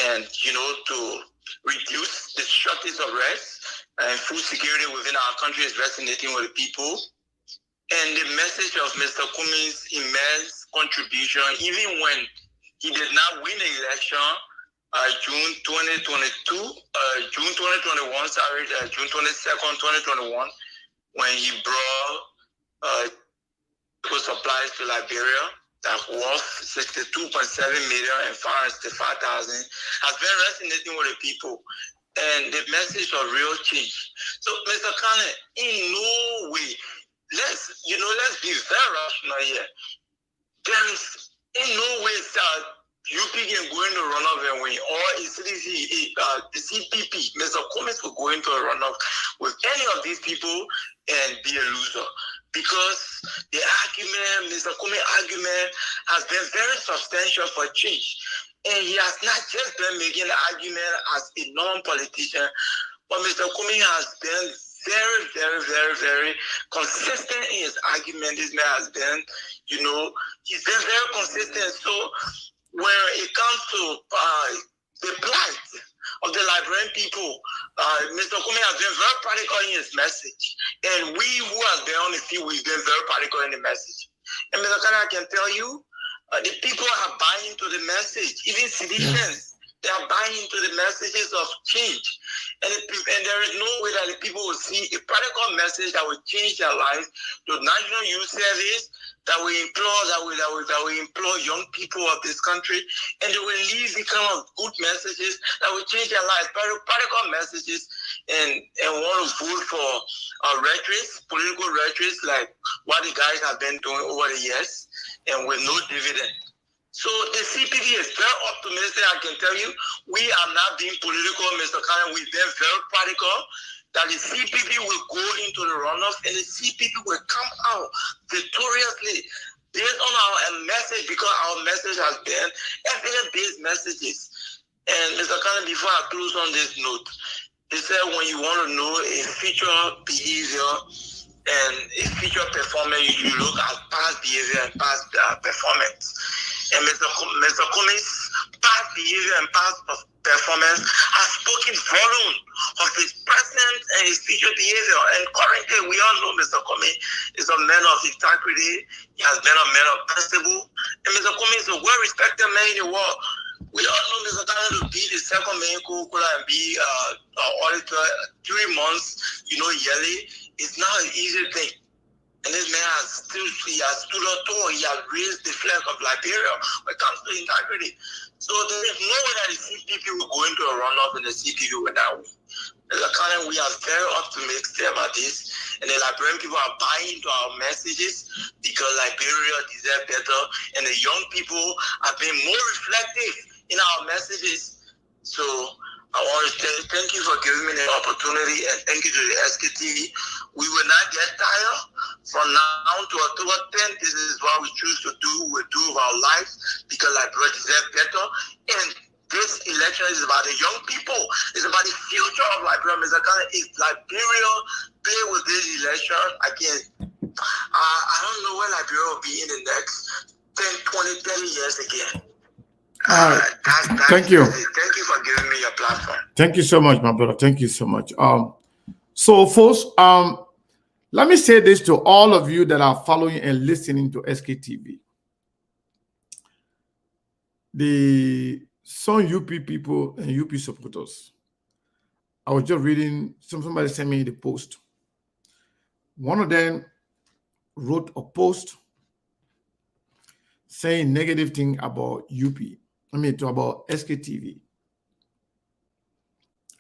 and to reduce the shortage of rice and food security within our country is resonating with the people. And the message of Mr. Cummings' immense contribution, even when he did not win the election, June 2022, June 2021, sorry, June 22nd, 2021, when he brought supplies to Liberia that worth 62.7 million and 565,000 has been resonating with the people. And the message of real change. So, Mr. Kane, in no way, let's be very rational here. There is in no way that UP can go into a runoff and win, or is the CPP, Mr. Cummings will go into a runoff with any of these people and be a loser. Because the argument, Mr. Cummings' argument, has been very substantial for change. And he has not just been making the argument as a non-politician, but Mr. Cummings has been very, very, very, very consistent in his argument. This man has been, he's been very consistent. So when it comes to the plight of the Liberian people, Mr. Cummings has been very practical in his message. And we who have been on the field, we've been very practical in the message. And Mr. Kane, I can tell you, the people are buying into the message. Even citizens, they are buying into the messages of change. And there is no way that the people will see a practical message that will change their lives to National Youth Service, that will employ young people of this country, and they will leave the kind of good messages that will change their lives, practical messages, and want to vote for political rhetoric, like what the guys have been doing over the years, and with no dividend. So the CPD is very optimistic. I can tell you, we are not being political, Mr. Kane. We've been very practical that the CPP will go into the runoff and the CPP will come out victoriously based on our message, because our message has been evidence-based messages. And Mr. Kane, before I close on this note, he said when you want to know a future behavior and a future performance, you look at past behavior and past performance. And Mr. Cummings' past behavior and past performance has spoken volume of his present and his future behavior. And currently, we all know Mr. Cummings is a man of integrity. He has been a man of principle. And Mr. Cummings is a well-respected man in the world. We all know Mr. Kane to be the second main Coca-Cola and be auditor 3 months, yearly. It's not an easy thing. And this man has stood up tall. He has raised the flag of Liberia when it comes to integrity. So there is no way that the CPP will go into a runoff and the CPP will not win. Mr. Kane, we are very optimistic about this. And the Liberian people are buying into our messages because Liberia deserves better. And the young people are being more reflective in our messages. So I want to thank you for giving me the opportunity, and thank you to the SKTV. We will not get tired. From now to October 10th, this is what we choose to do. We do with our lives because Liberia deserves better. And this election is about the young people. It's about the future of Liberia. Mr. Kane, if Liberia play with this election again, I don't know where Liberia will be in the next 10, 20, 30 years again. Thank you. Thank you for giving me your platform. Thank you so much, my brother. Thank you so much. So, folks, let me say this to all of you that are following and listening to SKTV. Some UP people and UP supporters, I was just reading, somebody sent me the post. One of them wrote a post saying negative thing about UP. I mean, to about SKTV.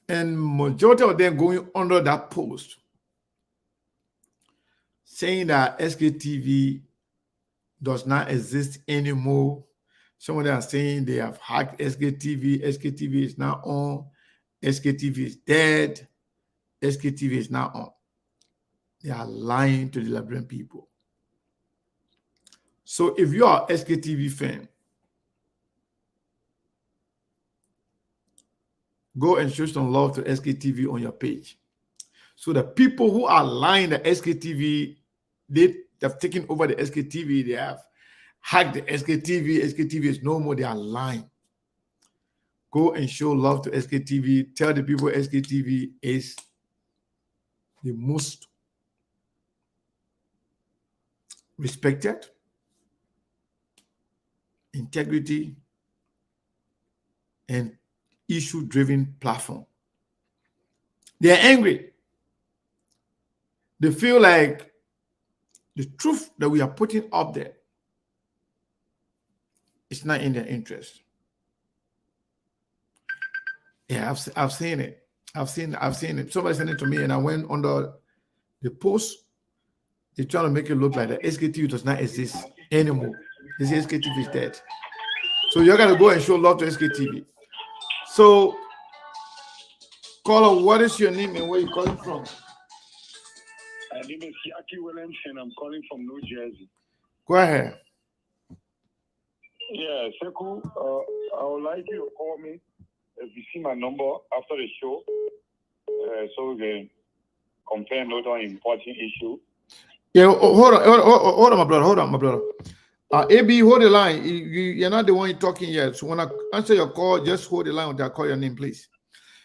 And majority of them going under that post, saying that SKTV does not exist anymore. Some of them are saying they have hacked SKTV. SKTV is not on. SKTV is dead. SKTV is not on. They are lying to the Liberian people. So if you are SKTV fan, go and show some love to SKTV on your page. So the people who are lying the SKTV, they have taken over the SKTV, they have hacked the SKTV. SKTV is no more, they are lying. Go and show love to SKTV. Tell the people SKTV is the most respected, integrity, and issue-driven platform. They're angry. They feel like the truth that we are putting up there is not in their interest. Yeah, I've seen it. I've seen it. Somebody sent it to me, and I went under the post. They're trying to make it look like the SKTV does not exist anymore. This SKTV is dead. So you got to go and show love to SKTV. So, caller, what is your name and where you calling from? My name is Yaki Williams, and I'm calling from New Jersey. Go ahead. Yeah, Sekou, I would like you to call me if you see my number after the show, so we can compare note on important issue. Yeah, hold on, my brother. AB, hold the line. You're not the one talking yet. So when I answer your call, just hold the line until I call your name, please.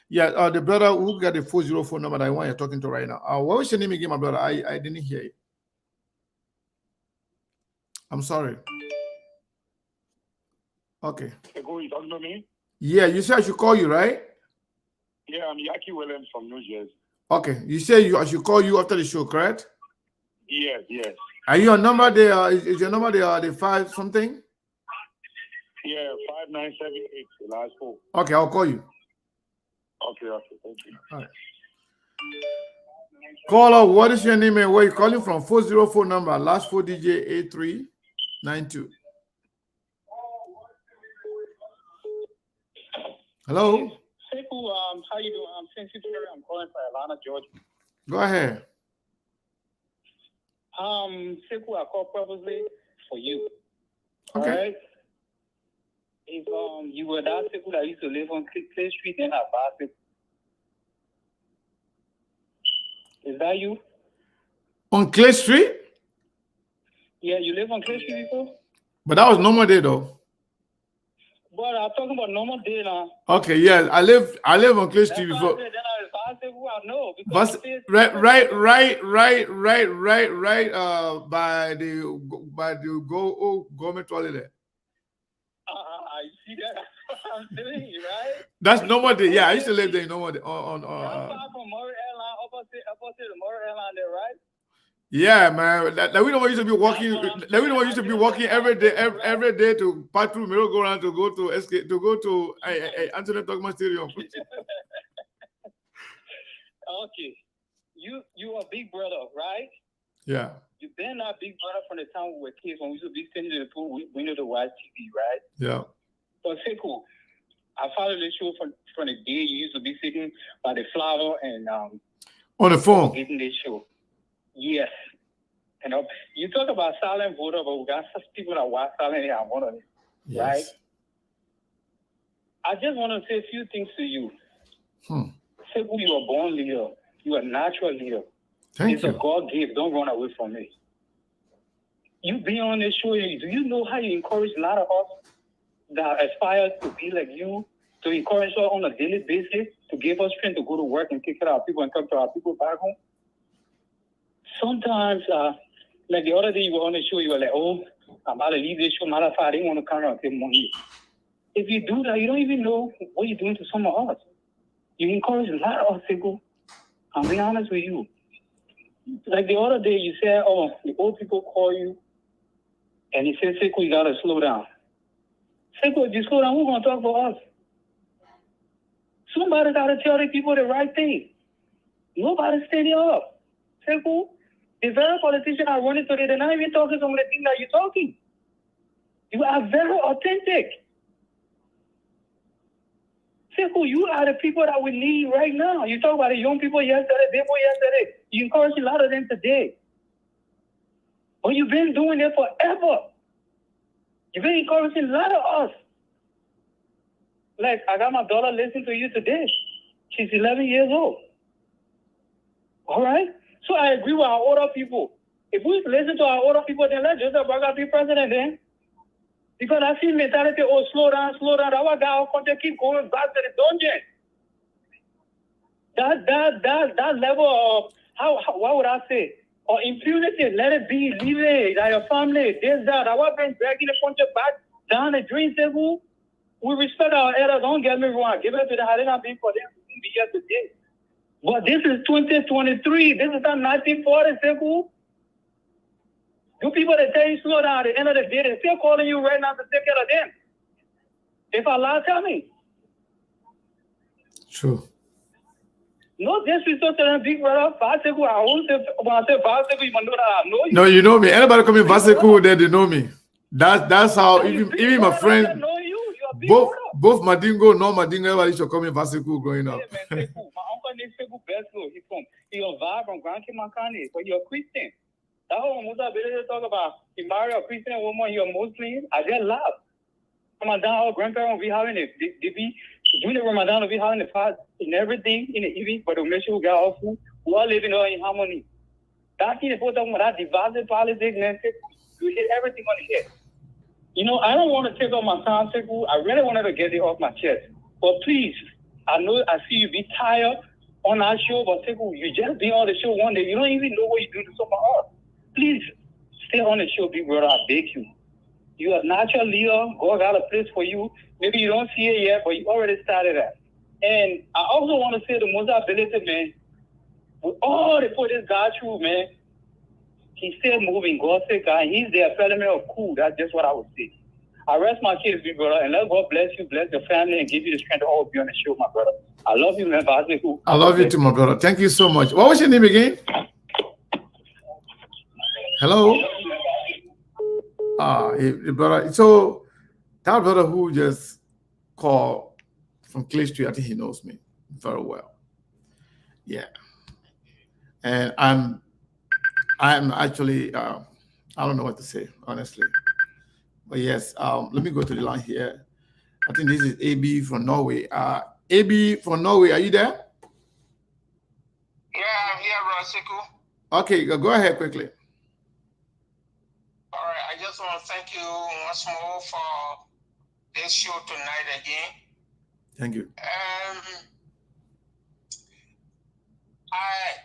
Yeah, the brother who got the 404 number that I want you're talking to right now. What was your name again, my brother? I didn't hear you. I'm sorry. Okay. Sekou, you talking to me? Yeah, you said I should call you, right? Yeah, I'm Yaki Williams from New Jersey. Okay. You said I should call you after the show, correct? Yes. Are you on number there? Is your number there the 5 something? Yeah, 5978, the last 4. Okay, I'll call you. Okay, thank you. All right. Caller, what is your name and where you calling from? 404 number, last 4 DJ 8392. Hello. Sekou, how you doing? I'm Sensitive. I'm calling from Atlanta, Georgia. Go ahead. Sekou, I called purposely for you. Okay. All right. If you were that Sekou that used to live on Clay Street in Abasi, is that you? On Clay Street? Yeah, you live on Clay Street before? But that was normal day though. But I'm talking about normal day now. Okay, yeah, I live on Clay Street before. Then I know. But right, by the government toilet there. You see that? I'm telling you, right? That's normal day. Yeah, I used to live there normal day on from Murray Airline, opposite the Murray Airline there, right? Yeah, man. That we don't used to be walking. That we don't used to be walking every day to pass through merry-go-round to go to Anthony Dogma Stadium. Okay, you are big brother, right? Yeah. You've been our big brother from the time we were kids when we used to be sitting in the pool. We know to watch TV, right? Yeah. So Sekou, I followed the show from the day you used to be sitting by the flower and on the phone getting this show. Yes. And you talk about silent voter, but we got some people that watch silent and one of them. Yes. Right? I just want to say a few things to you. Sekou, you are born leader. You are a natural leader. Thank you. It's a God gift. Don't run away from it. You be on this show. Do you know how you encourage a lot of us that aspire to be like you, to encourage us on a daily basis, to give us strength to go to work and take care of our people and talk to our people back home? Sometimes, like the other day you were on the show, you were like, oh, I'm about to leave this show. Matter of fact, I didn't want to come around till morning. If you do that, you don't even know what you're doing to some of us. You encourage a lot of us to go. I'll be honest with you. Like the other day, you said, oh, the old people call you And he said, Sekou, you gotta slow down. Sekou, if you slow down, who's gonna talk for us? Somebody gotta tell the people the right thing. Nobody's standing up. Sekou, the very politicians are running today, they're not even talking some of the things that you're talking. You are very authentic. Sekou, you are the people that we need right now. You talk about the young people yesterday, day before yesterday. You encourage a lot of them today. But you've been doing it forever. You've been encouraging a lot of us. Like, I got my daughter listening to you today. She's 11 years old. All right? So I agree with our older people. If we listen to our older people, then let Joseph Braga be president then. Because I see mentality, oh, slow down, slow down. Our guy will continue keep going back to the dungeon. That level of, what would I say? Or impunity, let it be, leave it, like your family, this, that. Our been dragging the country back down the dream table. We respect our elders, don't get me wrong. Give it to the Harina people for them to be here today. But this is 2023. This is not 1940, Sekou. You people that tell you slow down at the end of the day, they're still calling you right now to take care of them. If Allah tell me. True. No disrespect to them, big brother. Vaseku, I won't say, when I say Vaseku, you know that I know you. No, you know me. Anybody coming Vaseku, they know me. That's how even my friends, know you. You're a big both Madingo, no Madingo, everybody should call me Vaseku growing up. Hey, man, Sekou. My uncle named Sekou Beslo. He's a vibe from Grand Kimakani, but you're a Christian. That's what Musa ability to talk about. He married a Christian woman, you're a Muslim. I just laugh. Ramadan, our grandparents will be having it. During the Ramadan, will be having the fast and everything in the evening, but to make sure we got our food. We all living in harmony. That's the important one. That divisive politics, man. You hit everything on the head. You know, I don't want to take off my time, Sekou. I really wanted to get it off my chest. But please, I know I see you be tired on our show, but Sekou, you just be on the show one day. You don't even know what you do to someone else. Please stay on the show, big brother. I beg you. You are a natural leader. God got a place for you. Maybe you don't see it yet, but you already started that. And I also want to say the most ability, man, with all they put this guy through, man, he's still moving. God said, God, he's the element of cool. That's just what I would say. I rest my kids, big brother, and let God bless you, bless your family, and give you the strength to always be on the show, my brother. I love you, man. I love you too, my brother. Thank you so much. What was your name again? Hello? Brother. So that brother who just called from Clay Street, I think he knows me very well. Yeah. And I'm actually I don't know what to say, honestly. But yes, let me go to the line here. I think this is AB from Norway. AB from Norway, are you there? Yeah, I'm here, Rasiku. Okay, go ahead quickly. All right, I just want to thank you once more for this show tonight again. Thank you.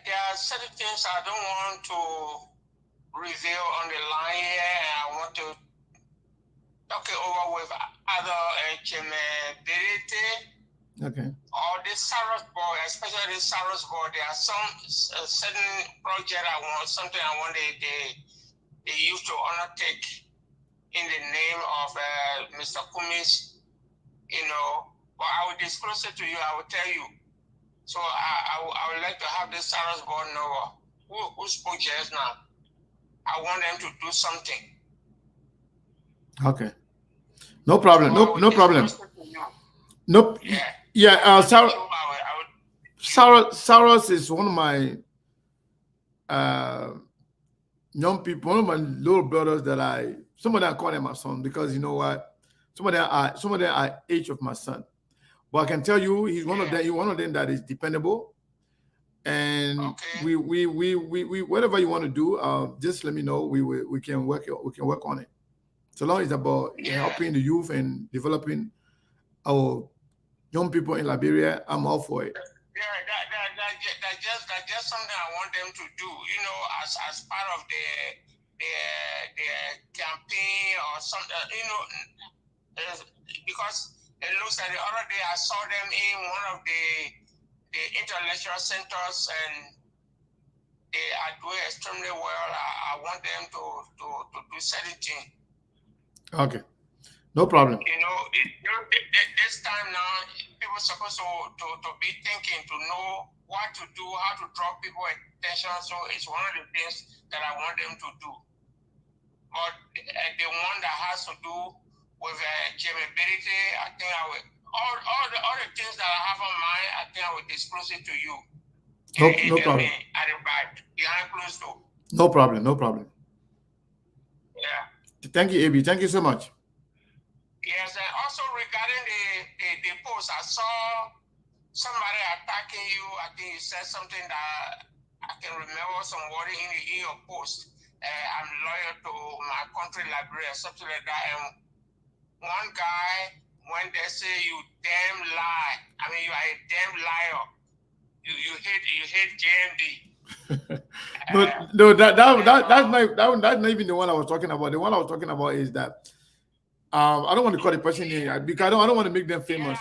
There are certain things I don't want to reveal on the line here, and I want to talk it over with other Okay. or the Saros board, especially the Saros board. There are some certain project something I want they used to undertake in the name of Mr. Kumis, but I will disclose it to you, I will tell you. So I would like to have the Saros board know who spoke just now. I want them to do something. Okay. No problem. No problem. Nope. Yeah. Saros is one of my young people, one of my little brothers that some of them I call them my son because you know what? Some of them are age of my son. But I can tell you he's one of them. He's one of them that is dependable. And we whatever you want to do, just let me know. We can work on it. So long as it's about helping the youth and developing our young people in Liberia, I'm all for it. Yeah, that's just something I want them to do, as part of their campaign or something, because it looks like the other day I saw them in one of the intellectual centers and they are doing extremely well. I want them to do certain things. Okay. No problem. This time now, people supposed to be thinking, to know what to do, how to draw people attention. So it's one of the things that I want them to do. But the one that has to do with capability, I think I will, all the things that I have on mind, I think I will disclose it to you. No problem. At the back, behind closed door. No problem. No problem. Yeah. Thank you, AB. Thank you so much. Yes, and also regarding the post, I saw somebody attacking you. I think you said something that I can remember some word in your post. I'm loyal to my country, Liberia, something like that. And one guy, when they say you damn lie, I mean you are a damn liar. You hate JMD. No, that's not even the one I was talking about. The one I was talking about is that I don't want to call the person name because I don't want to make them famous.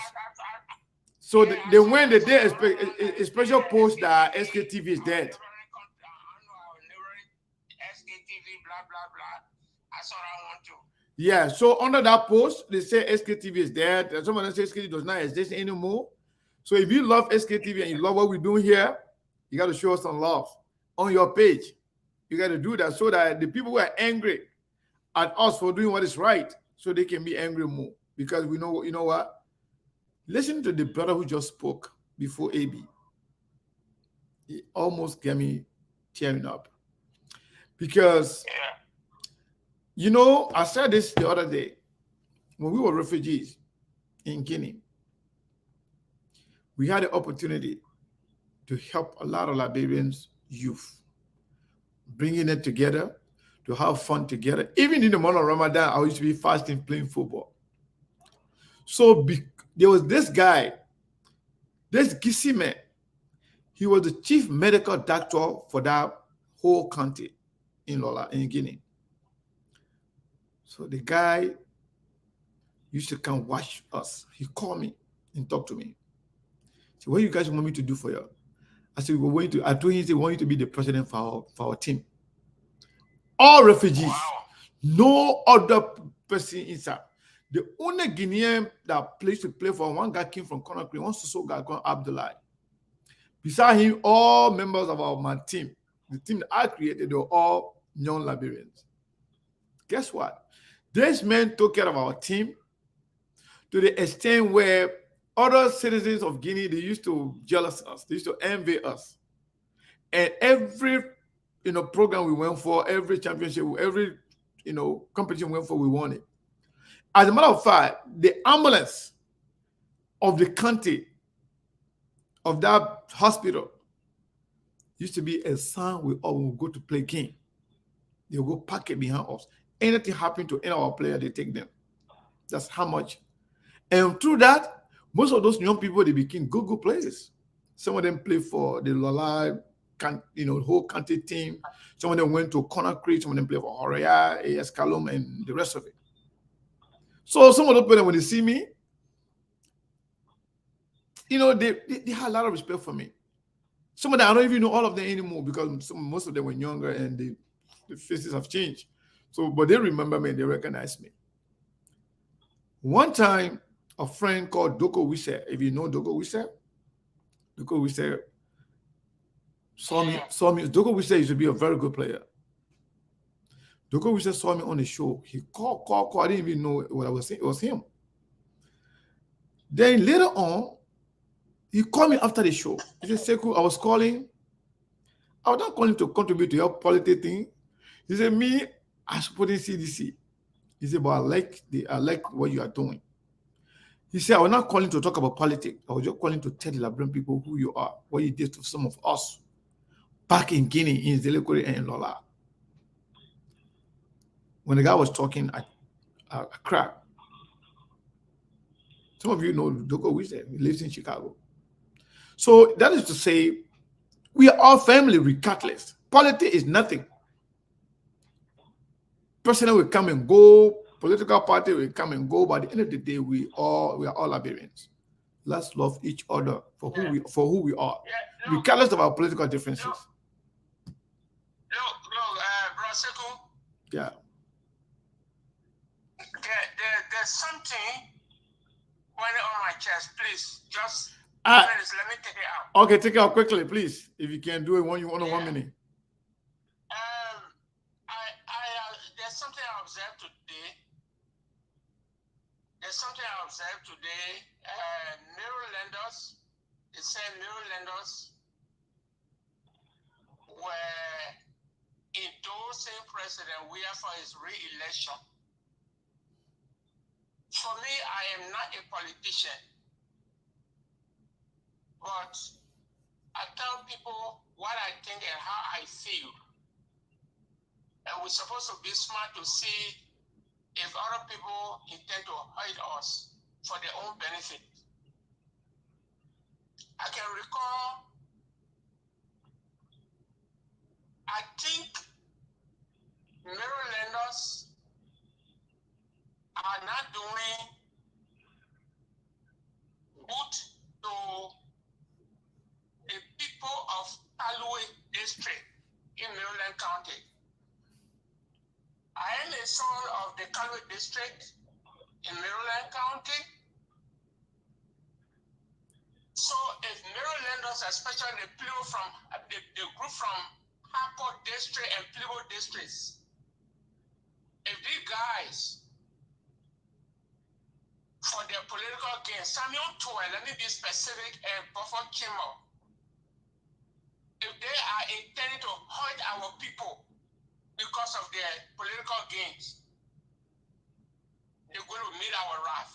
So they when they did a special post that SKTV is dead. SKTV, blah blah blah. That's what I want to. Yeah, so under that post, they say SKTV is dead. And someone says SKTV does not exist anymore. So if you love SKTV and you love what we're doing here, you got to show us some love on your page. You got to do that so that the people who are angry at us for doing what is right, so they can be angry more. Because we know, you know what? Listen to the brother who just spoke before AB. He almost got me tearing up. Because, you know, I said this the other day when we were refugees in Guinea. We had the opportunity to help a lot of Liberians youth, bringing it together, to have fun together. Even in the month of Ramadan, I used to be fasting playing football. So there was this guy, this Gisime. He was the chief medical doctor for that whole country in Guinea. So the guy used to come watch us. He called me and talked to me. So what you guys want me to do for you? I said, we're going to, I told him, we want you to be the president for our team. All refugees. Wow. No other person inside. The only Guinean that plays to play for one guy came from Conakry, one so guy called Abdullah. Beside him, all members of my team, the team that I created, they were all young Liberians. Guess what? This man took care of our team to the extent where other citizens of Guinea, they used to jealous us, they used to envy us. And every program we went for, every championship, every competition we went for, we won it. As a matter of fact, the ambulance of the country, of that hospital, used to be a sign we all will go to play game. They'll go park it behind us. Anything happen to any of our players, they take them. That's how much. And through that, most of those young people, they became good players. Some of them play for the Lola, whole country team. Some of them went to Conakry. Some of them play for Horea, AS Kalum, and the rest of it. So some of those players, when they see me, they had a lot of respect for me. Some of them, I don't even know all of them anymore because most of them were younger and the faces have changed. So, but they remember me and they recognize me. One time, a friend called Doko Wise, if you know Doko Wise saw me. Doko Wise used to be a very good player. Doko Wise saw me on the show. He called. I didn't even know what I was saying. It was him. Then later on, he called me after the show. He said, Sekou, I was calling. I was not calling to contribute to your politics thing. He said, me, I supporting CDC. He said, but I like what you are doing. He said, I was not calling to talk about politics. I was just calling to tell the Liberian people who you are, what you did to some of us back in Guinea, in Zelekore and Lola. When the guy was talking, I cried. Some of you know Doko Wise. He lives in Chicago. So that is to say, we are all family regardless. Politics is nothing. President will come and go. Political party will come and go. By the end of the day, we are all Liberians. Let's love each other for who we are, regardless of our political differences. Look, Bro Sekou. Yeah. there's something going on my chest. Please, just minutes. Let me take it out. Okay, take it out quickly, please. If you can do it when you want in 1 minute. There's something I observed today. Mirror lenders, they say mirror lenders were endorsing President Weah for his re-election. For me, I am not a politician, but I tell people what I think and how I feel. And we're supposed to be smart to see if other people intend to hurt us for their own benefit. I can recall, I think mirror lenders are not doing good to the people of Alloy District in Maryland County. I am a son of the Alloy District in Maryland County. So if mirror lenders, especially the people from the group from Harcourt District and Plibo districts, if these guys, for their political gain, Samuel Toy, let me be specific, and Buffalo Kimmel, if they are intending to hurt our people because of their political gains, they're going to meet our wrath.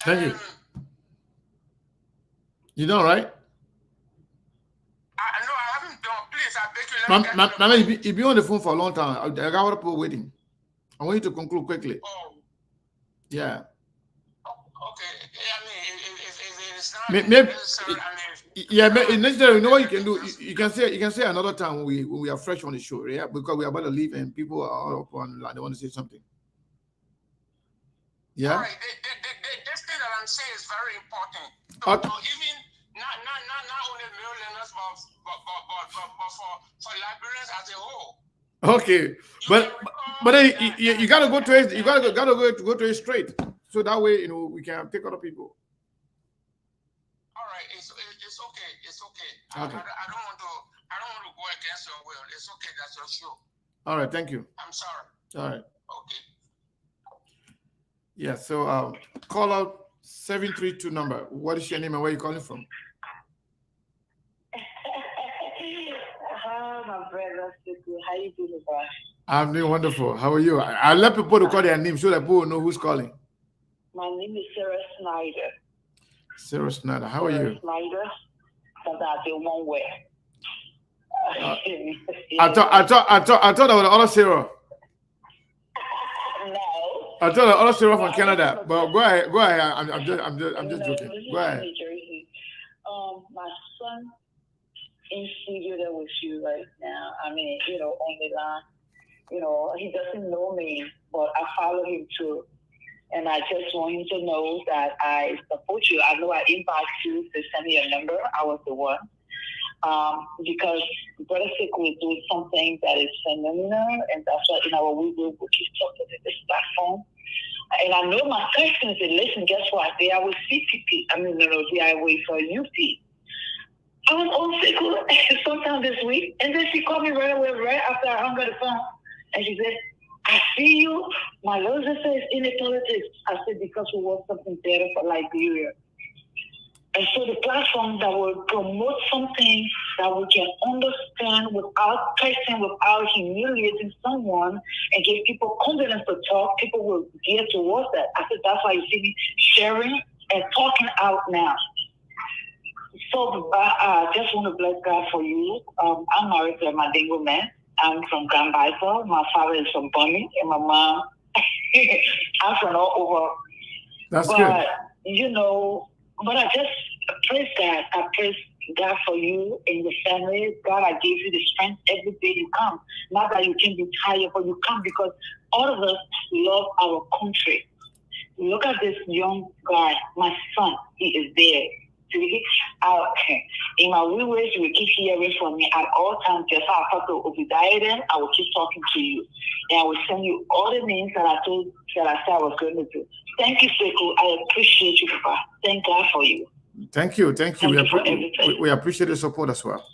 Thank you. You know, right? No, I haven't done. Please, I beg you, let me you've been on the phone for a long time. I got other people waiting. I want you to conclude quickly. Oh. Yeah. Okay. I mean, if it's not Maybe, necessary, I mean. Yeah, but it's necessary. You know what you can do? You can say another time when we are fresh on the show, yeah, because we are about to leave and people are all up on line. They want to say something. Yeah. All right. This thing that I'm saying is very important. So even not only Marylanders, but for Liberians as a whole. Okay, but then you gotta go to it. You gotta go to it straight, so that way we can take other people. All right, it's okay. It's okay. Okay. I don't want to go against your will. It's okay. That's your show. All right. Thank you. I'm sorry. All right. Okay. Yeah. So call out 732 number. What is your name and where are you calling from? Hi, my brother. How you doing, bro? I'm doing wonderful. How are you? I let people to call their name so that people will know who's calling. My name is Sarah Snyder. Sarah Snyder. How are you? Snyder. That's the one way. I thought that was the other Sarah. No. I thought the other Sarah from Canada. But go ahead. I'm just joking. Go ahead. New Jersey. My son in studio there with you right now. I mean, on the line. He doesn't know me, but I follow him too. And I just want him to know that I support you. I know I invited you to send me your number. I was the one. Because Brother Sick will do something that is phenomenal, and that's why we will keep talking to this platform. And I know my question is, listen, guess what? They are with CPP. They are with UP. I was on sick sometime this week, and then she called me right away, right after I hung up the phone, and she said, I see you. My little sister is in the politics. I said, because we want something better for Liberia. And so the platform that will promote something that we can understand without pressing, without humiliating someone, and give people confidence to talk, people will gear towards that. I said, that's why you see me sharing and talking out now. So I just want to bless God for you. I'm married to a Mandingo man. I'm from Gambaiso. My father is from Bunny, and my mom, I'm from all over. That's good. But I just praise God. I praise God for you and your family. God, I give you the strength every day you come. Not that you can be tired, but you come because all of us love our country. Look at this young guy, my son. He is there. In my wee ways, you will keep hearing from me at all times. Just how I talk to Obadiah, I will keep talking to you. And I will send you all the names that I said I was going to do. Thank you, Sekou. I appreciate you, Papa. Thank God for you. Thank you. Thank you. Thank you for everything. We appreciate the support as well.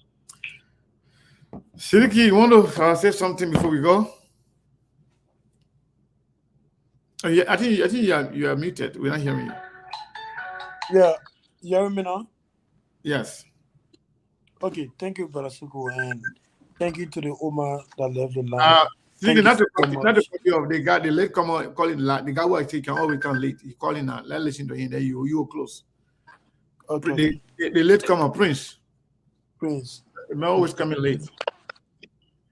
Siriki, you want to say something before we go? Oh, yeah, I think you are muted. We're not hearing you. Yeah, you hear me now? Yes. Okay, thank you, Brother Suku, and thank you to the Oma that left the line. Thank Siriki, not to so cut much. you off. The late comer calling the guy who I think can always come late. He calling now. Let's listen to him. Then you were close. Okay, The late comer Prince. Prince. I'm always coming late.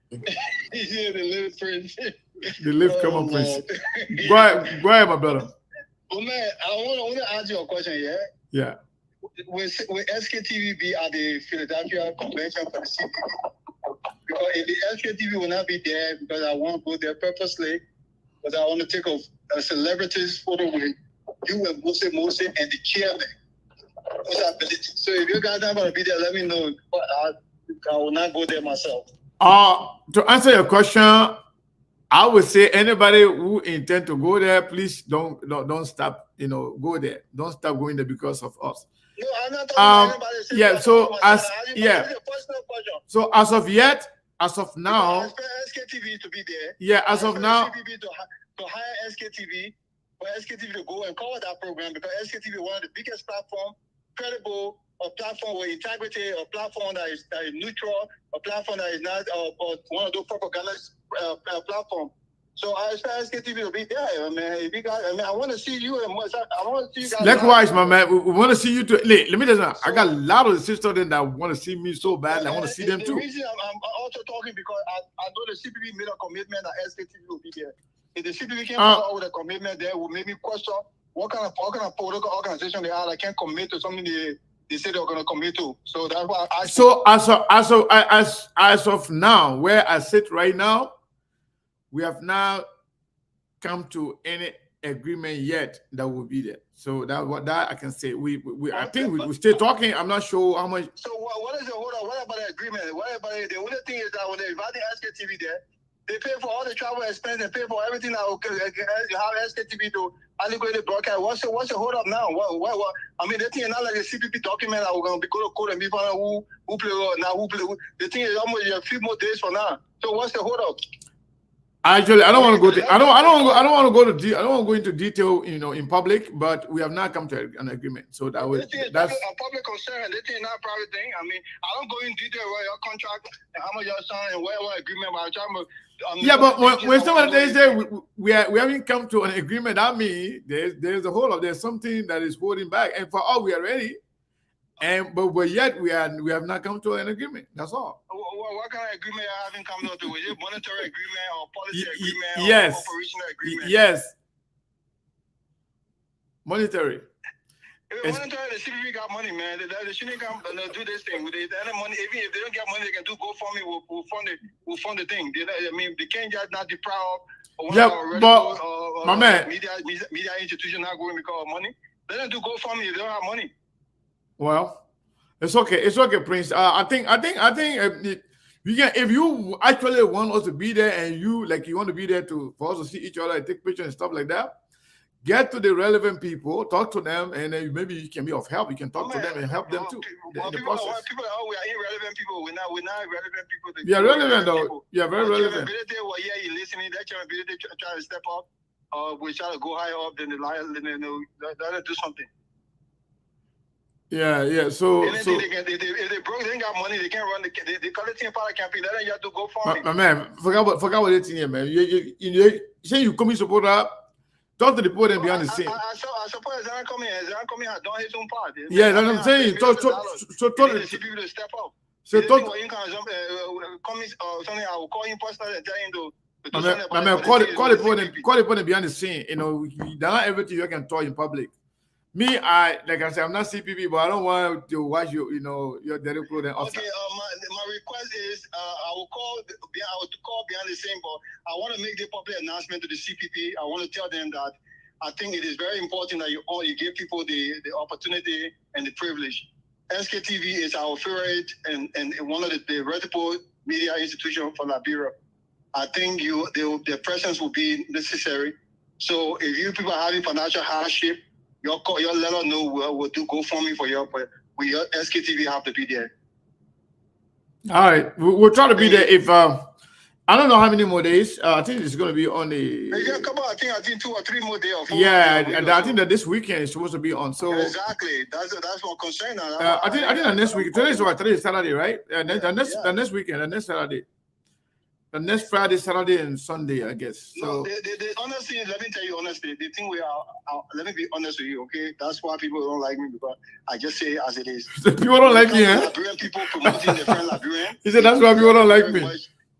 Yeah, the little Prince. The late comer Prince. Go ahead, my brother. Well, man, I want to ask you a question, yeah? Yeah. Will SKTV be at the Philadelphia convention for the CPP? Because if the SKTV will not be there, because I want to go there purposely, because I want to take a celebrity's photo with you and Mose and the chairman. So if you guys not going to be there, let me know. But I will not go there myself. To answer your question, I would say anybody who intend to go there, please don't stop. Go there. Don't stop going there because of us. No, I'm not talking about anybody. Yeah. So So as of now, I expect SKTV to be there. Yeah. As of now, CPP to hire SKTV for SKTV to go and cover that program because SKTV is one of the biggest platform, credible, a platform with integrity, a platform that is neutral, a platform that is not one of those propaganda platform. So I expect SKTV to be there, man. If you guys, I want to see you and I want to see you guys. Likewise, my man. We want to see you too. Let me just. I got a lot of sisters that want to see me so bad. I want to see them too. The reason I'm also talking because I know the CPP made a commitment that SKTV will be there. If the CPP can't follow up with a commitment, there will make me question what kind of political organization they are that can't commit to something they say they're going to commit to. So that's why I. So as of now, where I sit right now, we have not come to any agreement yet that will be there. So that I can say. I think we're still talking. I'm not sure how much. So what is the hold on? What about the agreement? What about the only thing is that when they invite the SKTV there, they pay for all the travel expense and pay for everything that will have SKTV to adequately broadcast. What's the hold up now? What? I mean, the thing is not like a CPP document that we're going to go to court and be found out who play now, who play. The thing is almost a few more days from now. So what's the hold up? Actually, I don't want to go. I don't want to go into detail, in public. But we have not come to an agreement. So that's a public concern. This is not a private thing. I mean, I don't go in detail where your contract and how much you're signing and what agreement. But when somebody say we haven't come to an agreement, that means there's a hold up. There's something that is holding back. And for all we are ready, but yet we have not come to an agreement. That's all. What kind of agreement you haven't come to? Is it monetary agreement or policy agreement yes. or operational agreement? Yes. Monetary. If monetary, the CPP got money, man. They shouldn't come do this thing. With any money, even if they don't get money, they can do GoFundMe. We'll fund the thing. They can't just not deprive. But my man, media institution not going because of money. They don't do GoFundMe if they don't have money. Well, it's okay. It's okay, Prince. I think if you actually want us to be there and you want to be there for us to see each other and take pictures and stuff like that, get to the relevant people, talk to them, and then maybe you can be of help. You can talk to them and help them too. We are irrelevant people. We're not relevant people. You are relevant though. You are very relevant. You listening. That trying to step up. We try to go higher up than the lion. Do something. Yeah. So if they broke, they ain't got money. They can't run the color team power campaign. They have to go for my man. Forget what it's in here, man. You say you come in support up. Talk to the people and behind the scene. I suppose Zan coming has done his own part. Yeah, that's what I'm saying. Talk to people to step up. So talk. Something I will call him personally and tell him to. My man, call the people behind the scene. They're not everything you can talk in public. Me, like I said, I'm not CPP, but I don't want to watch your direct clothing. Okay, my request is I will call behind the scene, but I want to make the public announcement to the CPP. I want to tell them that I think it is very important that you give people the opportunity and the privilege. SKTV is our favorite and one of the reputable media institutions for Liberia. I think their presence will be necessary. So if you people are having financial hardship, your let us know. We'll do GoFundMe for your SKTV have to be there. All right, we'll try to be there. If I don't know how many more days. I think it's going to be on the. Yeah, come on. I think 2 or 3 more days. Yeah, and I think that this weekend is supposed to be on. So exactly, that's what concern. I think the next week. Today is what? Today is Saturday, right? The next weekend, the next Saturday. The next Friday, Saturday, and Sunday, I guess. So no, honestly, let me tell you honestly, the thing let me be honest with you, okay? That's why people don't like me, because I just say it as it is. People don't like you, huh? Liberian people promoting different Liberian. He said that's why people don't like me.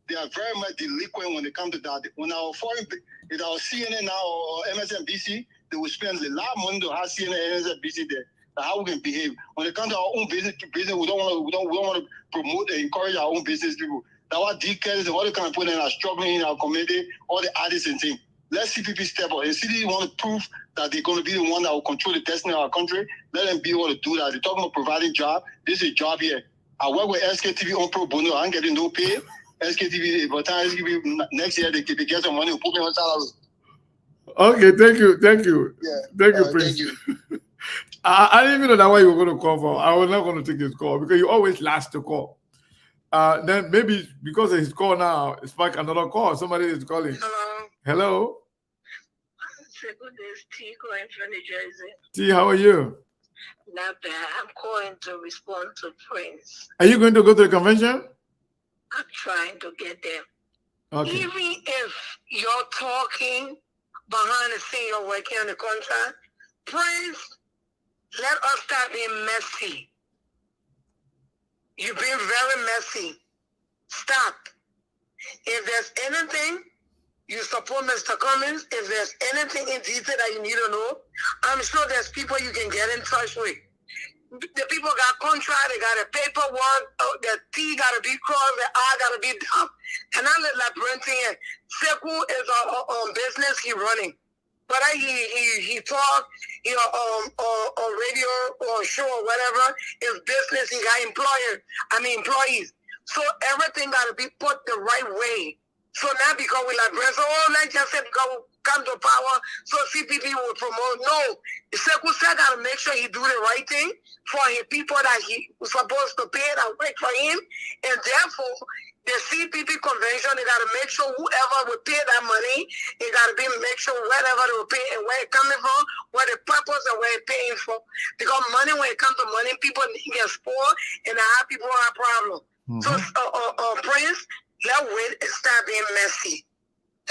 They are very much delinquent when it comes to that. When our foreign, if our CNN now or MSNBC, they will spend a lot of money to have CNN and MSNBC there. How we can behave. When it comes to our own business, we don't want to promote and encourage our own business people. That's why DKs and all the kind of people that are struggling in our community, all the artists and things. Let's CPP step up. And CDD want to prove that they're going to be the one that will control the destiny of our country. Let them be able to do that. They're talking about providing job. This is a job here. I work with SKTV on pro bono. I'm getting no pay. SKTV, by the time SKTV next year, they get some money and put me on salary. Okay, thank you. Yeah. Thank you, Prince. Thank you. I didn't even know that why you were going to call for. I was not going to take his call because you always last to call. Then maybe because of his call now, it's like another call. Somebody is calling. Hello. Hello. Good day, T calling from New Jersey. T, how are you? Not bad. I'm calling to respond to Prince. Are you going to go to the convention? I'm trying to get there. Okay. Even if you're talking behind the scene, you're working on the contract, Prince, let us stop being messy. You've been very messy. Stop. If there's anything, you support Mr. Cummings. If there's anything in detail that you need to know, I'm sure there's people you can get in touch with. The people got contract, they got a paperwork, the T got to be crossed, the I got to be done. And I live like Brent here. Seku is a business he running. But he talk, on radio or show or whatever, his business, he got employees. So everything got to be put the right way. So now because we like Brent, so like just said, come to power, so CPP will promote. No, Seku got to make sure he do the right thing for his people that he was supposed to pay that work for him. And therefore, the CPP convention, they got to make sure whoever will pay that money, it got to be make sure whatever they will pay and where it coming from, where the purpose and where it paying for. Because money, when it comes to money, people get spoiled and have people have problems. So, Prince, let wait and stop being messy.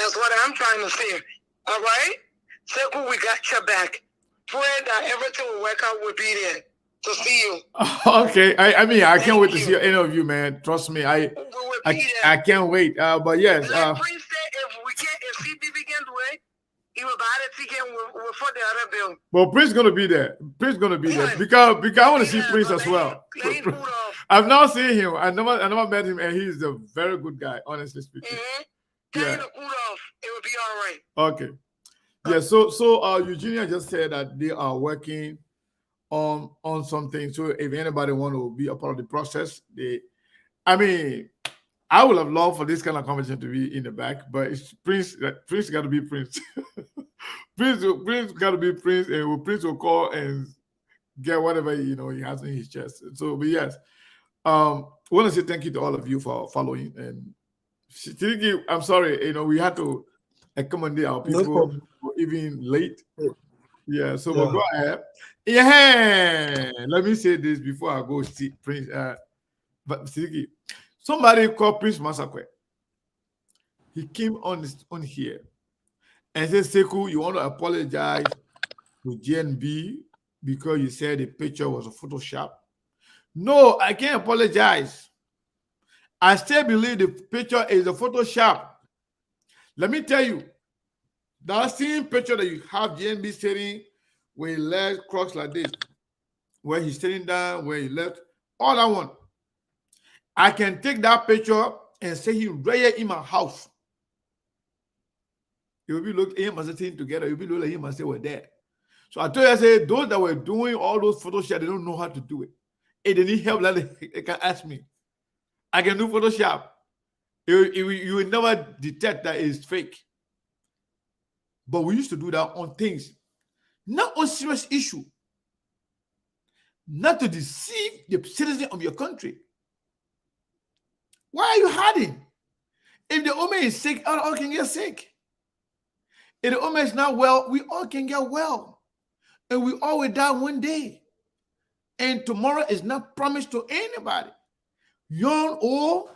That's what I'm trying to say. All right? Seku, we got your back. Pray that everything will work out. We'll be there to see you. Okay. I can't wait to see any of you, man. Trust me. I can't wait. But yes. Prince said if CPP can do it, he will buy the ticket for the other bill. Well, Prince gonna be there. Prince gonna be there because I want to see Prince as well. I've now seen him. I never met him, and he's a very good guy, honestly speaking. Yeah. It will be all right. Okay. Yeah. So Eugenia just said that they are working on something. So if anybody want to be a part of the process, I would have loved for this kind of conversation to be in the back, but it's Prince. Prince got to be Prince. Prince got to be Prince, and Prince will call and get whatever he has in his chest. So, but yes, I want to say thank you to all of you for following. And Tiriki, I'm sorry, we had to accommodate our people even late. Yeah. So we'll go ahead. Yeah. Let me say this before I go see Prince. But Tiriki. Somebody called Prince Masakwe. He came on here and said, Seku, you want to apologize to GNB because you said the picture was a Photoshop? No, I can't apologize. I still believe the picture is a Photoshop. Let me tell you, that same picture that you have GNB sitting where he legs crossed like this, where he's sitting down, where he left, all I want. I can take that picture and say he right here in my house. It will be look him as a team together. You'll be look like him and say we're there. So I told you, I said, those that were doing all those Photoshop, they don't know how to do it. If they need help, like they can ask me. I can do Photoshop. You will never detect that it's fake. But we used to do that on things, not on serious issue, not to deceive the citizen of your country. Why are you hiding? If the woman is sick, all can get sick. If the woman is not well, we all can get well. And we all will die one day. And tomorrow is not promised to anybody. Young, old,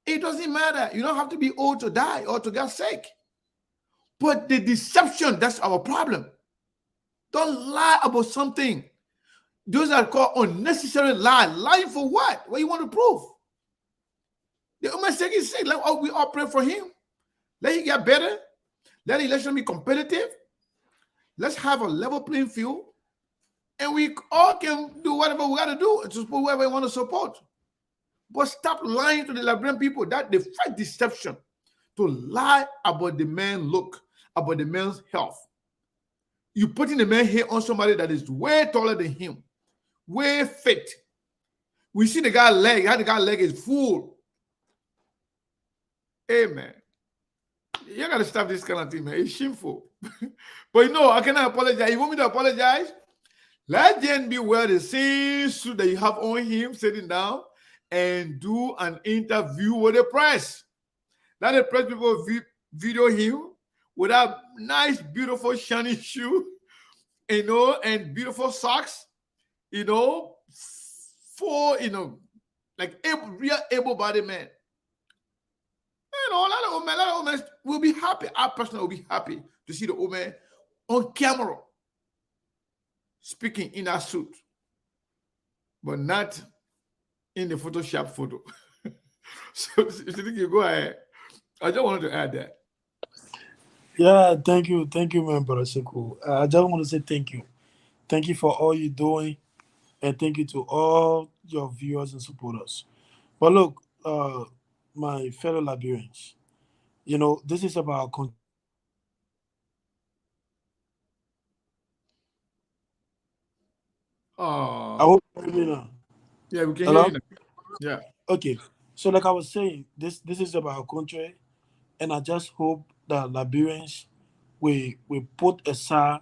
it doesn't matter. You don't have to be old to die or to get sick. But the deception, that's our problem. Don't lie about something. Those are called unnecessary lie. Lying for what? What you want to prove? The woman sick is sick. Let we all pray for him. Let him get better. Let the election be competitive. Let's have a level playing field. And we all can do whatever we got to do to support whoever we want to support. But stop lying to the Liberian people. That they fight deception. To lie about the man's look, about the man's health. You putting the man here on somebody that is way taller than him, way fit. We see the guy's leg, how the guy's leg is full. Hey, man. You got to stop this kind of thing, man. It's shameful. But you know, I cannot apologize. You want me to apologize? Let Jen be wear the same suit that you have on him, sitting down, and do an interview with the press. Let the press people video him with that nice, beautiful, shiny shoe, you know, and beautiful socks, you know, for, you know, like real able-bodied man. You know, a lot of women will be happy. I personally will be happy to see the woman on camera speaking in that suit, but not in the Photoshop photo. So, you go ahead. I just wanted to add that. Yeah, thank you, man, brother Sekou. I just want to say thank you. Thank you for all you're doing, and thank you to all your viewers and supporters. But look, my fellow Liberians, you know, this is about I hope you hear me now. Yeah, we can Hello? hear you now. Yeah. Okay. So like I was saying, this is about our country, and I just hope that Liberians we put aside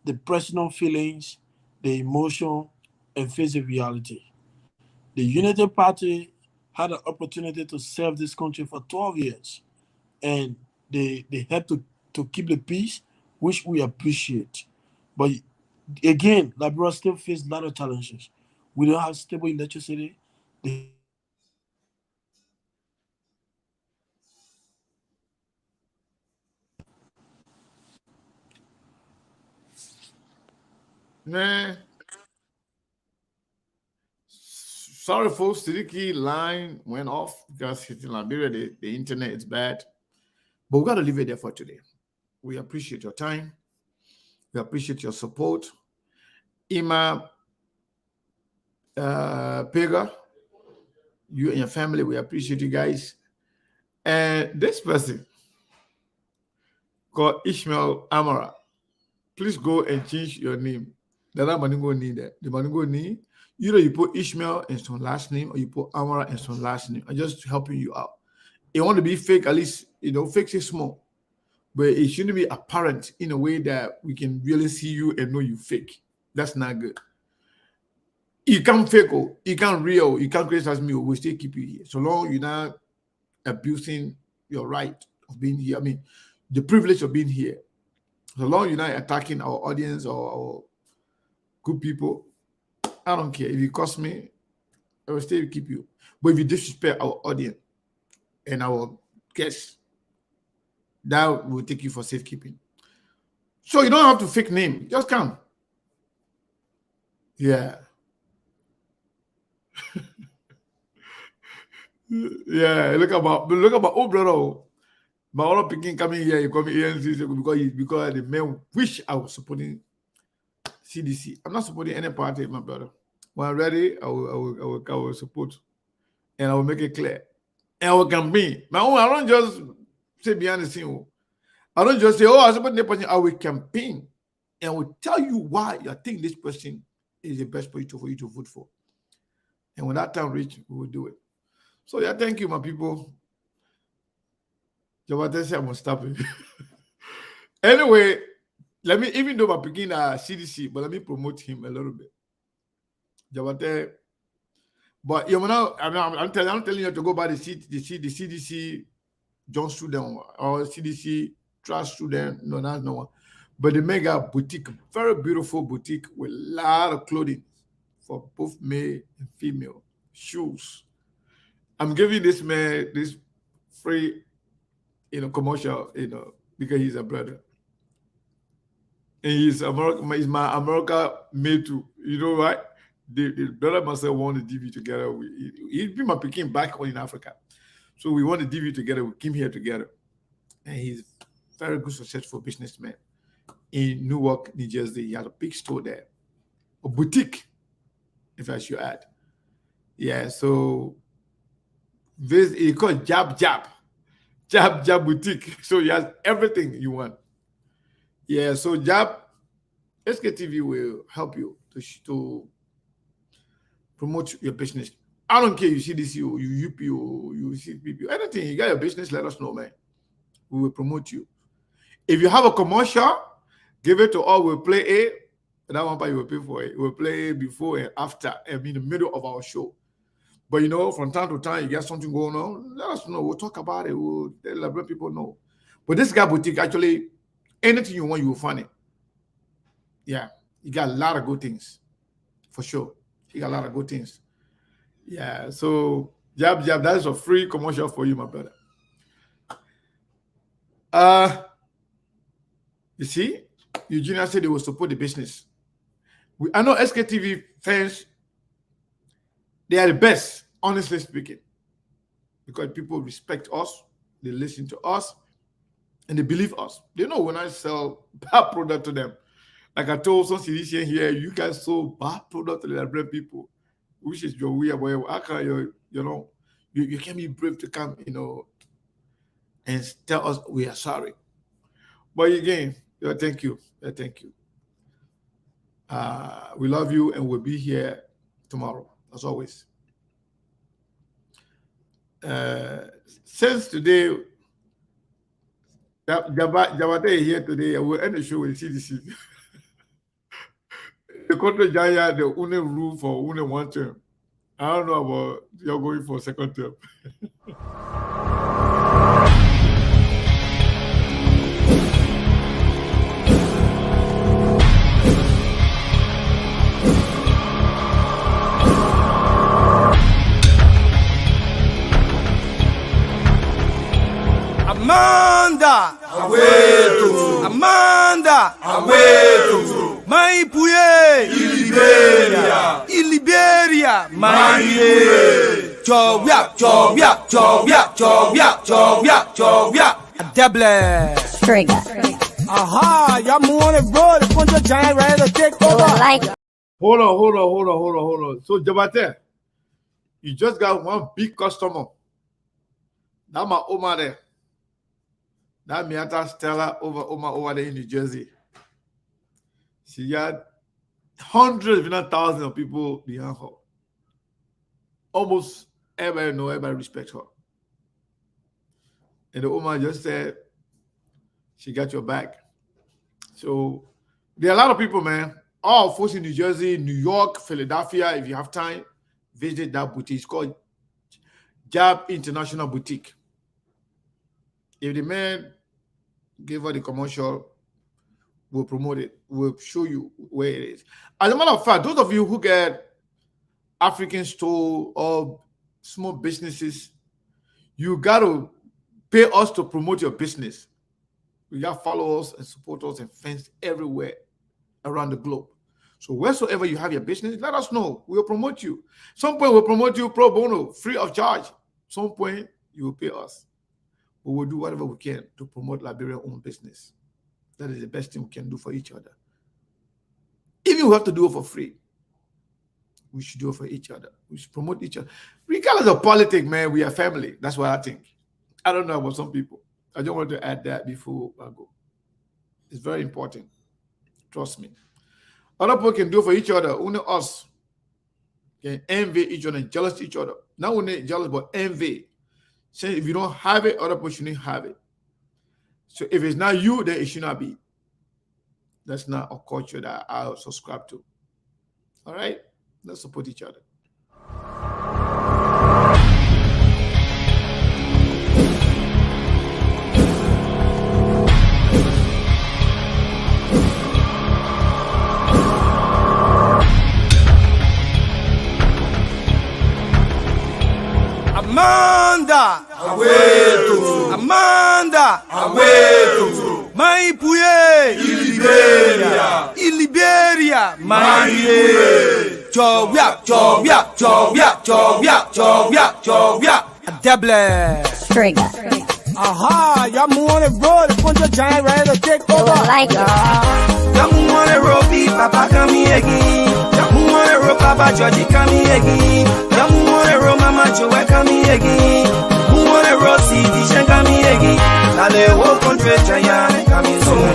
the personal feelings, the emotion, and face the reality. The United Party had an opportunity to serve this country for 12 years, and they had to keep the peace, which we appreciate. But again, Liberia still face a lot of challenges. We don't have stable electricity. The Man, sorry, folks. Siddiqui line went off because in Liberia, the internet is bad. But we got to leave it there for today. We appreciate your time. We appreciate your support. Ima Pega, you and your family, we appreciate you guys. And this person called Ishmael Amara, please go and change your name. The Maningo need that. The Maningo need either you put Ishmael and some last name or you put Amara and some last name. I'm just helping you out. You want to be fake, at least, you know, fake is small. But it shouldn't be apparent in a way that we can really see you and know you fake. That's not good. You can't fake, you can't real, you can't criticize me, we still keep you here. So long you're not abusing your right of being here. I mean, the privilege of being here. So long you're not attacking our audience or our good people, I don't care. If you cost me, I will still keep you. But if you disrespect our audience and our guests, that will take you for safekeeping. So you don't have to fake name. Just come. Yeah. Yeah. Look about oh brother. My other picking coming here, you come here because the men wish I was supporting CDC. I'm not supporting any party, my brother. When I'm ready, I will support, and I will make it clear. And I will campaign. My own, I don't just say behind the scene. I don't just say, oh, I support the person. I will campaign and will tell you why I think this person is the best for you to vote for. And when that time reach, we will do it. So yeah, thank you, my people. Jabate say I'm gonna stop it. Anyway, let me, even though my begin CDC, but let me promote him a little bit. Jabate, but you know, I'm telling you to go by the CDC John student or CDC trust student. No, that's no one. But the mega boutique, very beautiful boutique with a lot of clothing for both male and female, shoes. I'm giving this man this free, commercial, because he's a brother. And he's my America made too. You know right? The brother myself want the DV together. He'd be my picking back home in Africa. So we want the DV together. We came here together. And he's very good, successful businessman in Newark, New Jersey. He has a big store there. A boutique, if I should add. Yeah, so this he called Jab Boutique. So he has everything you want. Yeah, so Jab SKTV will help you to promote your business. I don't care you CDC or you UP or you CPP, anything. You got your business, let us know, man. We will promote you. If you have a commercial, give it to all. We'll play it. That one part you will pay for it. We'll play it before and after and in the middle of our show. But from time to time, you get something going on, let us know. We'll talk about it. We'll let people know. But this guy boutique, actually, anything you want, you will find it. Yeah, you got a lot of good things, for sure. You got a lot of good things. Yeah, so Jab, that is a free commercial for you, my brother. You see, Eugenia said they will support the business. I know SKTV fans, they are the best, honestly speaking, because people respect us, they listen to us, and they believe us. They know when I sell bad product to them. Like I told some CDC here, you guys sold bad product to the Liberian people, which is your weird way. How can you can be brave to come, and tell us we are sorry. But again, thank you. Thank you. We love you and we'll be here tomorrow, as always. Since today, Jabate is here today, I will end the show with CDC. The country Jaya, the only rule for only one term. I don't know about you're going for a second term. Amanda Aweto Amanda Aweto Maipuye Iliberia Maipuye Chowia Deble Trigger. Aha, y'all move on the road. The punch giant ready to take over. Hold on. So Jabate, you just got one big customer. That's my Oma there. That Miata Stella over there in New Jersey. She had hundreds, if not thousands of people behind her. Almost everybody respects her. And the Oma just said, she got your back. So there are a lot of people, man. All folks in New Jersey, New York, Philadelphia. If you have time, visit that boutique. It's called Jab International Boutique. If the man give her the commercial, we'll promote it. We'll show you where it is. As a matter of fact, those of you who get African store or small businesses, you got to pay us to promote your business. We got followers and supporters and fans everywhere around the globe. So wheresoever you have your business, let us know. We'll promote you. Some point we'll promote you pro bono, free of charge. Some point you will pay us. We will do whatever we can to promote Liberian owned business. That is the best thing we can do for each other. Even we have to do it for free, we should do it for each other. We should promote each other. Regardless of politics, man, we are family. That's what I think. I don't know about some people. I just want to add that before I go. It's very important. Trust me. Other people can do for each other. Only us can envy each other and jealous each other. Not only jealous, but envy. Say if you don't have it, other people shouldn't have it. So if it's not you, then it should not be. That's not a culture that I subscribe to. All right? Let's support each other. Amanda, Aweto. Amanda, Aweto. Maipuye, Iliberia. Iliberia, Maipuye. Chowia, Chowia, Chowia, Chowia, Chowia, Chowia. Deble. Trigger. Aha, y'all move on the road, put your giant ready to take over. Like it. Y'all move on the road, beat Papa come here again. Y'all move on the road, Papa Georgie come here again. Y'all move on the road, Mama Joe come here again. Move on the road, see the come here again. Now the whole country giant coming soon.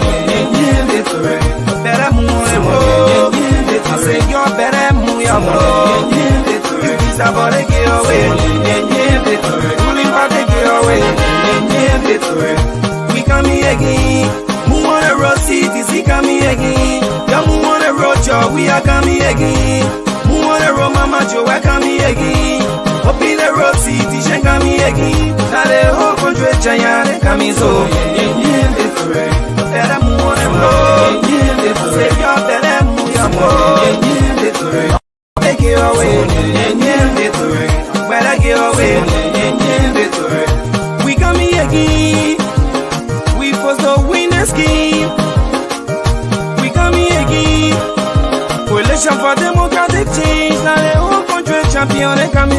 Better move on the road. I say you better move your road. You be somebody get away. Ruling party get away. We come here again. Move on the road, CTC come here again. Yeah, move on the road, Joe, we are coming again. Move on the road, Mama Joe, we come here again. Up in the road, CTC come here again. Now the whole country giant coming so. Better move on the road. Say you better move your road. Take it away. Better get away. We come here again. We force to win the game. We come here again. Coalition for democratic change. Now the whole country champion they come here.